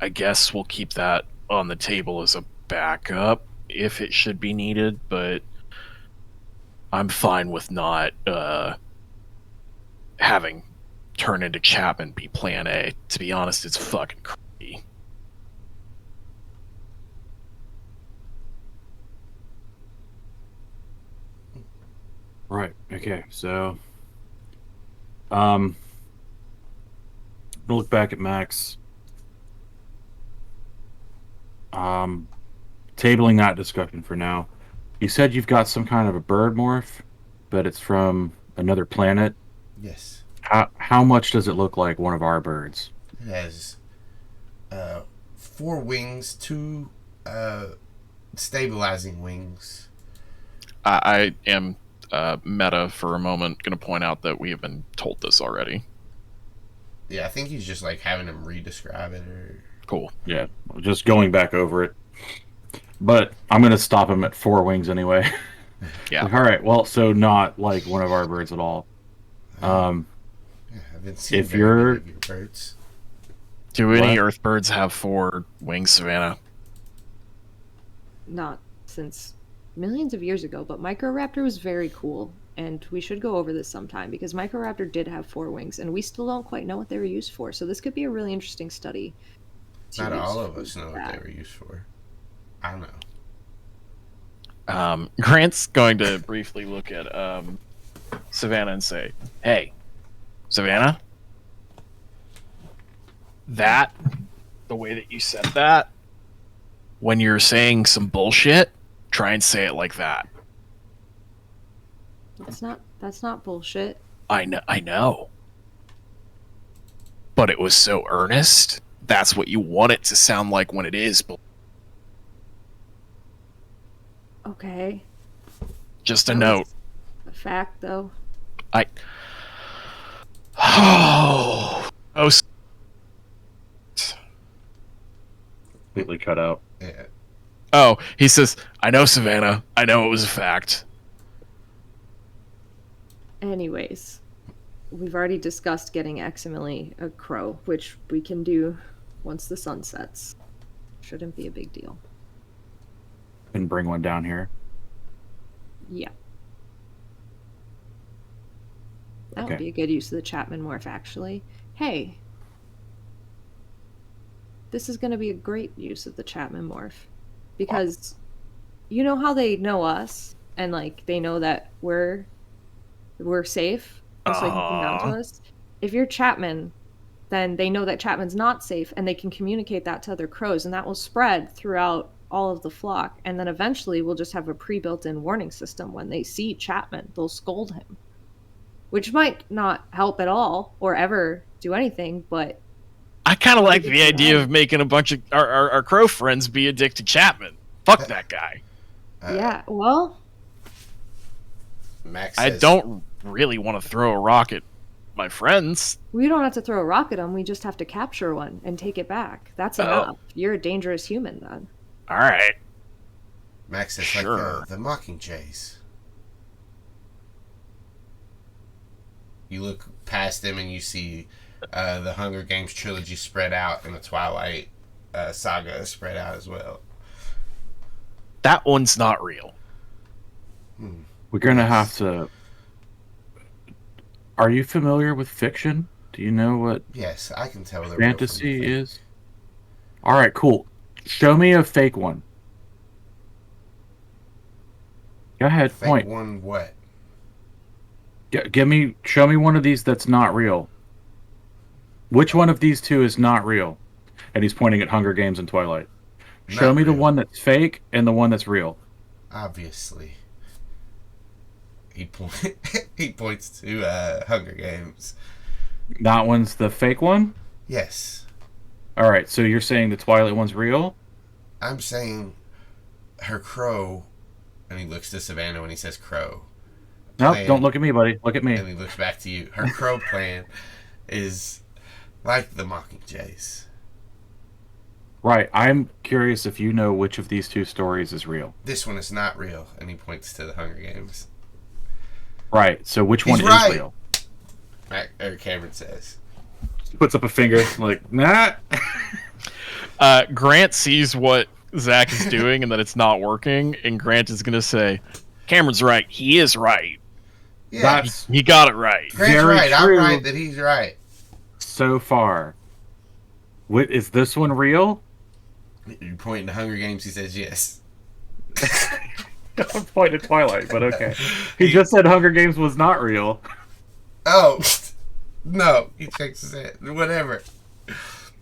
I guess we'll keep that on the table as a backup if it should be needed, but I'm fine with not having turn into Chapman be plan A. To be honest, it's fucking creepy. Right, okay, so... look back at Max. Tabling that discussion for now. You said you've got some kind of a bird morph, but it's from another planet. Yes. How much does it look like one of our birds? It has 4 wings, 2 stabilizing wings. I am meta for a moment going to point out that we have been told this already. Yeah, I think he's just like having him re-describe it. Or... Cool. Yeah, just going back over it. But I'm going to stop him at 4 wings anyway. Yeah. All right. Well, so not like one of our birds at all. Yeah, I've been seeing If very you're- many of your birds. Do any What? Earthbirds have 4 wings, Savannah? Not since millions of years ago, but Microraptor was very cool, and we should go over this sometime because Microraptor did have 4 wings, and we still don't quite know what they were used for. So this could be a really interesting study. to Not use all of for us know what they that. were used for. I know. Grant's going to briefly look at Savannah and say, "Hey, Savannah, the way that you said that, when you're saying some bullshit, try and say it like that." That's not bullshit. I know. But it was so earnest. That's what you want it to sound like when it is. Okay. Just a That note. was a fact, though. Oh, Completely cut out. Yeah. oh, he says, "I know, Savannah. I know it was a fact." Anyways, we've already discussed getting Eximily a crow, which we can do once the sun sets. Shouldn't be a big deal. And bring one down here. Yeah. That Okay. would be a good use of the Chapman morph, actually. Hey. This is going to be a great use of the Chapman morph. Because you know how they know us, and, like, they know that we're safe, so they can come down to us? If you're Chapman, then they know that Chapman's not safe, and they can communicate that to other crows, and that will spread throughout all of the flock, and then eventually we'll just have a pre-built-in warning system. When they see Chapman, they'll scold him, which might not help at all or ever do anything, but I kind of like the idea of making a bunch of our crow friends be a dick to Chapman. Fuck that guy. yeah, well, Max I says, don't really want to throw a rock at my friends. we don't have to throw a rock at him, we just have to capture one and take it back. That's Oh. enough. You're a dangerous human then. All right. Max says, Sure. like the Mockingjays. You look past them and you see the Hunger Games trilogy spread out and the Twilight saga spread out as well. That one's not real. We're gonna have to. Are you familiar with fiction? Do you know what Yes, I can tell the fantasy is? All right, cool. Show me a fake one. Go ahead, Fake point. one what? Show me one of these that's not real. Which one of these two is not real? And he's pointing at Hunger Games and Twilight. Show Not me the real. one that's fake and the one that's real. Obviously. He points to Hunger Games. That one's the fake one? Yes. All right, so you're saying the Twilight one's real? I'm saying her crow, and he looks to Savannah when he says crow. No, Plan. don't look at me, buddy. Look at me. And he looks back to you. Her crow plan is like the Mockingjays. Right, I'm curious if you know which of these two stories is real. This one is not real, and he points to the Hunger Games. Right, so which one He's right. is real? Cameron says. Puts up a finger, like, nah. Grant sees what Zac is doing and that it's not working, and Grant is going to say, "Cameron's right. He is right. Yeah, That's He got it right." Grant's very right. true. I'm right that he's right. so far. Is this one real? You point to Hunger Games, he says yes. I'm pointing to Twilight, but okay. He just said Hunger Games was not real. Oh, no. He shakes his head. Whatever.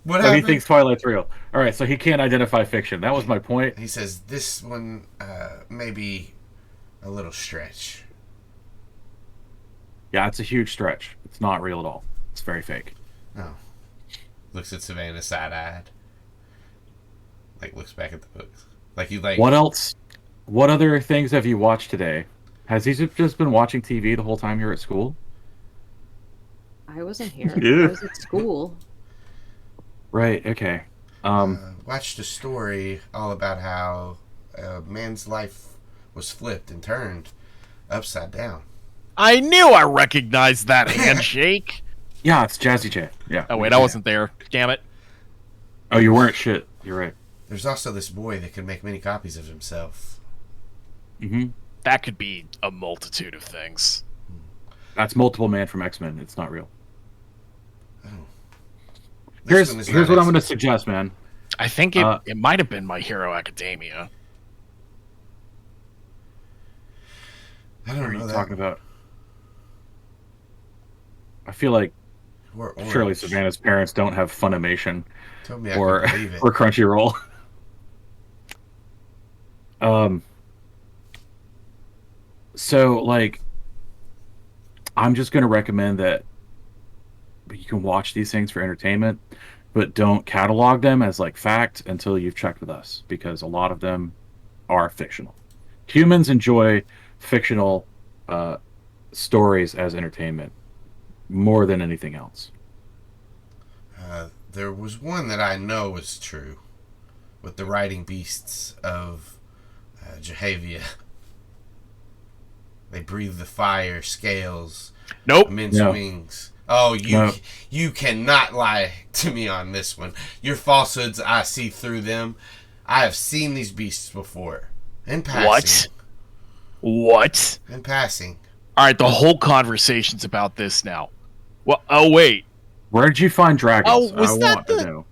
What So he happened? thinks Twilight's real. All right, so he can't identify fiction. That was my point. He says this one may be a little stretch. Yeah, it's a huge stretch. It's not real at all. It's very fake. No. Looks at Savannah side-eyed. Like, looks back at the books. Like, he like... What else? What other things have you watched today? Has he just been watching TV the whole time you're at school? I wasn't here. Yeah. I was at school. Right, okay. watched a story all about how a man's life was flipped and turned upside down. I knew I recognized that handshake. Yeah, it's Jazzy J. Yeah. Oh wait, I wasn't there. Damn it. Oh, you weren't shit. You're right. There's also this boy that can make many copies of himself. Mm-hmm. That could be a multitude of things. That's Multiple Man from X-Men. It's not real. Oh. Here's what I'm going to suggest, man. I think it might have been My Hero Academia. I don't know What are you that. talking about? I feel like surely Savannah's parents don't have Funimation Told me I or couldn't believe it. or Crunchyroll. So like, I'm just going to recommend that you can watch these things for entertainment, but don't catalog them as like fact until you've checked with us, because a lot of them are fictional. Humans enjoy fictional stories as entertainment more than anything else. There was one that I know is true, with the riding beasts of Jehavia. They breathe the fire, scales, Nope. immense No. wings. Oh, you cannot lie to me on this one. Your falsehoods, I see through them. I have seen these beasts before. In passing. What? In passing. All right, the whole conversation's about this now. Well, oh wait. Where did you find dragons? Oh, was I that want to know.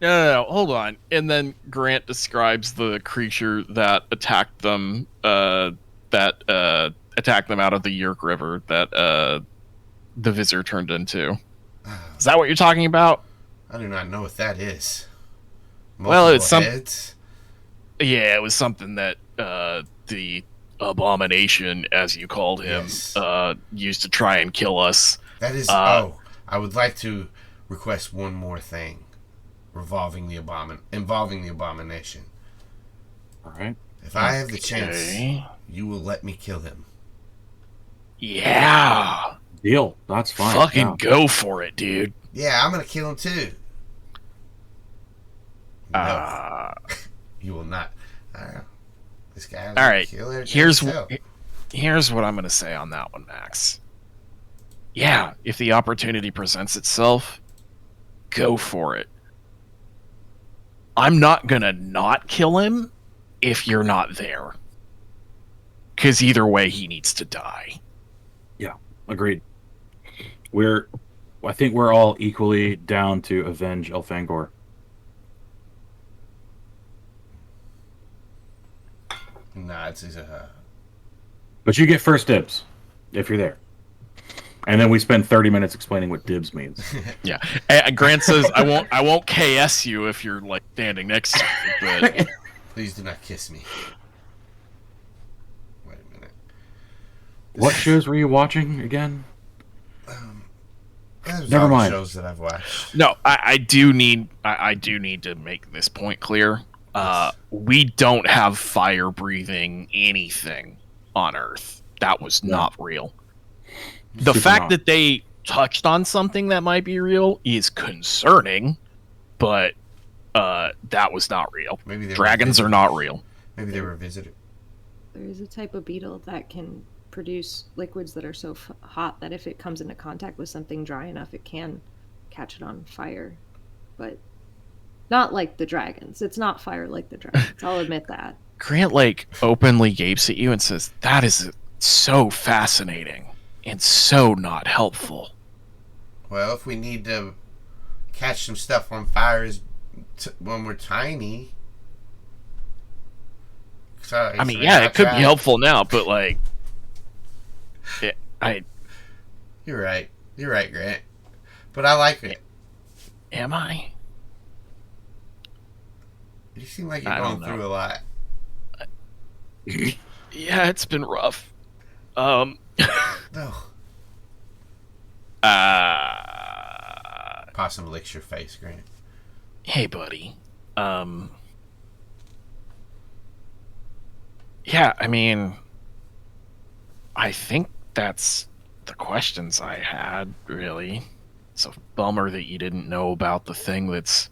No, hold on. And then Grant describes the creature that attacked them. Attacked them out of the Yeerk River. That the Visser turned into. Is that what you're talking about? I do not know what that is. Well, it's heads? Yeah, it was something that the abomination, as you called him, Yes. used to try and kill us. That is. I would like to request one more thing, involving the abomination. All right. If I have the chance, Okay. you will let me kill him. Yeah. Deal. That's fine. Fucking Yeah. go for it, dude. Yeah, I'm gonna kill him too. No, you will not. This guy. All right. Killer Here's himself. here's what I'm gonna say on that one, Max. Yeah, if the opportunity presents itself, go for it. I'm not gonna not kill him if you're not there. Because either way, he needs to die. Agreed. I think we're all equally down to avenge Elfangor. Nah, it's But you get first dibs if you're there. And then we spend 30 minutes explaining what dibs means. Yeah. Grant says I won't KS you if you're like standing next to me, but Please do not kiss me. Wait a minute. What shows were you watching again? Those Never are all the mind. shows that I've watched. no, I do need to make this point clear. We don't have fire breathing anything on Earth. That was not real. The Super fact not. that they touched on something that might be real is concerning, but that was not real. Maybe they Dragons were are not real. Maybe they were visited. There is a type of beetle that can produce liquids that are so hot that if it comes into contact with something dry enough, it can catch it on fire. But not like the dragons. It's not fire like the dragons. I'll admit that. Grant like openly gapes at you and says, "That is so fascinating and so not helpful." Well, if we need to catch some stuff on fire when we're tiny. Sorry, I mean, Savannah, yeah, it could tried. be helpful now, but like, You're right. You're right, Grant. But I like it. am I? You seem like you're I going don't know. through a lot. Yeah, it's been rough. No. Possum licks your face, Grant. Hey, buddy. Yeah, I mean, I think that's the questions I had, really. It's a bummer that you didn't know about the thing that's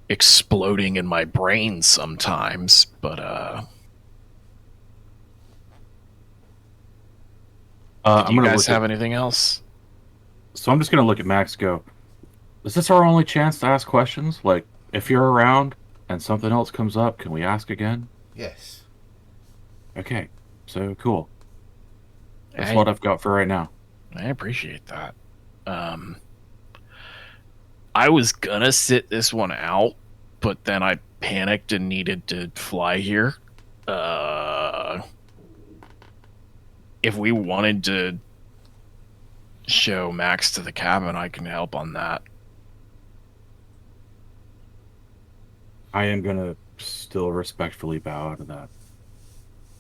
exploding in my brain sometimes, but I'm you gonna guys look have at, anything else? so I'm just gonna look at Max. And go. Is this our only chance to ask questions? Like, if you're around and something else comes up, can we ask again? Yes. Okay. So cool. That's I, what I've got for right now. I appreciate that. I was gonna sit this one out, but then I panicked and needed to fly here. If we wanted to show Max to the cabin, I can help on that. I am gonna still respectfully bow out of that.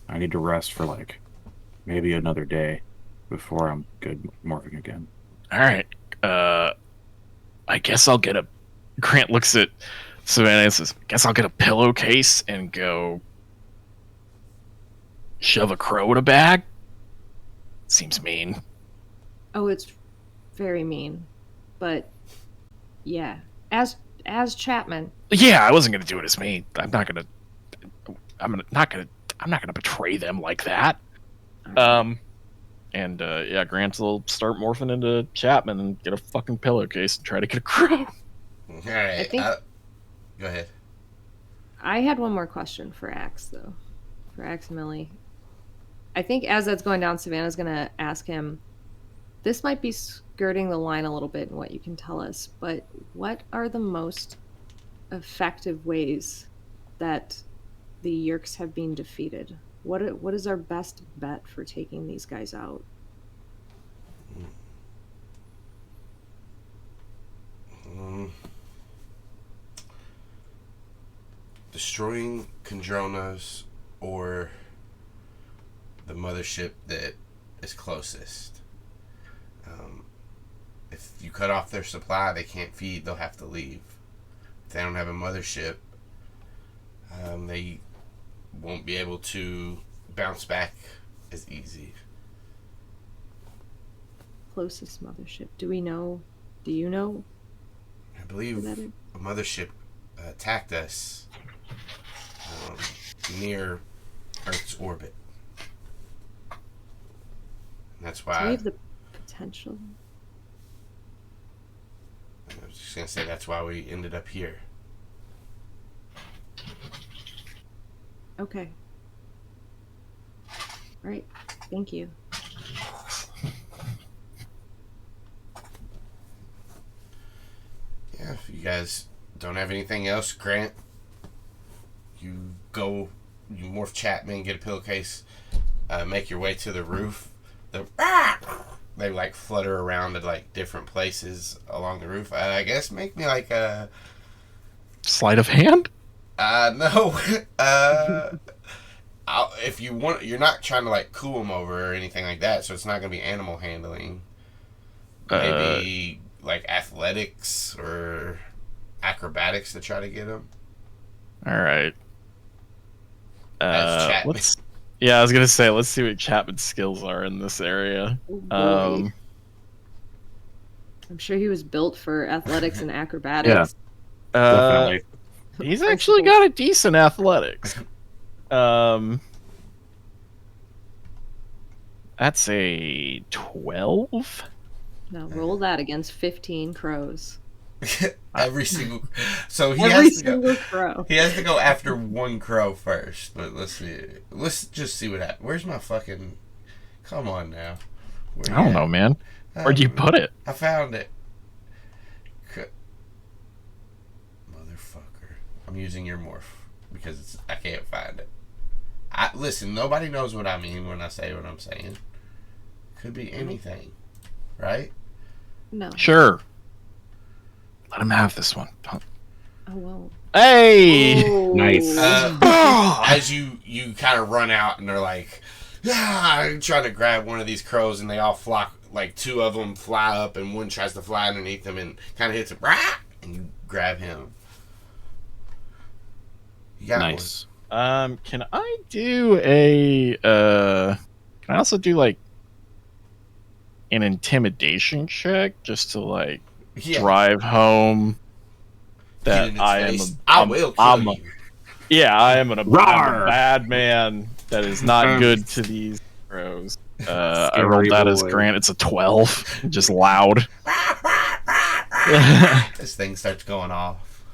I need to rest for like maybe another day before I'm good morphing again. All right. I guess I'll get a. Grant looks at Savannah and says, "Guess I'll get a pillowcase and go shove a crow in a bag." Seems mean. Oh, it's very mean. But yeah. As Chapman. Yeah, I wasn't gonna do it as me. I'm not gonna betray them like that. Yeah, Grant will start morphing into Chapman and get a fucking pillowcase and try to get a crow. All right. I think- Go ahead. I had one more question for Axe, though. For Axe and Millie. I think as that's going down, Savannah's going to ask him, this might be skirting the line a little bit in what you can tell us, but what are the most effective ways that the Yeerks have been defeated? What is our best bet for taking these guys out? Destroying Kandrona's or the mothership that is closest. If you cut off their supply, they can't feed, they'll have to leave. If they don't have a mothership, they won't be able to bounce back as easy. Closest mothership. Do you know I believe where that is? a mothership attacked us near Earth's orbit. And that's Do we why have the potential? I was just going to say that's why we ended up here. Okay. Right. Thank you. Yeah, if you guys don't have anything else, Grant, you morph Chapman, get a pillowcase, make your way to the roof. They like flutter around at like different places along the roof. I guess make me like a Sleight of hand? no. If you want, you're not trying to like cool them over or anything like that, so it's not going to be animal handling. Maybe like athletics or acrobatics to try to get them. All right. That's Chapman. Yeah, I was gonna say, let's see what Chapman's skills are in this area. Oh, boy. I'm sure he was built for athletics and acrobatics. Definitely. He's actually got a decent athletics. That's a 12. Now roll that against 15 crows. Every single. So he Every has to go. single crow. He has to go after one crow first. But let's see. Let's just see what happens. Where's my fucking? Come on now. I don't know, man. Where'd you put it? I found it. Motherfucker. I'm using your morph because I can't find it. Listen, nobody knows what I mean when I say what I'm saying. Could be anything, right? No. Sure. Let him have this one. Oh, well. Hey! Oh. Nice. As you kind of run out and they're like, I'm trying to grab one of these crows and they all flock, like two of them fly up and one tries to fly underneath them and kind of hits it, and you grab him. You got Nice. Can I do a can I also do like an intimidation check just to like drive home that I am I will kill you. Yeah, I am a Rawr! bad man that is not good to these crows. I rolled that as Grant. It's a 12. Just loud. This thing starts going off.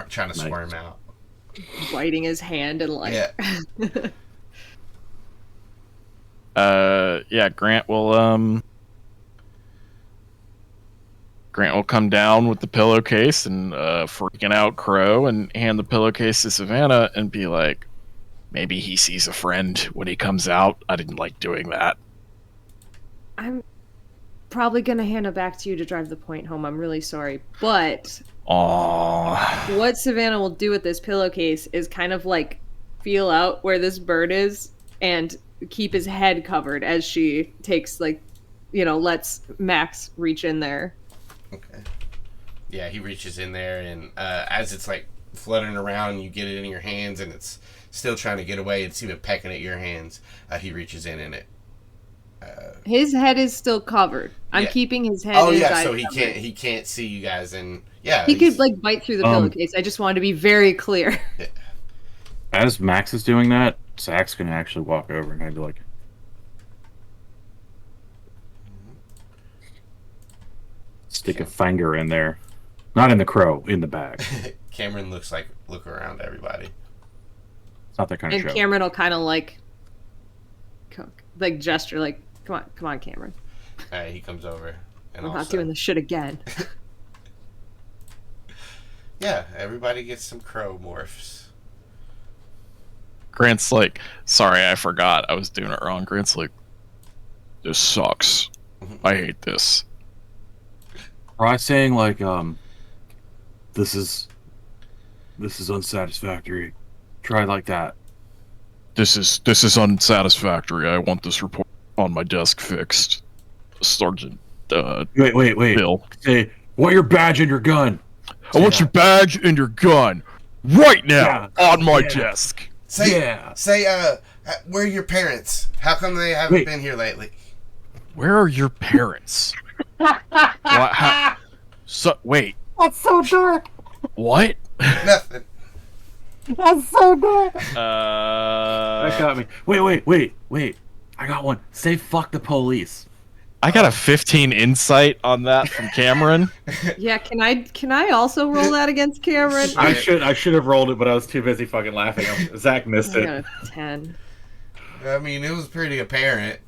Trying to squirm out. Biting his hand and like... Yeah. Grant will come down with the pillowcase and freaking out Crow and hand the pillowcase to Savannah and be like, maybe he sees a friend when he comes out. I didn't like doing that. I'm probably going to hand it back to you to drive the point home. I'm really sorry. But what Savannah will do with this pillowcase is kind of like feel out where this bird is and keep his head covered as she takes lets Max reach in there. Okay. Yeah, he reaches in there and as it's like fluttering around, you get it in your hands and it's still trying to get away. It's even pecking at your hands. He reaches in and it. His head is still covered. I'm keeping his head. Oh yeah, so he can't see you guys, and he could like bite through the pillowcase. I just wanted to be very clear. As Max is doing that, Zach's gonna actually walk over and I'd be like, stick a finger in there, not in the crow, in the bag. Cameron look around everybody. It's not that kind of show. And Cameron will kind of like gesture, like, come on, Cameron. He comes over, and I'm not doing this shit again. Yeah, everybody gets some crow morphs. Grant's like, sorry, I forgot. I was doing it wrong. Grant's like, this sucks. I hate this. Try saying like, this is unsatisfactory. Try like that. This is unsatisfactory. I want this report on my desk fixed. Sergeant. Wait. Bill. Say, want your badge and your gun. I want your badge and your gun right now on my desk. Say, where are your parents? How come they haven't been here lately? Where are your parents? Wait. That's so dark. What? Nothing. That's so dark. That got me. Wait. I got one. Say fuck the police. I got a 15 insight on that from Cameron. Yeah, can I also roll that against Cameron? I should have rolled it, but I was too busy fucking laughing. Zach missed it. I got a 10. I mean, it was pretty apparent.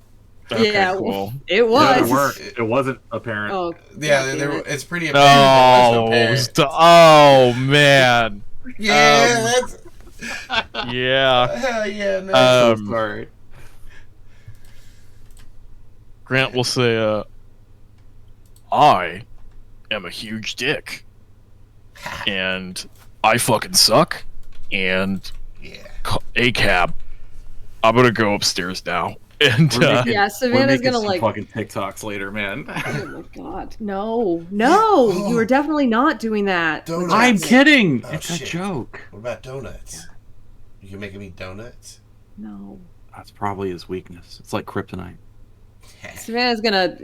Okay, yeah, cool. It was. Yeah, it worked. It wasn't apparent. Oh, yeah, it's pretty apparent. Oh man. Yeah, yeah. Hell yeah, no. So sorry. Grant will say, I am a huge dick. And I fucking suck. And a cab. I'm gonna go upstairs now. And Savannah's gonna like fucking TikToks later, man. Oh my god, no! You were definitely not doing that. Donuts. I'm kidding. It's shit. a joke. What about donuts? You can make me donuts. No. That's probably his weakness. It's like kryptonite. Savannah's gonna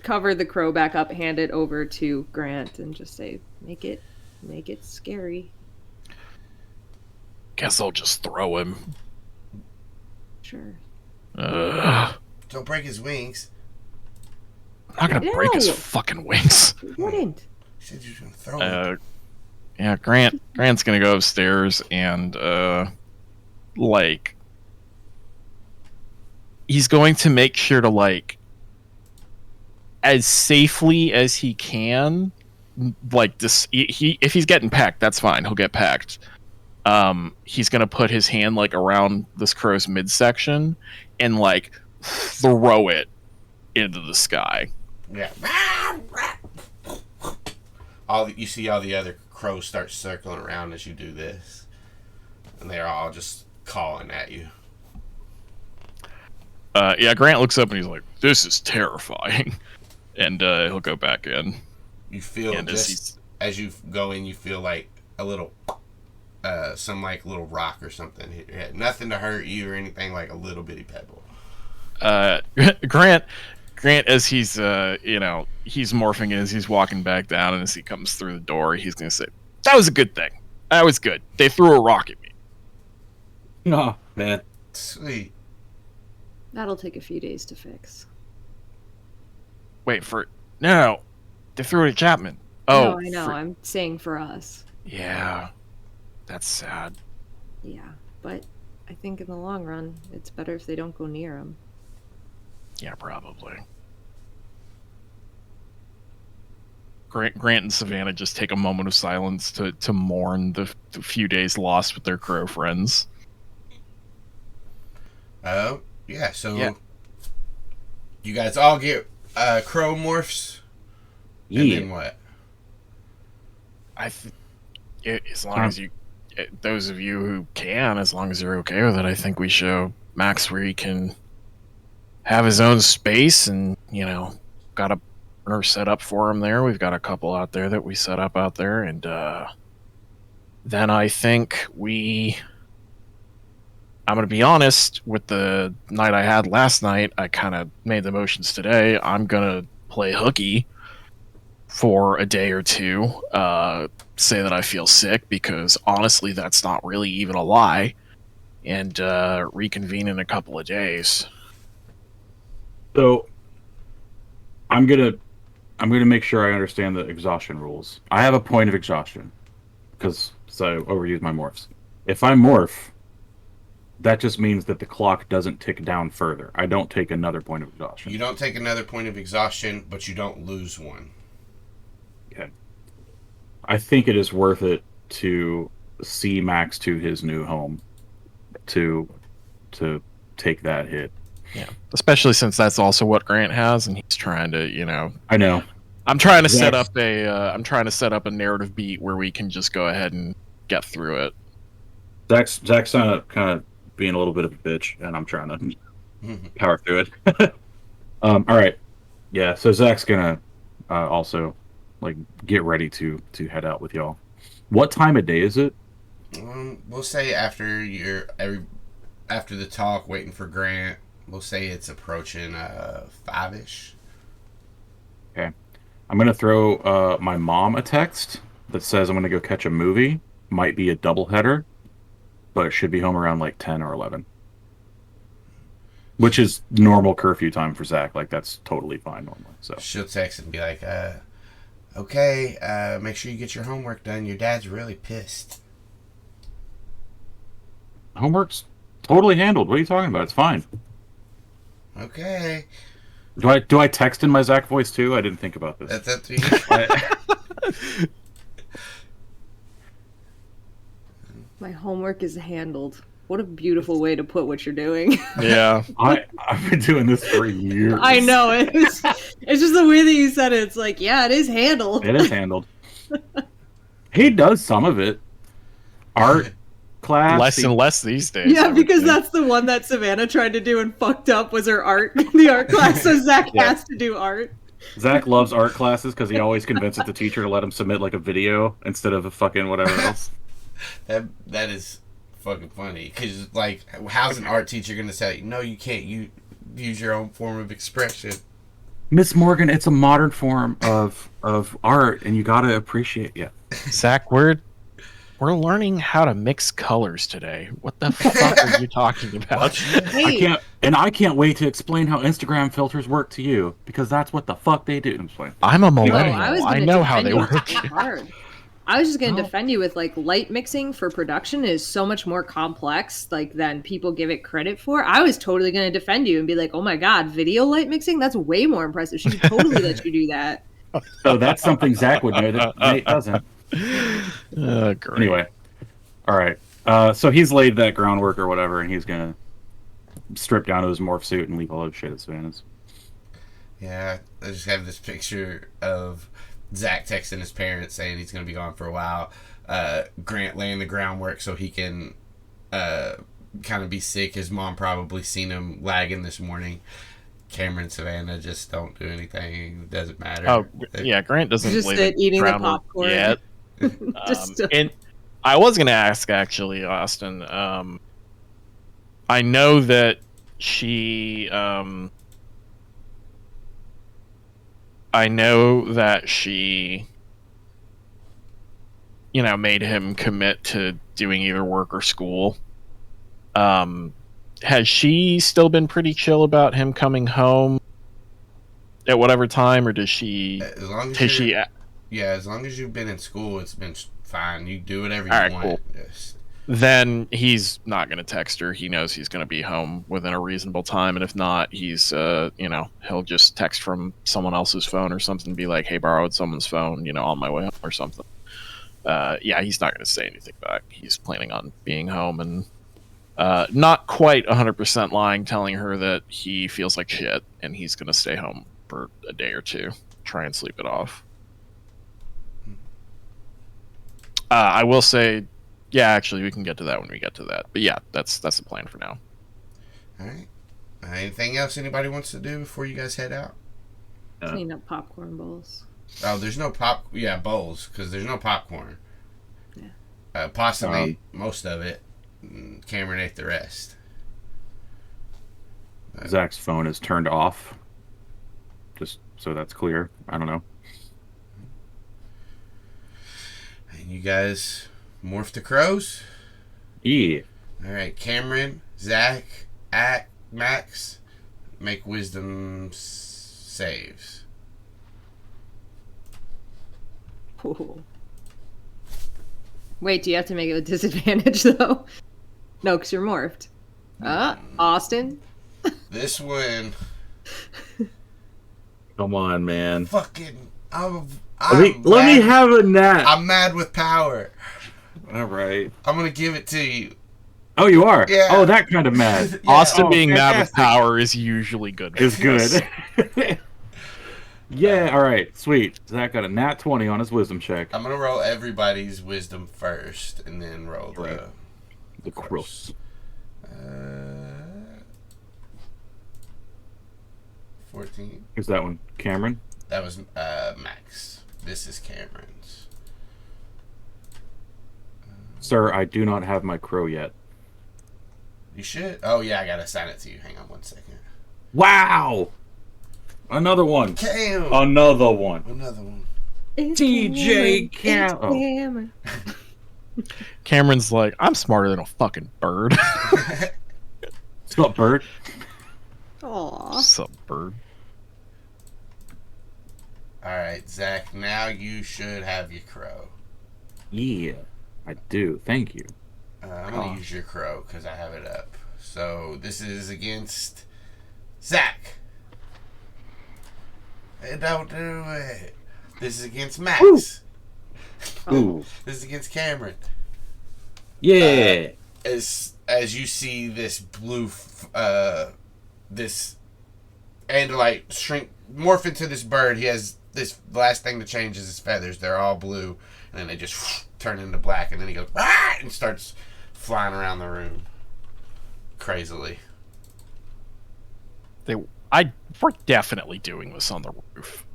cover the crow back up, hand it over to Grant, and just say, "Make it scary." Guess I'll just throw him. Sure. Don't break his wings. I'm not gonna break his fucking wings. You wouldn't. You said you were gonna throw him. Yeah, Grant's gonna go upstairs and he's going to make sure to like as safely as he can, like this. If he's getting packed, that's fine. He'll get packed. He's gonna put his hand like around this crow's midsection and like throw it into the sky. Yeah. You see all the other crows start circling around as you do this, and they're all just calling at you. Grant looks up and he's like, "This is terrifying," and he'll go back in. You feel as you go in, you feel like a little, some like little rock or something hit your head. Nothing to hurt you or anything, like a little bitty pebble. Grant, as he's he's morphing as he's walking back down, and as he comes through the door, he's gonna say, "That was a good thing. That was good. They threw a rock at me." Oh man, sweet. That'll take a few days to fix. Wait for no, they threw it at Chapman. Oh, Oh, I know. I'm saying for us. yeah, that's sad. Yeah, but I think in the long run, it's better if they don't go near him. Yeah, probably. Grant and Savannah just take a moment of silence to mourn the few days lost with their crow friends. Yeah, so Yeah. you guys all get crow morphs, and then what? As long as you, those of you who can, as long as you're okay with it, I think we show Max where he can have his own space, and got a burner set up for him there. We've got a couple out there that we set up out there, and then I think I'm going to be honest, with the night I had last night, I kind of made the motions today. I'm going to play hooky for a day or two, say that I feel sick, because honestly, that's not really even a lie, and reconvene in a couple of days. So I'm gonna make sure I understand the exhaustion rules. I have a point of exhaustion because I overused my morphs. If I morph, that just means that the clock doesn't tick down further. I don't take another point of exhaustion. You don't take another point of exhaustion, but you don't lose one. Okay. I think it is worth it to see Max to his new home to take that hit. Yeah, especially since that's also what Grant has, and he's trying to, I know. I'm trying to set up a narrative beat where we can just go ahead and get through it. Zach's kind of being a little bit of a bitch, and I'm trying to power through it. All right, yeah. So Zach's gonna also get ready to head out with y'all. What time of day is it? We'll say after the talk, waiting for Grant. We'll say it's approaching 5-ish. Okay, I'm gonna throw my mom a text that says I'm gonna go catch a movie. Might be a doubleheader, but it should be home around 10 or 11, which is normal curfew time for Zach. That's totally fine normally. So she'll text and be like, "Okay, make sure you get your homework done. Your dad's really pissed." Homework's totally handled. What are you talking about? It's fine. Okay. Do I text in my Zach voice too? I didn't think about this. That's up to you. My homework is handled. What a beautiful way to put what you're doing. Yeah. I've been doing this for years. I know. It's just the way that you said it. It's yeah, it is handled. It is handled. He does some of it. Art class. Less and less these days. Yeah, because that's the one that Savannah tried to do and fucked up was her art, the art class. So Zach has to do art. Zach loves art classes because he always convinces the teacher to let him submit a video instead of a fucking whatever else. That is fucking funny, because how's an art teacher gonna say no, you can't, you use your own form of expression? Miss Morgan, it's a modern form of art and you gotta appreciate it. Zach, we're learning how to mix colors today. What the fuck are you talking about? Hey, I can't wait to explain how Instagram filters work to you, because that's what the fuck they do. I'm a millennial. I know how they work. Hard. I was just going to defend you with light mixing for production is so much more complex than people give it credit for. I was totally going to defend you and be like, oh my god, video light mixing? That's way more impressive. She would totally let you do that. So that's something Zach would know that Nate doesn't. Great. Anyway, all right. So he's laid that groundwork or whatever, and he's going to strip down to his morph suit and leave all his shit at Savannah's. Yeah, I just have this picture of Zach texting his parents saying he's going to be gone for a while. Grant laying the groundwork so he can kind of be sick. His mom probably seen him lagging this morning. Cameron and Savannah just don't do anything. It doesn't matter. Oh, yeah, Grant doesn't Just lay the eating the groundwork popcorn. yet. And I was going to ask, actually, Austin. I know that she... made him commit to doing either work or school. has she still been pretty chill about him coming home at whatever time, or does she? As long as Has she? yeah, as long as you've been in school, it's been fine. You do whatever you Alright, want. cool. Just, Then he's not going to text her. He knows he's going to be home within a reasonable time, and if not, he's he'll just text from someone else's phone or something, and be like, "Hey, borrowed someone's phone, on my way home," or something. Yeah, he's not going to say anything back. He's planning on being home and not quite 100% lying, telling her that he feels like shit and he's going to stay home for a day or two, try and sleep it off. I will say, yeah, actually, we can get to that when we get to that. But yeah, that's the plan for now. all right. Anything else anybody wants to do before you guys head out? Clean up popcorn bowls. Oh, there's no bowls, because there's no popcorn. Yeah. Possibly most of it. Cameron ate the rest. Zach's phone is turned off. Just so that's clear. I don't know. And you guys morph to crows? Yeah. All right, Cameron, Zac, Max, make wisdom saves. Ooh. Wait, do you have to make it a disadvantage, though? No, because you're morphed. Austin? This one, Come on, man. fucking, I'm Let me mad. have a nap. I'm mad with power. All right. I'm gonna give it to you. Oh, you are? Yeah. Oh, that kind of mad. Yeah. Austin Oh, being mad with fantastic. power is usually good. Is good. Yeah, all right. Sweet. Zach got a nat 20 on his wisdom check. I'm gonna roll everybody's wisdom first, and then roll Right. The cross. 14. Who's that one? Cameron? That was Max. This is Cameron's. Sir, I do not have my crow yet. You should. Oh yeah, I gotta assign it to you. Hang on 1 second. Wow! Another one. Cam. Another one. Another one. TJ Cam. Oh. Cameron. Cameron's like, I'm smarter than a fucking bird. What's up, bird? Aw. What's up, bird? All right, Zac. Now you should have your crow. Yeah, I do. Thank you. I'm gonna use your crow because I have it up. So this is against Zac. Hey, don't do it. This is against Max. Ooh. This is against Cameron. Yeah. As you see this blue, this Andalite shrink morph into this bird, he has this last thing to change is his feathers. They're all blue, and then they just turn into black, and then he goes ah! And starts flying around the room crazily. We're definitely doing this on the roof.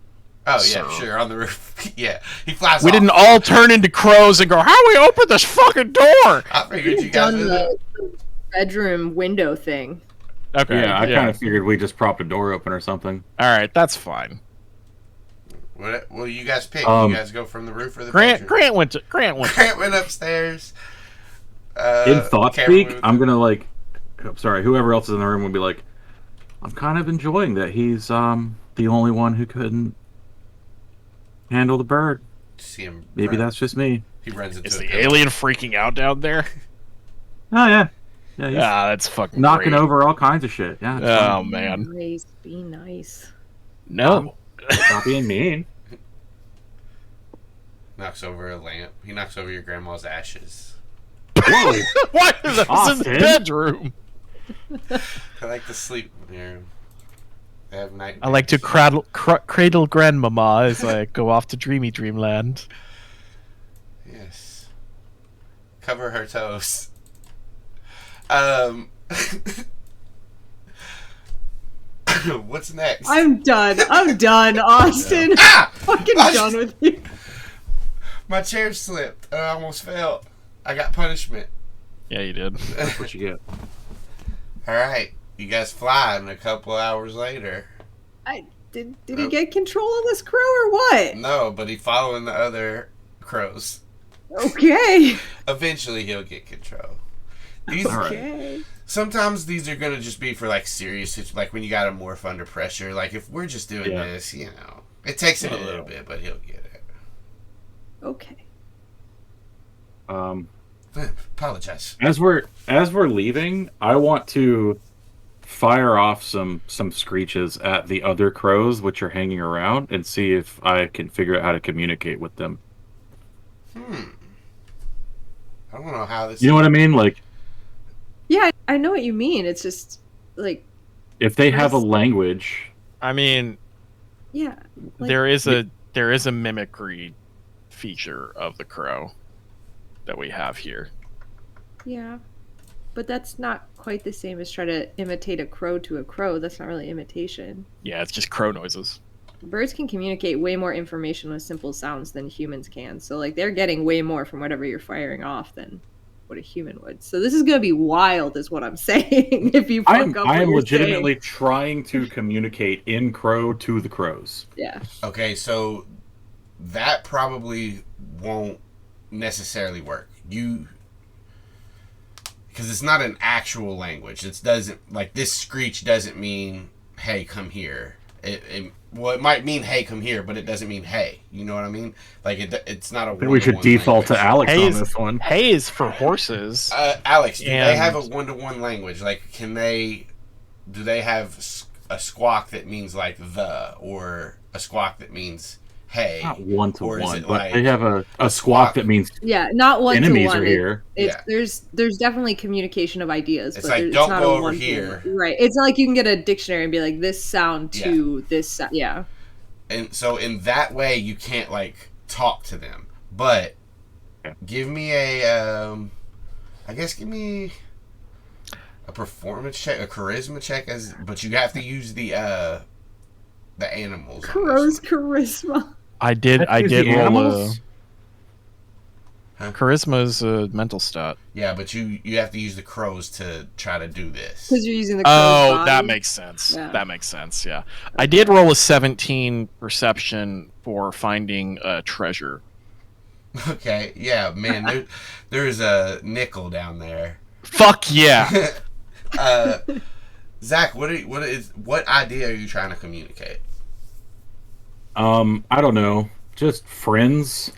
Oh yeah, So- sure, on the roof. Yeah, he flies. We off. didn't all turn into crows and go, "How do we open this fucking door?" I figured you You've guys done would. the bedroom window thing. Okay. Yeah, I kind of figured we just propped a door open or something. All right, that's fine. What? Well, you guys pick. Um, You guys go from the roof or the Grant bedroom? Grant went. Grant went upstairs. In thought Cameron speak, went- I'm gonna like, I'm sorry, whoever else is in the room would be like, I'm kind of enjoying that he's the only one who couldn't handle the bird. See him. Maybe run. that's just me. He runs into Is a the pillar. alien freaking out down there? Oh yeah, yeah, he's Ah, that's fucking knocking great. over all kinds of shit. Yeah. it's Oh fine. man, Nice. Be nice. no. Stop being mean. Knocks over a lamp. He knocks over your grandma's ashes. Whoa. Why is that in Austin? the bedroom? I like to sleep there. They have night. I like to cradle grandmama as I go off to dreamy dreamland. Yes. Cover her toes. What's next? I'm done. I'm done, Austin. Ah! Fucking I- done with you. My chair slipped and I almost fell. I got punishment. Yeah, you did. That's what you get. Alright. You guys fly and a couple hours later. Did he get control of this crow or what? No, but he following the other crows. Okay. Eventually he'll get control. These, All right. Okay. sometimes these are gonna just be for like serious, like when you gotta morph under pressure. Like if we're just doing this, it takes him a little bit, but he'll get it. Okay. Apologize. As we're leaving, I want to fire off some screeches at the other crows which are hanging around and see if I can figure out how to communicate with them. I don't know how this. You know what I mean? Like, Yeah, I know what you mean. It's just like if they have a language. I mean, yeah, like, there is a mimicry feature of the crow that we have here. yeah, but that's not quite the same as trying to imitate a crow to a crow. That's not really imitation. Yeah, it's just crow noises. Birds can communicate way more information with simple sounds than humans can. So like they're getting way more from whatever you're firing off than what a human would. So this is going to be wild is what I'm saying. If you fuck up I am what you're legitimately saying. trying to communicate in crow to the crows. Yeah. Okay, so that probably won't necessarily work. Because it's not an actual language. It doesn't, like, this screech doesn't mean, hey, come here. It might mean, hey, come here, but it doesn't mean, hey. You know what I mean? Like, it's not a I think we should default to Alex on this one. Hay is for horses. Alex, do they have a one-to-one language? Like, do they have a squawk that means, like, the, or a squawk that means, hey? Not one-to-one, but like they have a squawk that means not one enemies to one. are here. There's definitely communication of ideas. It's but like, it's don't not go a over one here. Right. It's not like you can get a dictionary and be like, this sound to this sound. Yeah. And so in that way, you can't, like, talk to them. But give me give me a performance check, a charisma check, but you have to use the animals. Crow's charisma. I did roll animals? Charisma is a mental stat. Yeah, but you have to use the crows to try to do this. Because you're using the crow's body. That makes sense. Yeah. That makes sense, yeah. I did roll a 17 perception for finding a treasure. Okay, yeah, man, there's a nickel down there. Fuck yeah! Zach, what idea are you trying to communicate? I don't know. Just friends.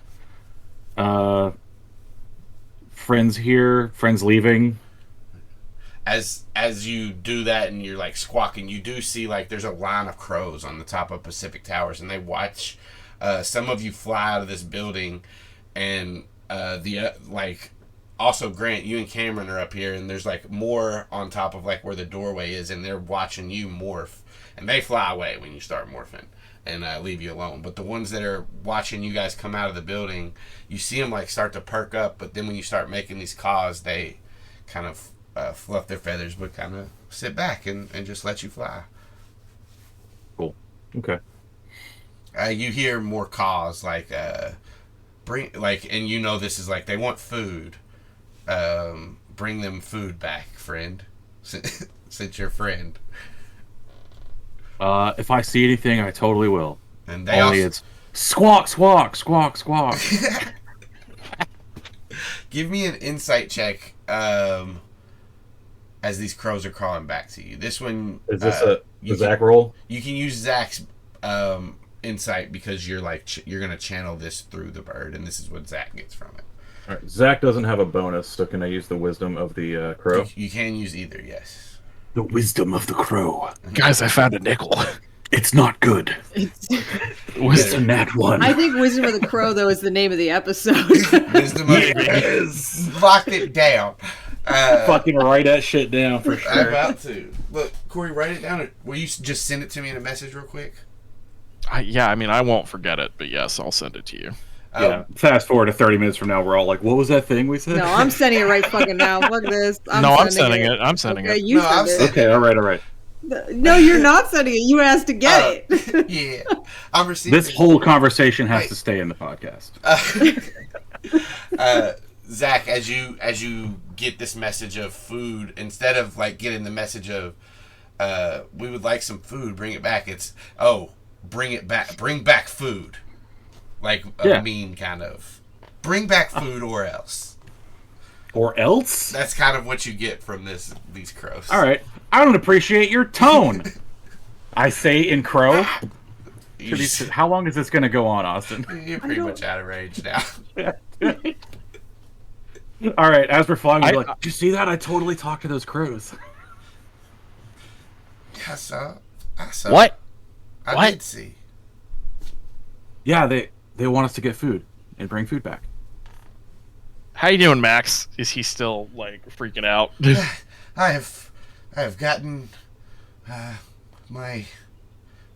Friends here, friends leaving. As you do that and you're like squawking, you do see like there's a line of crows on the top of Pacific Towers, and they watch some of you fly out of this building, and also Grant, you and Cameron are up here, and there's like more on top of like where the doorway is, and they're watching you morph, and they fly away when you start morphing and leave you alone. But the ones that are watching you guys come out of the building, you see them like start to perk up, but then when you start making these caws, they kind of fluff their feathers, but kind of sit back and just let you fly. Cool. Okay. You hear more caws like bring, like, and you know this is like they want food. Bring them food back, friend. Since you're friend. If I see anything, I totally will. And they Only it's squawk, squawk, squawk, squawk. Give me an insight check as these crows are crawling back to you. This one Is this a Zach roll? You can use Zach's insight because you're like you're gonna channel this through the bird, and this is what Zach gets from it. All right. Zach doesn't have a bonus, so can I use the wisdom of the crow? You can use either, yes. The wisdom of the crow. Guys, I found a nickel. It's not good. Wisdom nat one. I think Wisdom of the Crow, though, is the name of the episode. Wisdom of the Crow. Locked it down. Fucking write that shit down for sure. I'm about to. Look, Cory, write it down. Will you just send it to me in a message real quick? I mean, I won't forget it, but yes, I'll send it to you. Yeah. Fast forward to 30 minutes from now, we're all like, "What was that thing we said?" No, I'm sending it right fucking now. Fuck this. I'm sending it. I'm sending Okay, it. you No, send it. Okay, all right. No, you're not sending it. You asked to get it. Yeah, I'm receiving. This whole conversation has to stay in the podcast. Zach, as you get this message of food, instead of like getting the message of we would like some food, bring it back. It's bring it back, bring back food, like a meme kind of. Bring back food or else. Or else? That's kind of what you get from these crows. All right. I don't appreciate your tone. I say in crow. How long is this going to go on, Austin? You're pretty much out of range now. All right. As we're flying, we're like, did you see that? I totally talked to those crows. I saw. What? I did see. Yeah, they want us to get food and bring food back. How you doing, Max? Is he still like freaking out? I have gotten my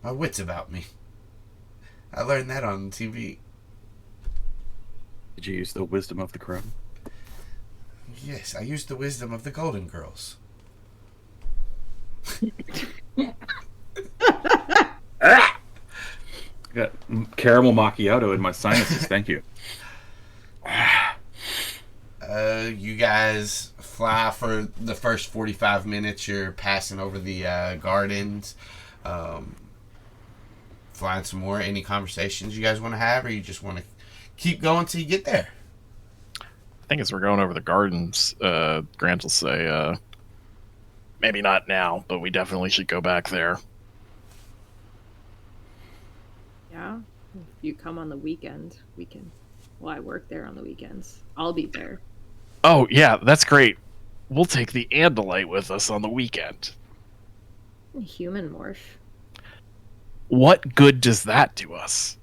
wits about me. I learned that on TV. Did you use the wisdom of the crow? Yes, I used the wisdom of the Golden Girls. Got caramel macchiato in my sinuses. Thank you. You guys fly for the first 45 minutes. You're passing over the gardens, flying some more. Any conversations you guys want to have, or you just want to keep going till you get there? I think as we're going over the gardens, Grant will say, maybe not now, but we definitely should go back there. Yeah. If you come on the weekend, we can. Well, I work there on the weekends. I'll be there. Oh, yeah, that's great. We'll take the Andalite with us on the weekend. Human morph. What good does that do us?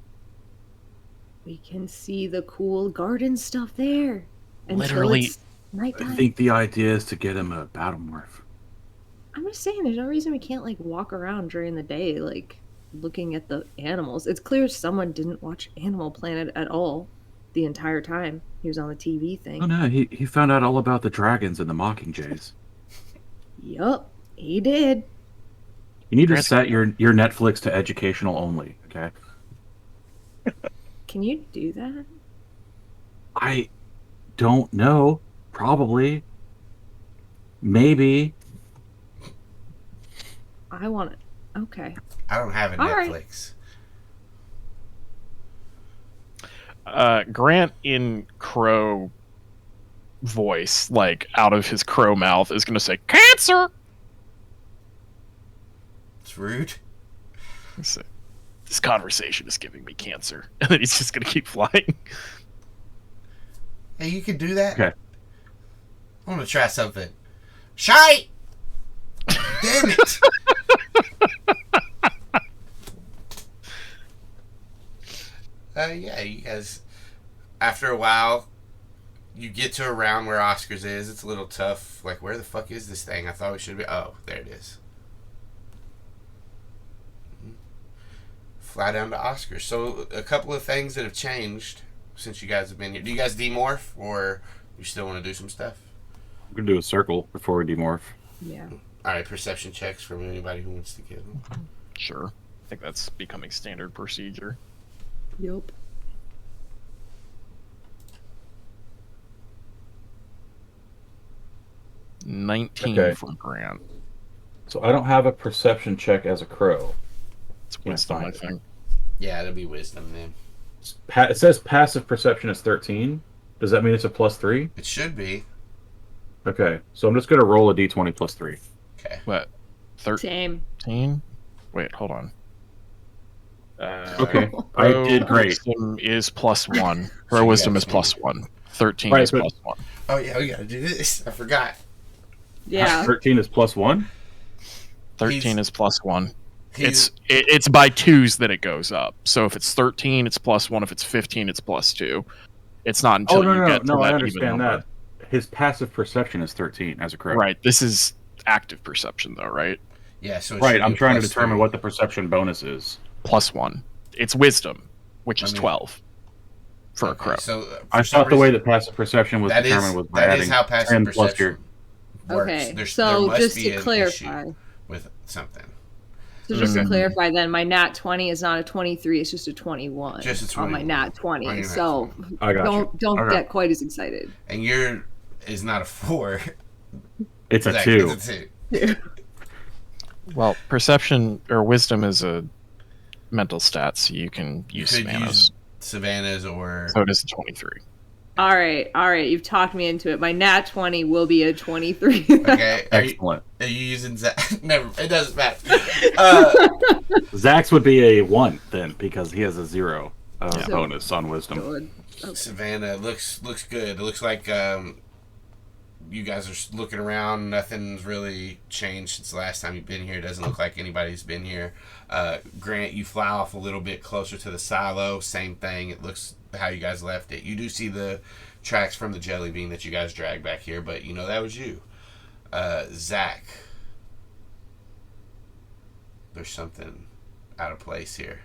We can see the cool garden stuff there. Literally. It's nighttime. I think the idea is to get him a battle morph. I'm just saying, there's no reason we can't like walk around during the day, like looking at the animals. It's clear someone didn't watch Animal Planet at all the entire time he was on the TV thing. Oh no, he found out all about the dragons and the mockingjays. Yup, he did. You need to set your Netflix to educational only, okay? Can you do that? I don't know. Probably. Maybe. I want it. Okay. I don't have a All Netflix. Grant in crow voice, like out of his crow mouth, is going to say, "Cancer!" It's rude. This conversation is giving me cancer. And then he's just going to keep flying. Hey, you can do that? Okay. I want to try something. Shite! Damn it! Yeah, you guys, after a while, you get to around where Oscar's is. It's a little tough. Like, where the fuck is this thing? I thought we should be. Oh, there it is. Fly down to Oscar's. So, a couple of things that have changed since you guys have been here. Do you guys demorph, or you still want to do some stuff? I'm going to do a circle before we demorph. Yeah. Alright, perception checks from anybody who wants to give them. Sure. I think that's becoming standard procedure. Yup. $19 for Grant. So I don't have a perception check as a crow. It's wisdom, I think. Yeah, it'll be wisdom then. It says passive perception is 13. Does that mean it's a +3? It should be. Okay, so I'm just going to roll a d20 +3. Okay. What? 13? Same. Wait, hold on. Okay, I did great. Wisdom is +1. So Her you wisdom guys is +1. 13 Right, is but- +1. Oh yeah, we gotta do this. I forgot. Yeah. 13 is +1? 13 is +1. He's- It's by twos that it goes up. So if it's 13, it's +1. If it's 15, it's +2. It's not until Oh, no, you no, get to no, I that understand even number. that. His passive perception is 13 as a crow. Right. This is active perception, though, right? Yeah, so it Right, should I'm be trying to plus determine 3. what the perception bonus is. +1. It's wisdom, which is I mean- 12 for a Okay, crow. so I for some thought the way reason- that passive perception was that is determined was by that adding is how passive 10 plus perception your... works. Okay, There so must just be to an clarify. issue with something. So just to Mhm. clarify then, my nat 20 is not a 23, it's just a 21. Just a on my 21. nat 20. On your nat So 20. I got you. don't Okay. get quite as excited. And your is not a 4. It's a Zach, 2. It's a 2. Well, perception or wisdom is a mental stat, so you can You use could Savannah's. use Savannah's or So it is a 23. All right. You've talked me into it. My nat 20 will be a 23. Okay. Excellent. Are you using Zac? Never. It doesn't matter. Zach's would be a 1 then because he has a 0 So- bonus on wisdom. Good. Okay. Savannah looks good. It looks like you guys are looking around. Nothing's really changed since the last time you've been here. It doesn't look like anybody's been here. Grant, you fly off a little bit closer to the silo. Same thing. It looks how you guys left it. You do see the tracks from the jelly bean that you guys dragged back here, but you know that was you. Zac. There's something out of place here.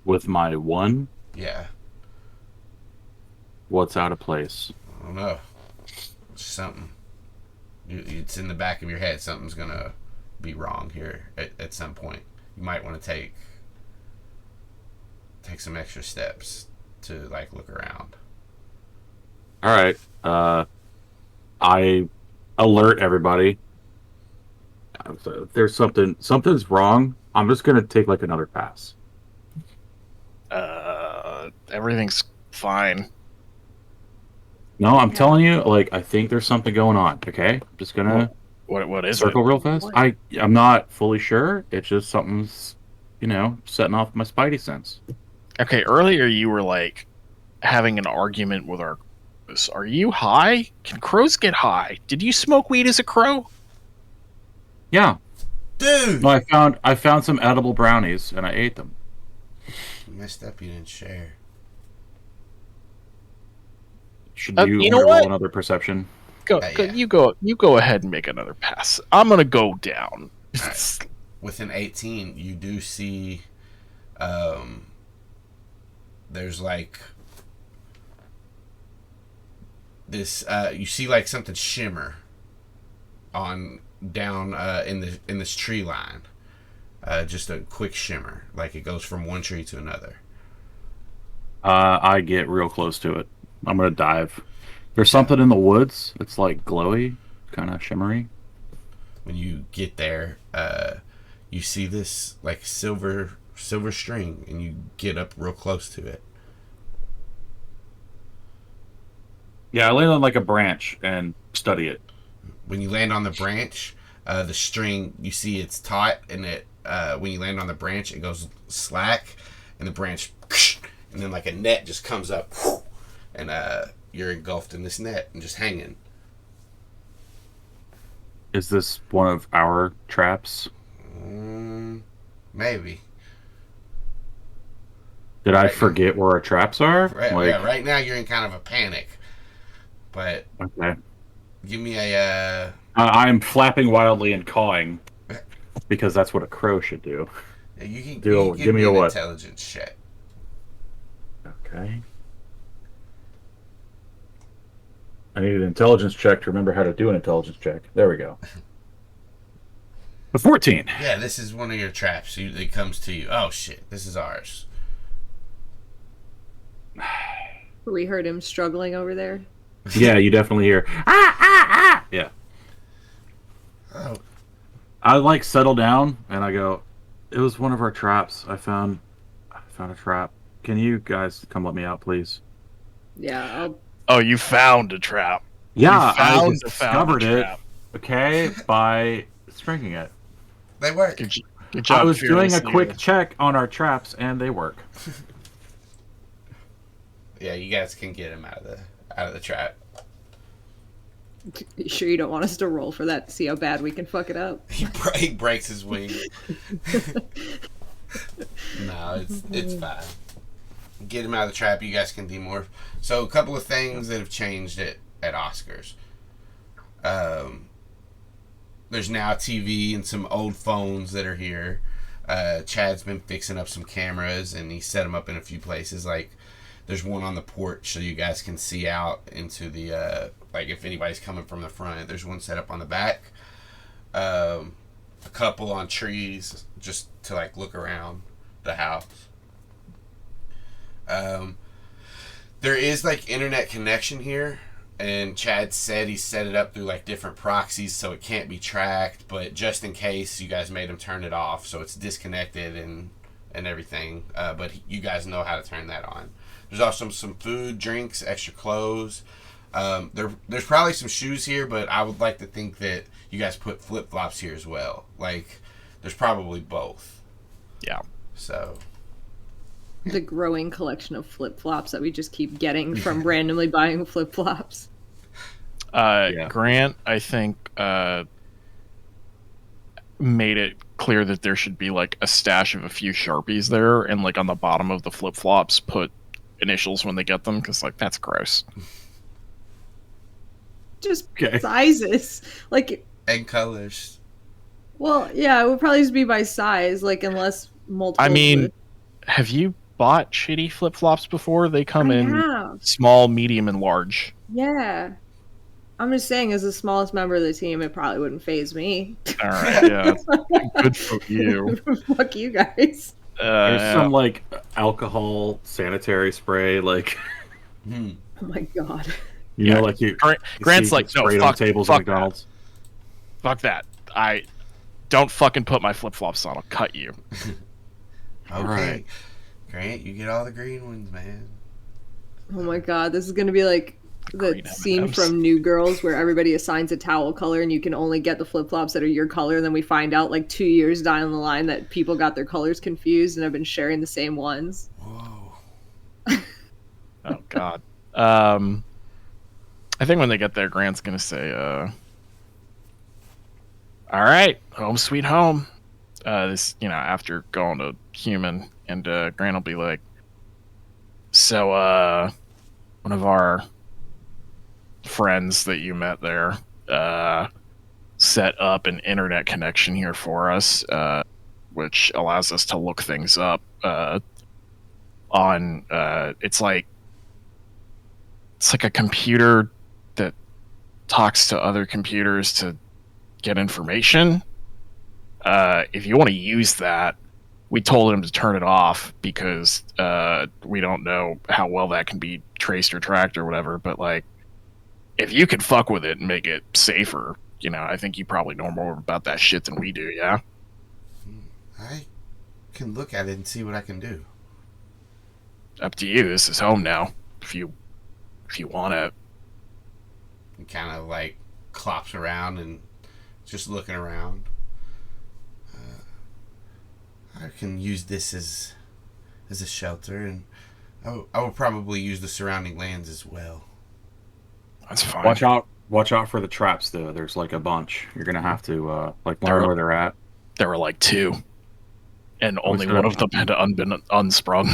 With my 1, Yeah. what's out of place? I don't know. It's something. It's in the back of your head. Something's going to be wrong here at some point. You might want to take some extra steps to, like, look around. All right. I alert everybody. If there's something's wrong, I'm just going to take, like, another pass. Everything's fine. No, I'm telling you, like, I think there's something going on, okay? I'm just going to What is circle it? real fast. What? I'm not fully sure. It's just something's, setting off my spidey sense. Okay, earlier you were like having an argument with our crows. Are you high? Can crows get high? Did you smoke weed as a crow? Yeah. Dude! No, I found some edible brownies and I ate them. You messed up. You didn't share. Should You know roll what? another perception? Yeah. You go ahead and make another pass. I'm gonna go down. Right. With an 18, you do see there's like this you see like something shimmer on down in this tree line. Just a quick shimmer, like it goes from one tree to another. I get real close to it. I'm gonna dive. There's something in the woods. It's like glowy, kind of shimmery. When you get there, you see this like silver string, and you get up real close to it. Yeah, I land on like a branch and study it. When you land on the branch, the string, you see it's taut, and it when you land on the branch, it goes slack, and the branch, and then like a net just comes up, and you're engulfed in this net and just hanging. Is this one of our traps? Maybe. Did I Right. forget where our traps are? Right, yeah, right now you're in kind of a panic, but Okay. give me a I'm flapping wildly and cawing because that's what a crow should do. you can Give give me me a an what? intelligence check. Okay. I need an intelligence check to remember how to do an intelligence check. There we go. A 14. Yeah, this is one of your traps. It comes to you. Oh shit, this is ours. We heard him struggling over there. Yeah, you definitely hear. Ah! Yeah. Oh, I like settle down and I go, it was one of our traps. I found a trap. Can you guys come let me out, please? Yeah, Oh, you found a trap. Yeah, You found I a discovered it. trap. Okay, by stringing it. they work. Good job. I was doing a fearless quick leader. check on our traps and they work. Yeah, you guys can get him out of the trap. you sure you don't want us to roll for that to see how bad we can fuck it up? He breaks his wing. No, it's fine. Get him out of the trap. You guys can demorph. So a couple of things that have changed at Oscars. There's now a TV and some old phones that are here. Chad's been fixing up some cameras and he set them up in a few places. Like there's one on the porch so you guys can see out into the like if anybody's coming from the front. There's one set up on the back. A couple on trees just to like look around the house. There is like internet connection here, and Chad said he set it up through like different proxies so it can't be tracked, but just in case you guys made him turn it off so it's disconnected and and everything. But you guys know how to turn that on. There's also some food, drinks, extra clothes. There's probably some shoes here, but I would like to think that you guys put flip-flops here as well. Like, there's probably both. Yeah. So... The growing collection of flip-flops that we just keep getting from randomly buying flip-flops. Grant, I think, made it clear that there should be like a stash of a few Sharpies there, and like on the bottom of the flip-flops put initials when they get them, because like that's gross. Just sizes. Like, and colors. well, yeah, it would probably just be by size, like, unless multiple. I mean, have you bought shitty flip-flops before? They come in small, medium, and large. Yeah. I'm just saying, as the smallest member of the team, it probably wouldn't faze me. All right, yeah. Good for you. Fuck you guys. There's some, like, alcohol sanitary spray, like... Oh my god. You know, like you... Grant's like, no, fuck, on tables fuck at McDonald's. That. Fuck that. I don't fucking put my flip-flops on. I'll cut you. Okay. Right. Grant, you get all the green ones, man. Oh my god, this is gonna be like the Green scene M&Ms. from New Girls where everybody assigns a towel color and you can only get the flip-flops that are your color, and then we find out like 2 years down the line that people got their colors confused and have been sharing the same ones. Whoa. Oh, God. I think when they get there, Grant's gonna say, all right, home sweet home. This, after going to human, and Grant will be like, so, one of our friends that you met there, set up an internet connection here for us, which allows us to look things up, on, it's like a computer that talks to other computers to get information. If you want to use that, we told him to turn it off because we don't know how well that can be traced or tracked or whatever. But like, if you can fuck with it and make it safer, I think you probably know more about that shit than we do. Yeah. I can look at it and see what I can do. Up to you. This is home now. If you want it. He kind of like clops around and just looking around. I can use this as a shelter, and I will probably use the surrounding lands as well. That's fine. Watch out for the traps, though. There's like a bunch. You're gonna have to learn where they're at. There were like 2, and only one of them had been unsprung.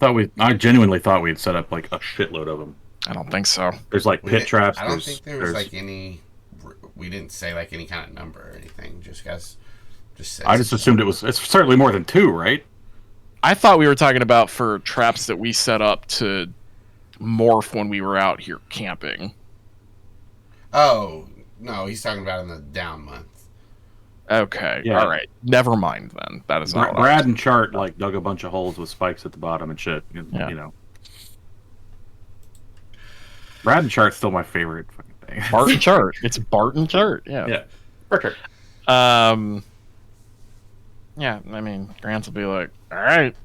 I genuinely thought we had set up like a shitload of them. I don't think so. There's like pit traps. I don't think there was like any. We didn't say like any kind of number or anything. I just assumed it's certainly more than 2, right? I thought we were talking about for traps that we set up to morph when we were out here camping. Oh, no, he's talking about in the down month. Okay, yeah. All right. Never mind then. That is not Brad and Chart like dug a bunch of holes with spikes at the bottom and shit. Yeah. Brad and Chart's still my favorite fucking thing. Bart and Chart. It's Bart and Chart. Yeah. Yeah. Perfect. Yeah, I mean, Grant will be like, all right,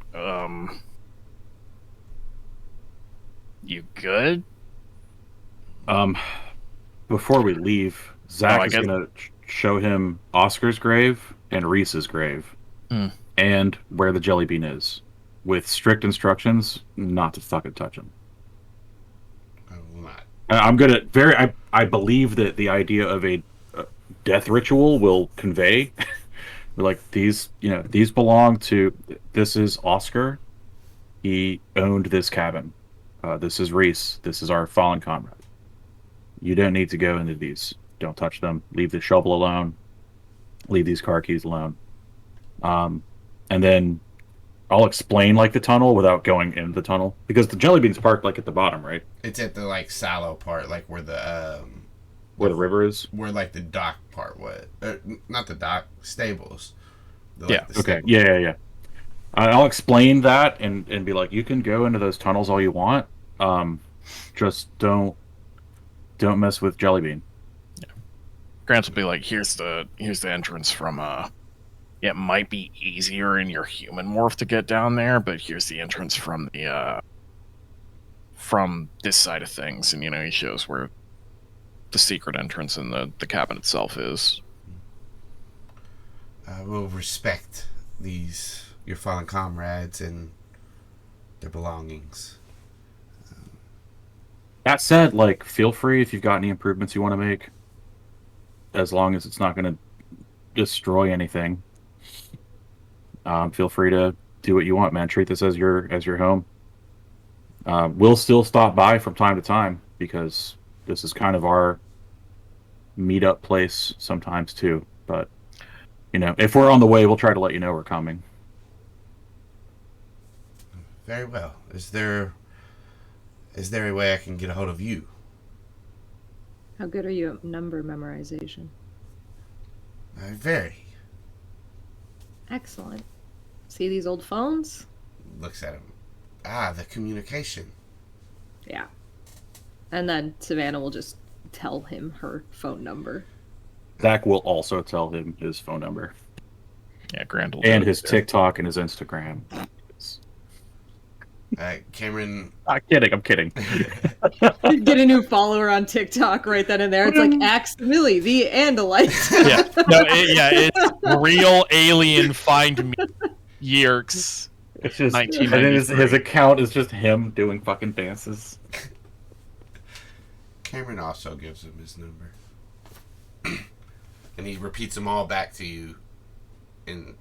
you good? Before we leave, Zac is going to show him Oscar's grave and Reese's grave, and where the jelly bean is, with strict instructions not to fucking touch him. I will not. I'm gonna I believe that the idea of a death ritual will convey. Like these belong to. This is Oscar. He owned this cabin. This is Reese. This is our fallen comrade. You don't need to go into these. Don't touch them. Leave the shovel alone. Leave these car keys alone. And then I'll explain like the tunnel without going into the tunnel, because the jelly bean's parked like at the bottom, right? It's at the like silo part, like where the river is. Where like the dock part was, not the dock, stables. Yeah. Okay. Yeah. I'll explain that and be like, you can go into those tunnels all you want. Just don't mess with jelly bean. Yeah. Grant will be like, here's the entrance from it might be easier in your human morph to get down there, but here's the entrance from the from this side of things, and he shows where the secret entrance in the cabin itself is. We'll respect your fallen comrades and their belongings. That said, feel free if you've got any improvements you want to make, as long as it's not going to destroy anything. Feel free to do what you want, man. Treat this as your home. We'll still stop by from time to time because this is kind of our meetup place sometimes too. But if we're on the way, we'll try to let you know we're coming. Very well. Is there a way I can get a hold of you? How good are you at number memorization? Very. Excellent. See these old phones? Looks at him. The communication. Yeah. And then Savannah will just tell him her phone number. Zac will also tell him his phone number. Yeah, Grant will and his TikTok and his Instagram. Cameron. I'm kidding. Get a new follower on TikTok right then and there. It's like Axe Millie, the Andalite. It's real alien find me Yeerks. It's just his account is just him doing fucking dances. Cameron also gives him his number, and he repeats them all back to you, in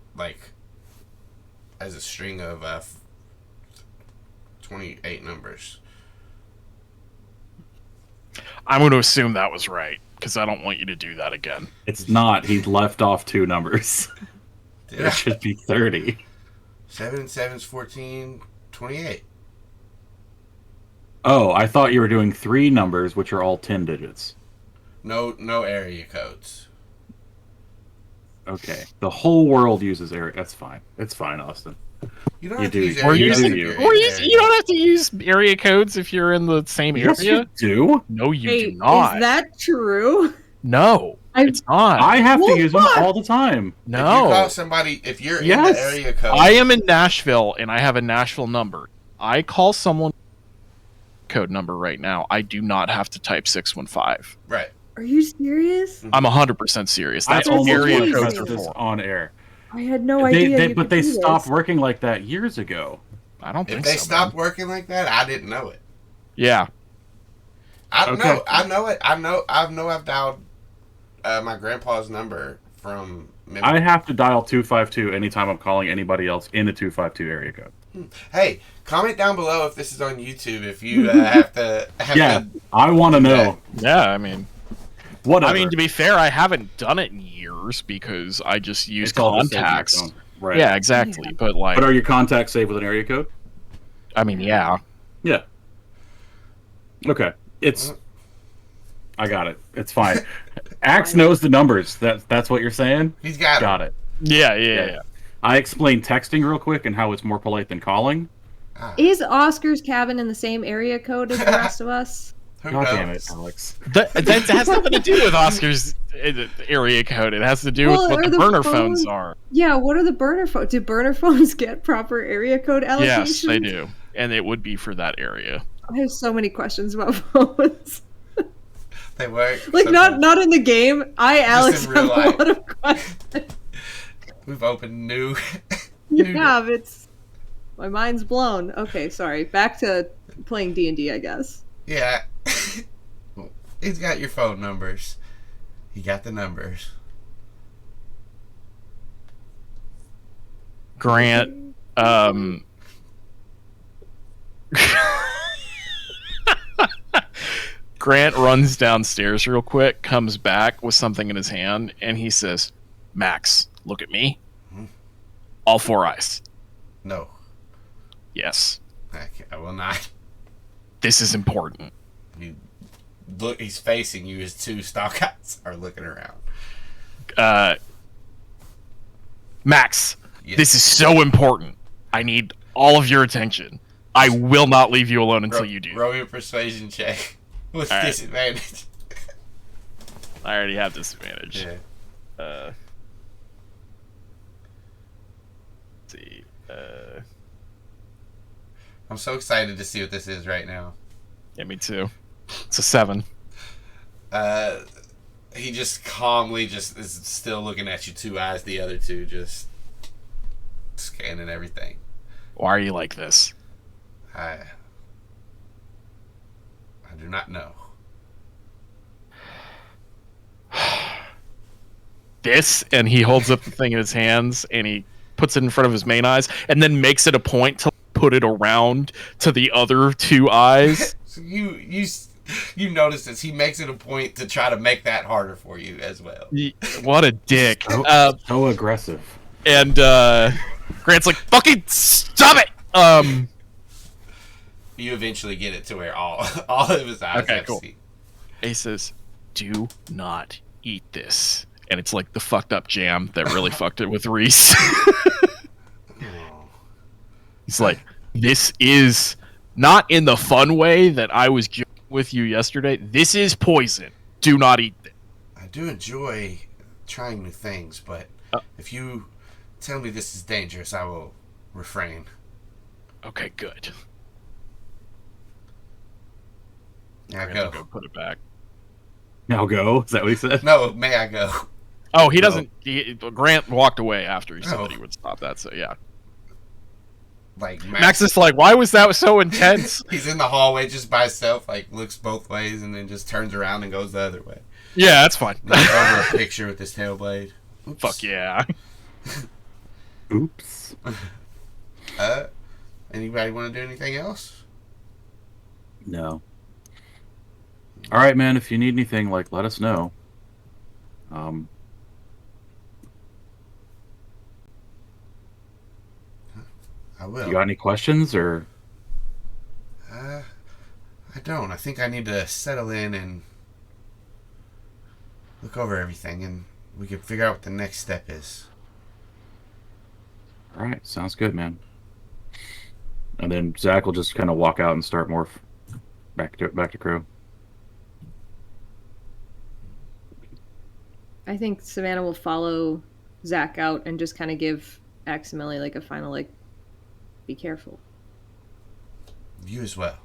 as a string of 28 numbers. I'm going to assume that was right, because I don't want you to do that again. It's not. He left off 2 numbers. It should be 30. 7 and 7's 14, 28. Oh, I thought you were doing 3 numbers, which are all 10 digits. No area codes. Okay. The whole world uses area. That's fine. It's fine, Austin. You don't have to use Or area you don't have to use area codes if you're in the same area. Yes, you do. No, you do not. Is that true? No, it's not. I have to use them all the time. No. If you call somebody, if you're in the area code. I am in Nashville, and I have a Nashville number. I call someone code number right now. I do not have to type 615. Right. Are you serious? I'm 100% serious. That's almost area codes are this for. On air. I had no idea. But they stopped working like that years ago. I don't think so. If they stopped working like that, I didn't know it. Yeah. I know it. I've dialed my grandpa's number from memory. I have to dial 252 anytime I'm calling anybody else in the 252 area code. Hey, comment down below if this is on YouTube. If you have to. I want to know. Yeah, I mean. Whatever. I mean, to be fair, I haven't done it in years because I just use contacts. Right. Yeah, exactly. Yeah. But are your contacts saved with an area code? I mean, yeah. Yeah. Okay. I got it. It's fine. Axe knows the numbers. That's what you're saying? He's got it. Yeah. I explained texting real quick and how it's more polite than calling. Is Oscar's cabin in the same area code as the rest of us? God damn it, Alex. That has nothing to do with Oscar's area code. It has to do with what the burner phones are. Yeah, what are the burner phones? Do burner phones get proper area code allocations? Yes, they do. And it would be for that area. I have so many questions about phones. They work. Not in the game. Alex, have a lot of questions. We've opened new. Yeah, my mind's blown. Okay, sorry. Back to playing D&D, I guess. Yeah. He's got your phone numbers. He got the numbers. Grant, Grant runs downstairs real quick, comes back with something in his hand, and he says, "Max, look at me. All 4 eyes." No. Yes. I will not. This is important. Look, he's facing you. His 2 stalk eyes are looking around. Max, Yes. This is so important. I need all of your attention. I will not leave you alone until you do. Roll your persuasion check with All right. disadvantage. I already have disadvantage. Yeah. see. I'm so excited to see what this is right now. Yeah, me too. It's a 7. He just calmly just is still looking at you, 2 eyes, the other 2 just scanning everything. Why are you like this? I do not know. This, and he holds up the thing in his hands, and he puts it in front of his main eyes, and then makes it a point to put it around to the other 2 eyes. So you notice this. He makes it a point to try to make that harder for you as well. What a dick. So aggressive. And Grant's like, fucking stop it! You eventually get it to where all of his eyes have cool. seen. He says, do not eat this. And it's like the fucked up jam that really fucked it with Reese. He's like, this is not in the fun way that I was joking with you yesterday. This is poison. Do not eat it. I do enjoy trying new things, but if you tell me this is dangerous, I will refrain. Okay, good. May I Grant will go? go put it back. Now go? Is that what he said? No, may I go? Oh, he doesn't. Grant walked away after he said Oh. that he would stop that. So yeah, Like Max is like, why was that so intense? He's in the hallway just by himself, like looks both ways, and then just turns around and goes the other way. Yeah, that's fine. Looks over a picture with his tail blade. Oops. Fuck yeah. Oops. Anybody want to do anything else? No. All right, man. If you need anything, like, let us know. I will. You got any questions or? I don't. I think I need to settle in and look over everything, and we can figure out what the next step is. All right, sounds good, man. And then Zac will just kind of walk out and start morph back to crew. I think Savannah will follow Zac out and just kind of give Aximili like a final, like, be careful. You as well.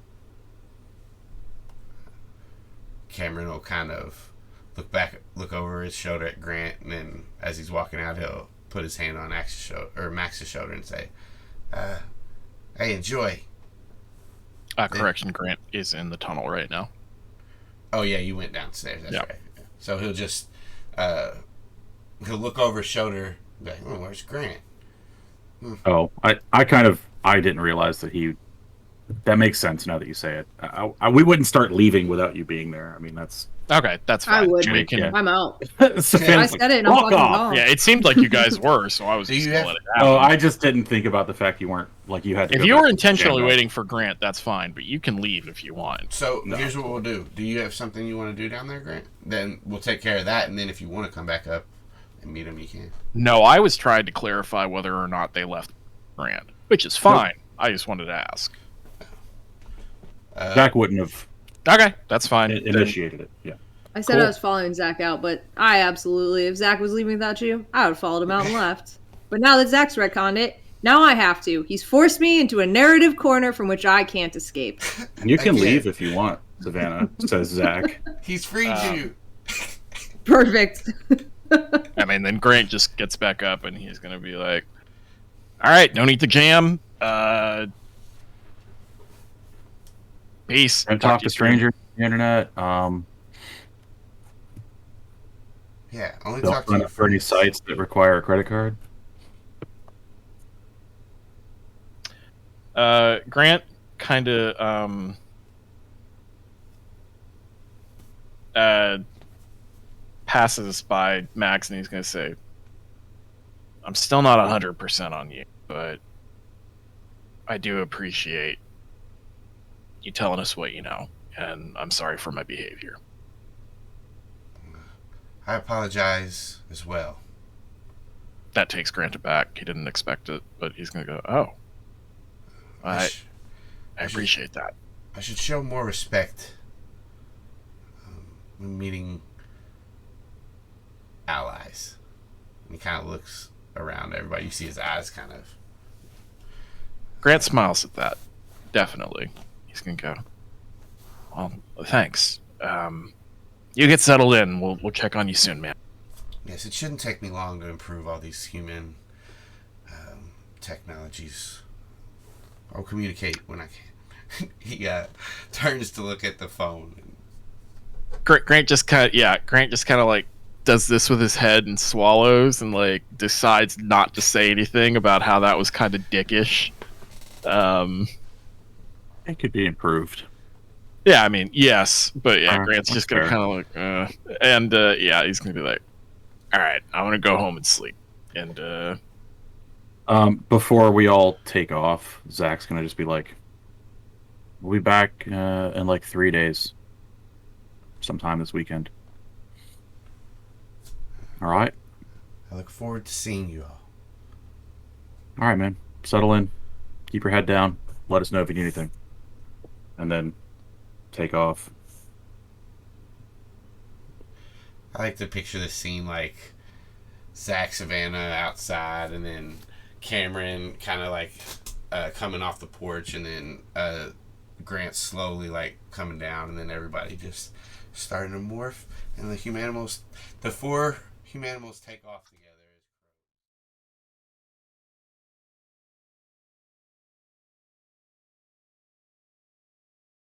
Cameron will kind of look over his shoulder at Grant, and then as he's walking out, he'll put his hand on Max's shoulder and say, "Hey, enjoy." Correction, Grant is in the tunnel right now. Oh yeah, you went downstairs. That's Yeah. right. So he'll just he'll look over his shoulder, and be like, "Oh, where's Grant?" Oh, I didn't realize that he. That makes sense now that you say it. We wouldn't start leaving without you being there. I mean, that's. Okay, that's fine. I would. We can- Yeah. I'm out. Savannah's I said it and I'm "Walk fucking off." gone. Yeah, it seemed like you guys were, so I was Do just you gonna have- let it happen. Oh, I just didn't think about the fact you weren't like you had to. If go you back were to intentionally Django. waiting for Grant, that's fine, but you can leave if you want. So No. here's what we'll do. Do you have something you want to do down there, Grant? Then we'll take care of that, and then if you want to come back up and meet him, you can. No, I was trying to clarify whether or not they left Grant, which is fine. I just wanted to ask. Zac wouldn't have Okay, that's fine. initiated it. Yeah. I said Cool. I was following Zac out, but I absolutely, if Zac was leaving without you, I would have followed him out and left. But now that Zac's retconned it, now I have to. He's forced me into a narrative corner from which I can't escape. And you can Again. leave if you want, Savannah, says Zac. He's freed you. Perfect. I mean, then Grant just gets back up and he's going to be like, all right, don't eat the jam. Peace. And talk you to soon." strangers on the internet. Yeah, only Don't talk to sign your up for any friends. sites that require a credit card. Grant kind of passes by Max and he's going to say, I'm still not 100% on you, but I do appreciate you telling us what you know, and I'm sorry for my behavior. I apologize as well. That takes Grant aback. He didn't expect it, but he's going to go, oh, I appreciate that. I should show more respect when meeting allies. And he kind of looks around everybody. You see his eyes kind of Grant smiles at that. Definitely. He's gonna go, well, thanks. You get settled in. We'll check on you soon, man. Yes, it shouldn't take me long to improve all these human technologies. I'll communicate when I can. He turns to look at the phone. Grant just kind of like does this with his head and swallows and like decides not to say anything about how that was kind of dickish. It could be improved. Yeah, I mean, yes, but yeah, Grant's that's just gonna fair. kind of like, and yeah, he's gonna be like, all right, I'm gonna go home and sleep. And Before we all take off, Zach's gonna just be like, "We'll be back in like 3 days, sometime this weekend." All right, I look forward to seeing you all. all right, man. Settle in, keep your head down. Let us know if you need anything, and then take off. I like to picture this scene like Zac, Savannah outside, and then Cameron kind of like coming off the porch, and then Grant slowly like coming down, and then everybody just starting to morph, and the four humanimals take off together.